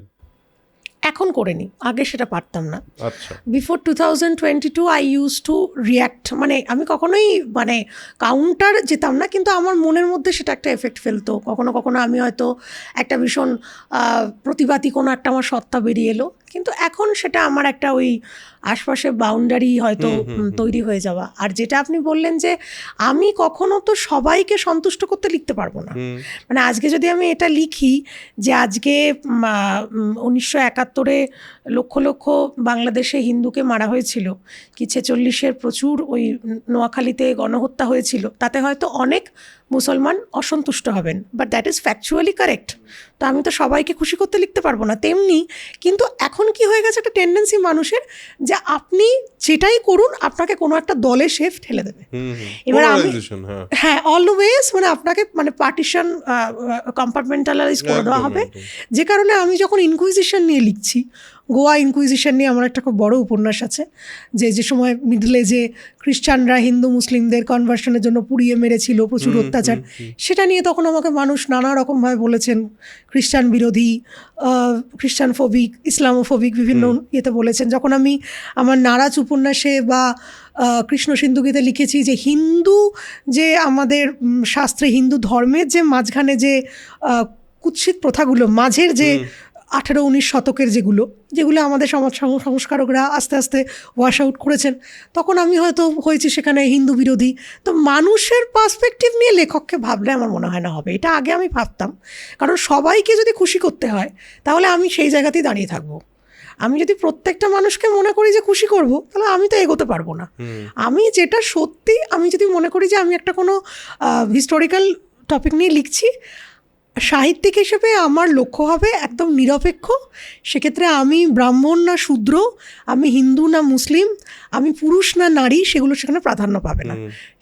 এখন করে নি, আগে সেটা পারতাম না। আচ্ছা, before 2022 I use to react, মানে আমি কখনোই মানে কাউন্টার যেতাম না, কিন্তু আমার মনের মধ্যে সেটা একটা এফেক্ট ফেলতো। কখনো কখনো আমি হয়তো একটা ভীষণ প্রতিবাদী কোনো একটা আমার সত্তা বেরিয়ে এলো, কিন্তু এখন সেটা আমার একটা ওই আশপাশে বাউন্ডারি হয়তো তৈরি হয়ে যাওয়া। আর যেটা আপনি বললেন যে আমি কখনো তো সবাইকে সন্তুষ্ট করতে লিখতে পারবো না। মানে আজকে যদি আমি এটা লিখি যে আজকে 1971-এ লক্ষ লক্ষ বাংলাদেশে হিন্দুকে মারা হয়েছিল, কি 46-এর প্রচুর ওই নোয়াখালীতে গণহত্যা হয়েছিল, তাতে হয়তো অনেক মুসলমান অসন্তুষ্ট হবেন, but that is factually correct. তো আমি তো সবাইকে খুশি করতে লিখতে পারবো না। তেমনি কিন্তু এখন কি হয়ে গেছে একটা টেন্ডেন্সি মানুষের, যে আপনি যেটাই করুন আপনাকে কোনো একটা দলে সে ঠেলে দেবে। এবার আমি হ্যাঁ অলওয়েজ মানে আপনাকে মানে পার্টিশন কম্পার্টমেন্টালাইজ করে দেওয়া হবে। যে কারণে আমি যখন ইনকুইজিশন নিয়ে লিখছি, গোয়া ইনকুইজিশন নিয়ে আমার একটা খুব বড় উপন্যাস আছে, যে সময় মিডল এজে খ্রিস্টানরা হিন্দু মুসলিমদের কনভার্সনের জন্য পুড়িয়ে মেরেছিল, প্রচুর অত্যাচার, সেটা নিয়ে তখন আমাকে মানুষ নানা রকমভাবে বলেছেন, খ্রিস্টান বিরোধী, খ্রিস্টান ফোবিক, ইসলামোফোবিক বিভিন্ন ইয়েতে বলেছেন। যখন আমি আমার নারাজ উপন্যাসে বা কৃষ্ণ সিন্ধুগীতে লিখেছি যে হিন্দু যে আমাদের শাস্ত্রে হিন্দু ধর্মের যে মাঝখানে যে কুৎসিত প্রথাগুলো, মাঝের যে 18-19 শতকের যেগুলো আমাদের সমাজ সংস্কারকরা আস্তে আস্তে ওয়াশ আউট করেছেন, তখন আমি হয়তো হয়েছি সেখানে হিন্দু বিরোধী। তো মানুষের পার্সপেক্টিভ নিয়ে লেখককে ভাবলে আমার মনে হয় না হবে। এটা আগে আমি ভাবতাম, কারণ সবাইকে যদি খুশি করতে হয় তাহলে আমি সেই জায়গাতেই দাঁড়িয়ে থাকবো। আমি যদি প্রত্যেকটা মানুষকে মনে করি যে খুশি করব, তাহলে আমি তো এগোতে পারবো না। আমি যেটা সত্যি, আমি যদি মনে করি যে আমি একটা কোনো হিস্টোরিক্যাল টপিক নিয়ে লিখছি, সাহিত্যিক হিসেবে আমার লক্ষ্য হবে একদম নিরপেক্ষ। সেক্ষেত্রে আমি ব্রাহ্মণ না শূদ্র, আমি হিন্দু না মুসলিম, আমি পুরুষ না নারী, সেগুলো সেখানে প্রাধান্য পাবে না।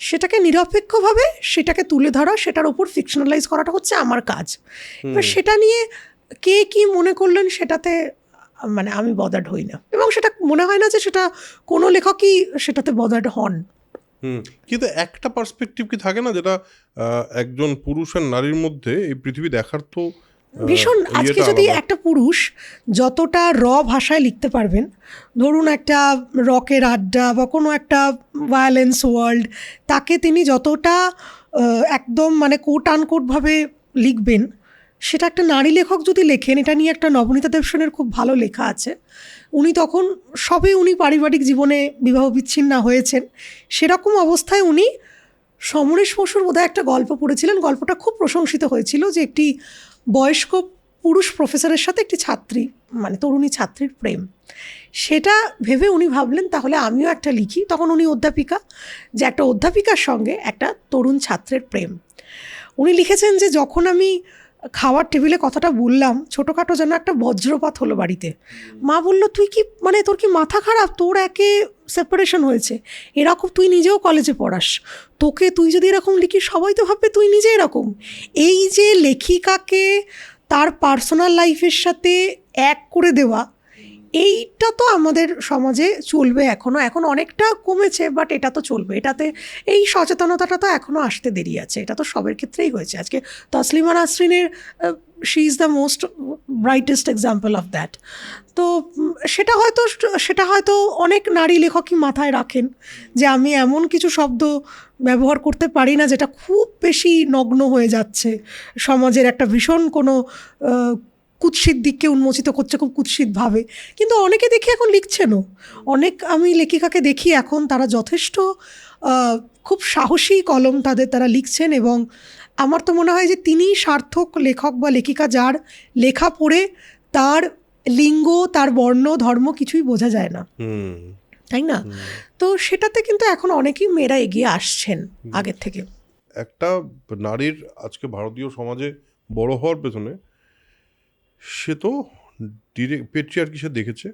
সেটাকে নিরপেক্ষভাবে সেটাকে তুলে ধরা, সেটার ওপর ফিকশনালাইজ করাটা হচ্ছে আমার কাজ। এবার সেটা নিয়ে কে কি মনে করলেন সেটাতে মানে আমি বদার্ড হই না, এবং সেটা মনে হয় না যে সেটা কোনো লেখকই সেটাতে বদার্ড হন। কিন্তু একটা পার্সপেক্টিভ কি থাকে না, যেটা একজন পুরুষ আর নারীর মধ্যে এই পৃথিবী দেখার তো ভীষণ। আজকে যদি একটা পুরুষ যতটা ভাষায় লিখতে পারবেন, ধরুন একটা রকের আড্ডা বা কোনো একটা ভায়োলেন্স ওয়ার্ল্ড, তাকে তিনি যতটা একদম মানে কোট আনকোটভাবে লিখবেন, সেটা একটা নারী লেখক যদি লেখেন, এটা নিয়ে একটা নবনীতা দেবসেনের খুব ভালো লেখা আছে। উনি তখন উনি পারিবারিক জীবনে বিবাহ বিচ্ছিন্ন হয়েছেন, সেরকম অবস্থায় উনি সমরেশ বসুর বোধহয় একটা গল্প পড়েছিলেন, গল্পটা খুব প্রশংসিত হয়েছিল, যে একটি বয়স্ক পুরুষ প্রফেসরের সাথে একটি ছাত্রী মানে তরুণী ছাত্রীর প্রেম। সেটা ভেবে উনি ভাবলেন তাহলে আমিও একটা লিখি। তখন উনি অধ্যাপিকা, যে একটা অধ্যাপিকার সঙ্গে একটা তরুণ ছাত্রের প্রেম। উনি লিখেছেন যে যখন আমি খাওয়ার টেবিলে কথাটা বললাম, ছোটোখাটো যেন একটা বজ্রপাত হলো বাড়িতে। মা বলল, তুই কি মানে তোর কি মাথা খারাপ, তোর একে সেপারেশন হয়েছে, এরকম তুই নিজেও কলেজে পড়াস, তোকে তুই যদি এরকম লিখিস সবাই তো ভাববে তুই নিজে এরকম। এই যে লেখিকাকে তার পার্সোনাল লাইফের সাথে এক করে দেওয়া, এইটা তো আমাদের সমাজে চলবে এখনও, এখন অনেকটা কমেছে, বাট এটা তো চলবে। এটাতে এই সচেতনতাটা তো এখনও আসতে দেরি আছে। এটা তো সবের ক্ষেত্রেই হয়েছে। আজকে তসলিমা নাসরিনের she is the most brightest example of that. তো সেটা হয়তো অনেক নারী লেখকই মাথায় রাখেন, যে আমি এমন কিছু শব্দ ব্যবহার করতে পারি না যেটা খুব বেশি নগ্ন হয়ে যাচ্ছে সমাজের একটা ভীষণ কোনো কুৎসিত দিককে উন্মোচিত করছে খুব কুৎসিতভাবে, কিন্তু অনেকে দেখি এখন লিখছেনও। অনেক আমি লেখিকাকে দেখি এখন তারা যথেষ্ট খুব সাহসী কলম তারা লিখছেন, এবং আমার তো মনে হয় যে তিনিই সার্থক লেখক বা লেখিকা যার লেখা পড়ে তার লিঙ্গ, তার বর্ণ, ধর্ম কিছুই বোঝা যায় না, তাই না? তো সেটাতে কিন্তু এখন অনেকেই মেয়েরা এগিয়ে আসছেন আগের থেকে। একটা নারীর আজকে ভারতীয় সমাজে বড় হওয়ার পেছনে সে তো ডিরেক্ট পেট্রিয়ার্কি সে দেখেছে,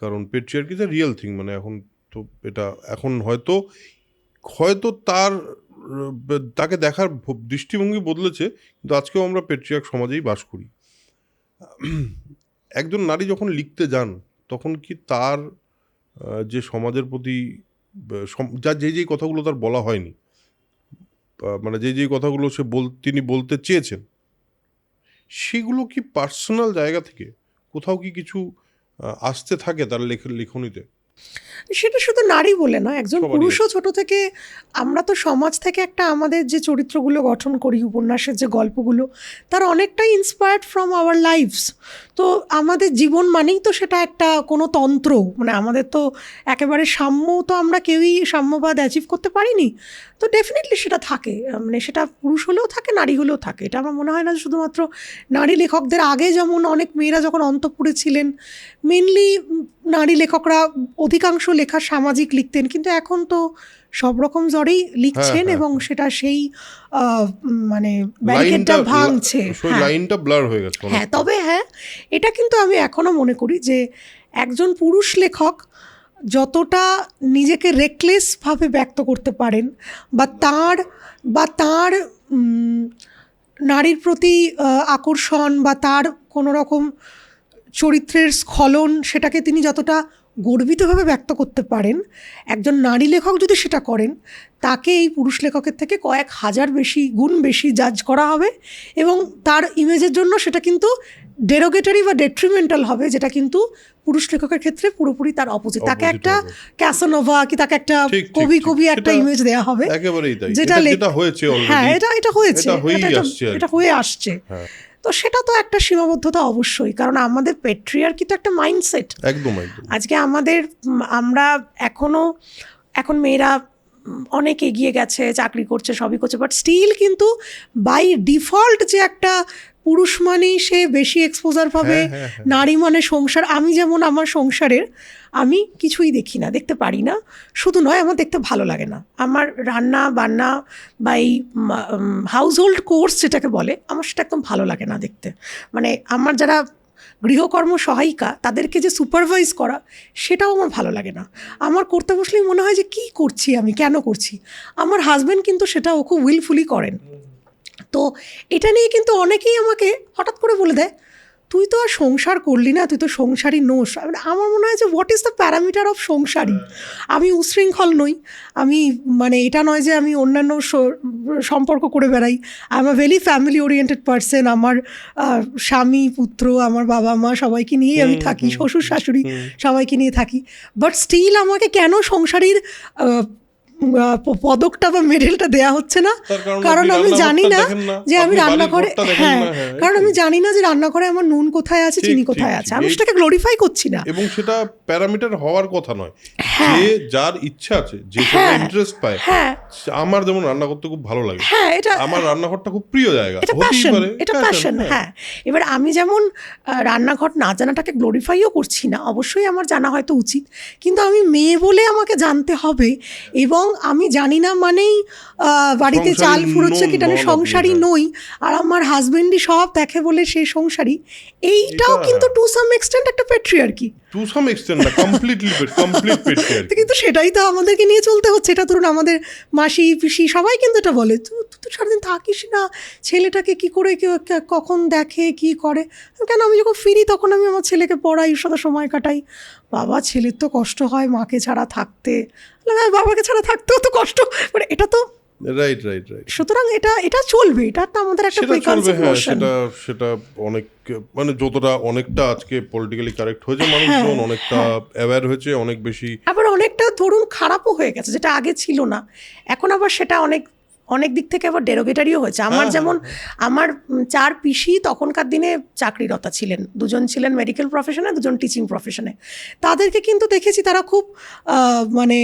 কারণ patriarchy is a real thing. মানে এখন তো এটা এখন হয়তো তাকে দেখার দৃষ্টিভঙ্গি বদলেছে, কিন্তু আজকেও আমরা পেট্রিয়ার্ক সমাজেই বাস করি। একজন নারী যখন লিখতে যান তখন কি তার যে সমাজের প্রতি যার যেই কথাগুলো তার বলা হয়নি, মানে যেই কথাগুলো তিনি বলতে চেয়েছেন, সেগুলো কি পার্সোনাল জায়গা থেকে কোথাও কি কিছু আসতে থাকে তার লেখনীতে? সেটা শুধু নারী বলে নয়, একজন পুরুষও ছোট থেকে, আমরা তো সমাজ থেকে একটা আমাদের যে চরিত্রগুলো গঠন করি, উপন্যাসের যে গল্পগুলো, তার অনেকটাই ইন্সপায়ার্ড ফ্রম আওয়ার লাইফস। তো আমাদের জীবন মানেই তো সেটা একটা কোনো তন্ত্র, মানে আমাদের তো একেবারে সাম্য তো আমরা কেউই সাম্যবাদ অ্যাচিভ করতে পারিনি। তো ডেফিনেটলি সেটা থাকে, মানে সেটা পুরুষ হলেও থাকে, নারী হলেও থাকে। এটা আমার মনে হয় না শুধুমাত্র নারী লেখকদের। আগে যেমন অনেক মেয়েরা যখন অন্তঃপুরে ছিলেন, মেনলি নারী লেখকরা অধিকাংশ লেখা সামাজিক লিখতেন, কিন্তু এখন তো সব রকম জ্বরেই লিখছেন, এবং সেটা সেই মানে ব্যারিকেডটা ভাঙছে, লাইনটা ব্লার হয়ে গেছে। হ্যাঁ, তবে হ্যাঁ, এটা কিন্তু আমি এখনো মনে করি যে একজন পুরুষ লেখক যতটা নিজেকে রেকলেসভাবে ব্যক্ত করতে পারেন, বা তার নারীর প্রতি আকর্ষণ বা তার কোনো রকম চরিত্রের স্খলন, সেটাকে তিনি যতটা গর্বিতভাবে ব্যক্ত করতে পারেন, একজন নারী লেখক যদি সেটা করেন, তাকে এই পুরুষ লেখকের থেকে কয়েক হাজার গুণ বেশি জাজ করা হবে, এবং তার ইমেজের জন্য সেটা কিন্তু ডেরোগেটরি বা ডেট্রিমেন্টাল হবে, যেটা কিন্তু পুরুষ লেখকের ক্ষেত্রে পুরোপুরি তার অপোজিট। তাকে একটা ক্যাসানোভা কি তাকে একটা কবি একটা ইমেজ দেওয়া হবে, যেটা হয়েছে, হ্যাঁ, এটা হয়েছে, এটা হয়ে আসছে। তো সেটা তো একটা সীমাবদ্ধতা অবশ্যই, কারণ আমাদের পেট্রিয়ার্কি তো একটা মাইন্ডসেট। একদম। আজকে আমরা এখন মেয়েরা অনেক এগিয়ে গেছে, চাকরি করছে, সবই করছে, বাট স্টিল কিন্তু বাই ডিফল্ট যে একটা পুরুষ মানেই সে বেশি এক্সপোজার পাবে, নারী মানে সংসার। আমি যেমন আমার সংসারের আমি কিছুই দেখি না, দেখতে পারি না, শুধু নয় আমার দেখতে ভালো লাগে না। আমার রান্না বান্না বা এই হাউস হোল্ড কোর্স যেটাকে বলে, আমার সেটা একদম ভালো লাগে না দেখতে। মানে আমার যারা গৃহকর্ম সহায়িকা, তাদেরকে যে সুপারভাইজ করা, সেটাও আমার ভালো লাগে না। আমার করতে বসলেই মনে হয় যে কী করছি আমি, কেন করছি। আমার হাজব্যান্ড কিন্তু সেটা ও খুব উইলফুলি করেন। তো এটা নিয়ে কিন্তু অনেকেই আমাকে হঠাৎ করে বলে দেয়, তুই তো আর সংসার করলি না, তুই তো সংসারী নোস। আমার মনে হয় যে what is the parameter of সংসারী? আমি উশৃঙ্খল নই, আমি মানে এটা নয় যে আমি অন্যান্য সম্পর্ক করে বেড়াই। I am a very family oriented person. আমার স্বামী, পুত্র, আমার বাবা মা সবাইকে নিয়েই আমি থাকি, শ্বশুর শাশুড়ি সবাইকে নিয়ে থাকি। বাট স্টিল আমাকে কেন সংসারীর পদকটা বা মেডেলটা দেয়া হচ্ছে না? কারণ আমি জানি না যে আমি রান্নাঘরে, কারণ আমি জানি না যে রান্নাঘরে আমার নুন কোথায় আছে, চিনি কোথায় আছে। আমি সেটাকে গ্লোরিফাই করছি না, এবং সেটা প্যারামিটার হওয়ার কথা নয়। যে যার ইচ্ছা আছে, যে ইন্টারেস্ট পায়। আমার যেমন রান্না করতে খুব ভালো লাগে, আমার রান্নাঘরটা খুব প্রিয় জায়গা, এটা প্যাশন। হ্যাঁ, এবার আমি যেমন রান্নাঘর না জানাটাকে গ্লোরিফাইও করছি না, অবশ্যই আমার জানা হয়তো উচিত, কিন্তু আমি মেয়ে বলে আমাকে জানতে হবে, এবং আমি জানি না মানেই বাড়িতে চাল ফুরোচ্ছে কি আমি সংসারী নই, আর আমার হাজবেন্ডই সব দেখে বলে সে সংসারী। এইটাও কিন্তু টু সাম এক্সটেন্ট একটা পেট্রিয়ার্কি, টু সাম এক্সটেন্ট না, কমপ্লিট পেট্রিয়ার্কি। কিন্তু সেটাই তো আমাদেরকে নিয়ে চলতে হচ্ছে। এটা ধরুন আমাদের মাসি পিসি সবাই কিন্তু এটা বলে, তুই তো সারাদিন থাকিস না, ছেলেটাকে কি করে কখন দেখে কি করে। কেন, আমি যখন ফিরি তখন আমি আমার ছেলেকে পড়াই, সাথে সময় কাটাই। বাবা, ছেলের তো কষ্ট হয় মাকে ছাড়া থাকতে, বাবাকে ছাড়া থাকতেও তো কষ্ট, মানে এটা তো রাইট। সুতরাং এটা চলবে, এটা তো আমাদের একটা প্রিকনসিভ নোশন। সেটা অনেক, মানে যতটা অনেকটা আজকে পলিটিক্যালি কারেক্ট হয়েছে, মানুষজন অনেকটা অ্যাওয়্যার হয়েছে, অনেক বেশি, আবার অনেকটা ধরুন খারাপও হয়ে গেছে, যেটা আগে ছিল না। এখন আবার সেটা অনেক অনেক দিক থেকে আবার ডেরোগেটারিও হয়েছে। আমার যেমন আমার 4 পিসি তখনকার দিনে চাকরিরতা ছিলেন, 2জন ছিলেন মেডিকেল প্রফেশনে, 2জন টিচিং প্রফেশনে। তাদেরকে কিন্তু দেখেছি তারা খুব মানে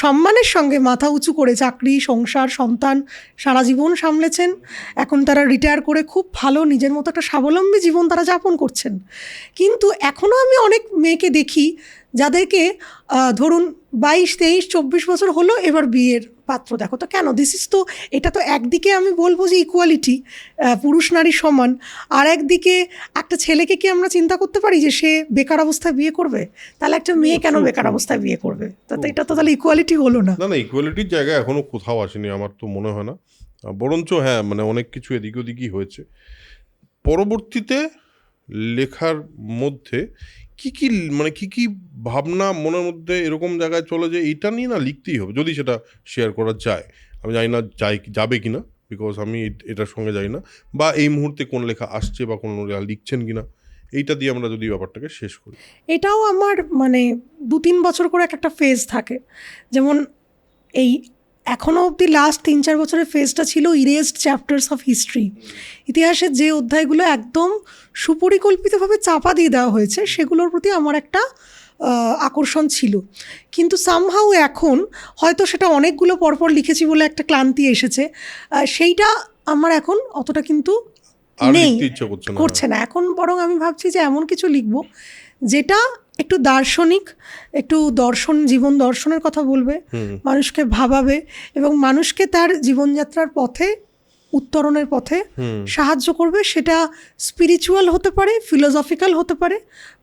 সম্মানের সঙ্গে মাথা উঁচু করে চাকরি, সংসার, সন্তান সারা জীবন সামলেছেন। এখন তারা রিটায়ার করে খুব ভালো নিজের মতো একটা স্বাবলম্বী জীবন তারা যাপন করছেন। কিন্তু এখনও আমি অনেক মেয়েকে দেখি যাদেরকে ধরুন 22, 23, 24 বছর হলো, এবার বিয়ের পাত্র দেখো। তো কেন? এটা তো একদিকে আমি বলবো যে ইকুয়ালিটি, পুরুষ নারী সমান, আর একদিকে একটা ছেলেকে কি আমরা চিন্তা করতে পারি যে সে বেকার অবস্থায় বিয়ে করবে? তাহলে একটা মেয়ে কেন বেকার অবস্থায় বিয়ে করবে? তো এটা তো তাহলে ইকুয়ালিটি হলো না। না, ইকুয়ালিটির জায়গায় এখনো কোথাও আসেনি আমার তো মনে হয় না। বরঞ্চ হ্যাঁ, মানে অনেক কিছু এদিক ওদিকই হয়েছে। পরবর্তীতে লেখার মধ্যে কি কি ভাবনা মনের মধ্যে এরকম জায়গায় চলে যে এটা নিয়ে না লিখতেই হবে, যদি সেটা শেয়ার করা যায়। আমি জানি না যাবে কিনা, বিকজ আমি এটার সঙ্গে যাই না, বা এই মুহূর্তে কোন লেখা আসছে বা কোন লেখা লিখছেন কিনা, এইটা দিয়ে আমরা যদি ব্যাপারটাকে শেষ করি। এটাও আমার মানে 2-3 বছর করে একটা ফেজ থাকে। যেমন এই এখনও অবধি লাস্ট 3-4 বছরের ফেজটা ছিল ইরেজড চ্যাপ্টার্স অফ হিস্ট্রি। ইতিহাসের যে অধ্যায়গুলো একদম সুপরিকল্পিতভাবে চাপা দিয়ে দেওয়া হয়েছে, সেগুলোর প্রতি আমার একটা আকর্ষণ ছিল। কিন্তু সামহাউ এখন হয়তো সেটা অনেকগুলো পরপর লিখেছি বলে একটা ক্লান্তি এসেছে, সেইটা আমার এখন অতটা কিন্তু নেই, করছে না। এখন বরং আমি ভাবছি যে এমন কিছু লিখব যেটা একটু দার্শনিক, একটু জীবন দর্শনের কথা বলবে, মানুষকে ভাবাবে এবং মানুষকে তার জীবনযাত্রার পথে, উত্তরণের পথে সাহায্য করবে। সেটা স্পিরিচুয়াল হতে পারে, ফিলোসফিক্যাল হতে পারে,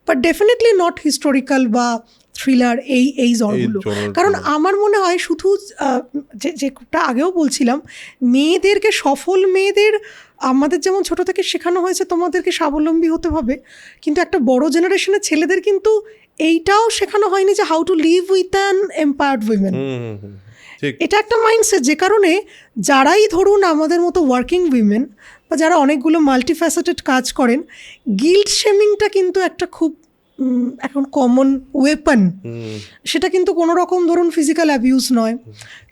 বাট ডেফিনেটলি নট হিস্টোরিক্যাল বা থ্রিলার, এই জনগুলো। কারণ আমার মনে হয় শুধু যেটা আগেও বলছিলাম, মেয়েদেরকে, সফল মেয়েদের আমাদের যেমন ছোট থেকে শেখানো হয়েছে তোমাদেরকে স্বাবলম্বী হতে হবে, কিন্তু একটা বড় জেনারেশনের ছেলেদের কিন্তু এইটাও শেখানো হয়নি যে how to live with an empowered women. এটা একটা মাইন্ডসেট, যে কারণে যারাই ধরুন আমাদের মতো ওয়ার্কিং উইমেন বা যারা অনেকগুলো মাল্টিফ্যাসেটেড কাজ করেন, গিল্ট শেমিংটা কিন্তু একটা খুব এখন কমন ওয়েপন। সেটা কিন্তু কোনো রকম ধরুন ফিজিক্যাল অ্যাবিউজ নয়,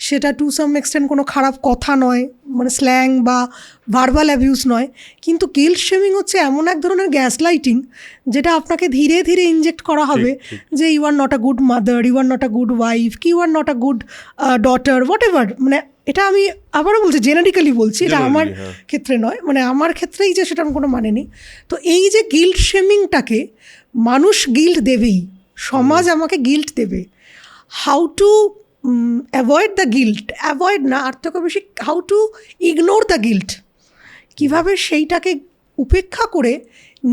সেটা টু সাম এক্সটেন্ট কোনো খারাপ কথা নয়, মানে স্ল্যাং বা ভার্বাল অ্যাবিউজ নয়, কিন্তু গিল্ট শেমিং হচ্ছে এমন এক ধরনের গ্যাস লাইটিং যেটা আপনাকে ধীরে ধীরে ইনজেক্ট করা হবে যে you are not a good mother, you are not a good wife, কি you are not a good daughter, whatever. মানে এটা আমি আবারও বলছি, জেনারিক্যালি বলছি, এটা আমার ক্ষেত্রে নয়, মানে আমার ক্ষেত্রেই যে সেটার কোনো মানে নেই। তো এই যে গিল্ট শেমিংটাকে, মানুষ গিল্ট দেবেই, সমাজ আমাকে গিল্ট দেবে। How to avoid the guilt, avoid না, আর থেকে বেশি how to ignore the guilt, কীভাবে সেইটাকে উপেক্ষা করে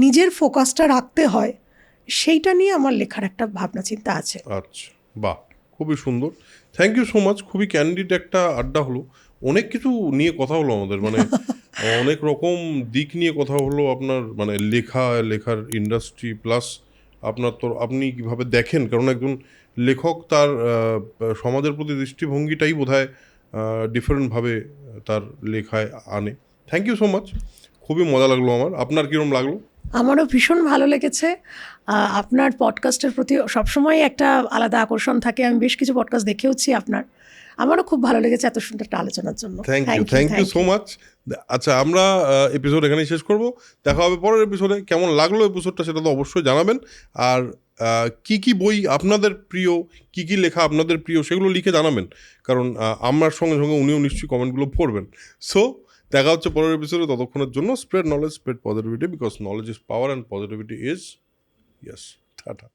নিজের ফোকাসটা রাখতে হয়, সেইটা নিয়ে আমার লেখার একটা ভাবনা চিন্তা আছে। আচ্ছা, বাহ, খুবই সুন্দর, থ্যাংক ইউ সো মাচ। খুবই ক্যান্ডিড একটা আড্ডা হলো, অনেক কিছু নিয়ে কথা হলো আমাদের, মানে অনেক রকম দিক নিয়ে কথা হলো। আপনার মানে লেখার ইন্ডাস্ট্রি, প্লাস আপনি কিভাবে দেখেন, কারণ একজন লেখক তার সমাজের প্রতি দৃষ্টিভঙ্গিটাই বোধহয় ডিফারেন্টভাবে তার লেখায় আনে। থ্যাংক ইউ সো মাচ, খুবই মজা লাগলো আমার। আপনার কীরকম লাগলো? আমারও ভীষণ ভালো লেগেছে। আপনার পডকাস্টের প্রতি সবসময় একটা আলাদা আকর্ষণ থাকে। আমি বেশ কিছু পডকাস্ট দেখেওছি আপনার, আমারও খুব ভালো লেগেছে এত সুন্দর একটা আলোচনার জন্য। Thank you so much. আচ্ছা, আমরা এপিসোড এখানেই শেষ করব, দেখা হবে পরের এপিসোডে। কেমন লাগলো এপিসোডটা সেটা তো অবশ্যই জানাবেন, আর কি বই আপনাদের প্রিয়, কি লেখা আপনাদের প্রিয়, সেগুলো লিখে জানাবেন, কারণ আমার সঙ্গে সঙ্গে উনিও নিশ্চয়ই কমেন্টগুলো পড়বেন। সো দেখা হচ্ছে পরের এপিসোডে, ততক্ষণের জন্য spread knowledge, spread positivity, because knowledge is power and positivity is yes. Tata.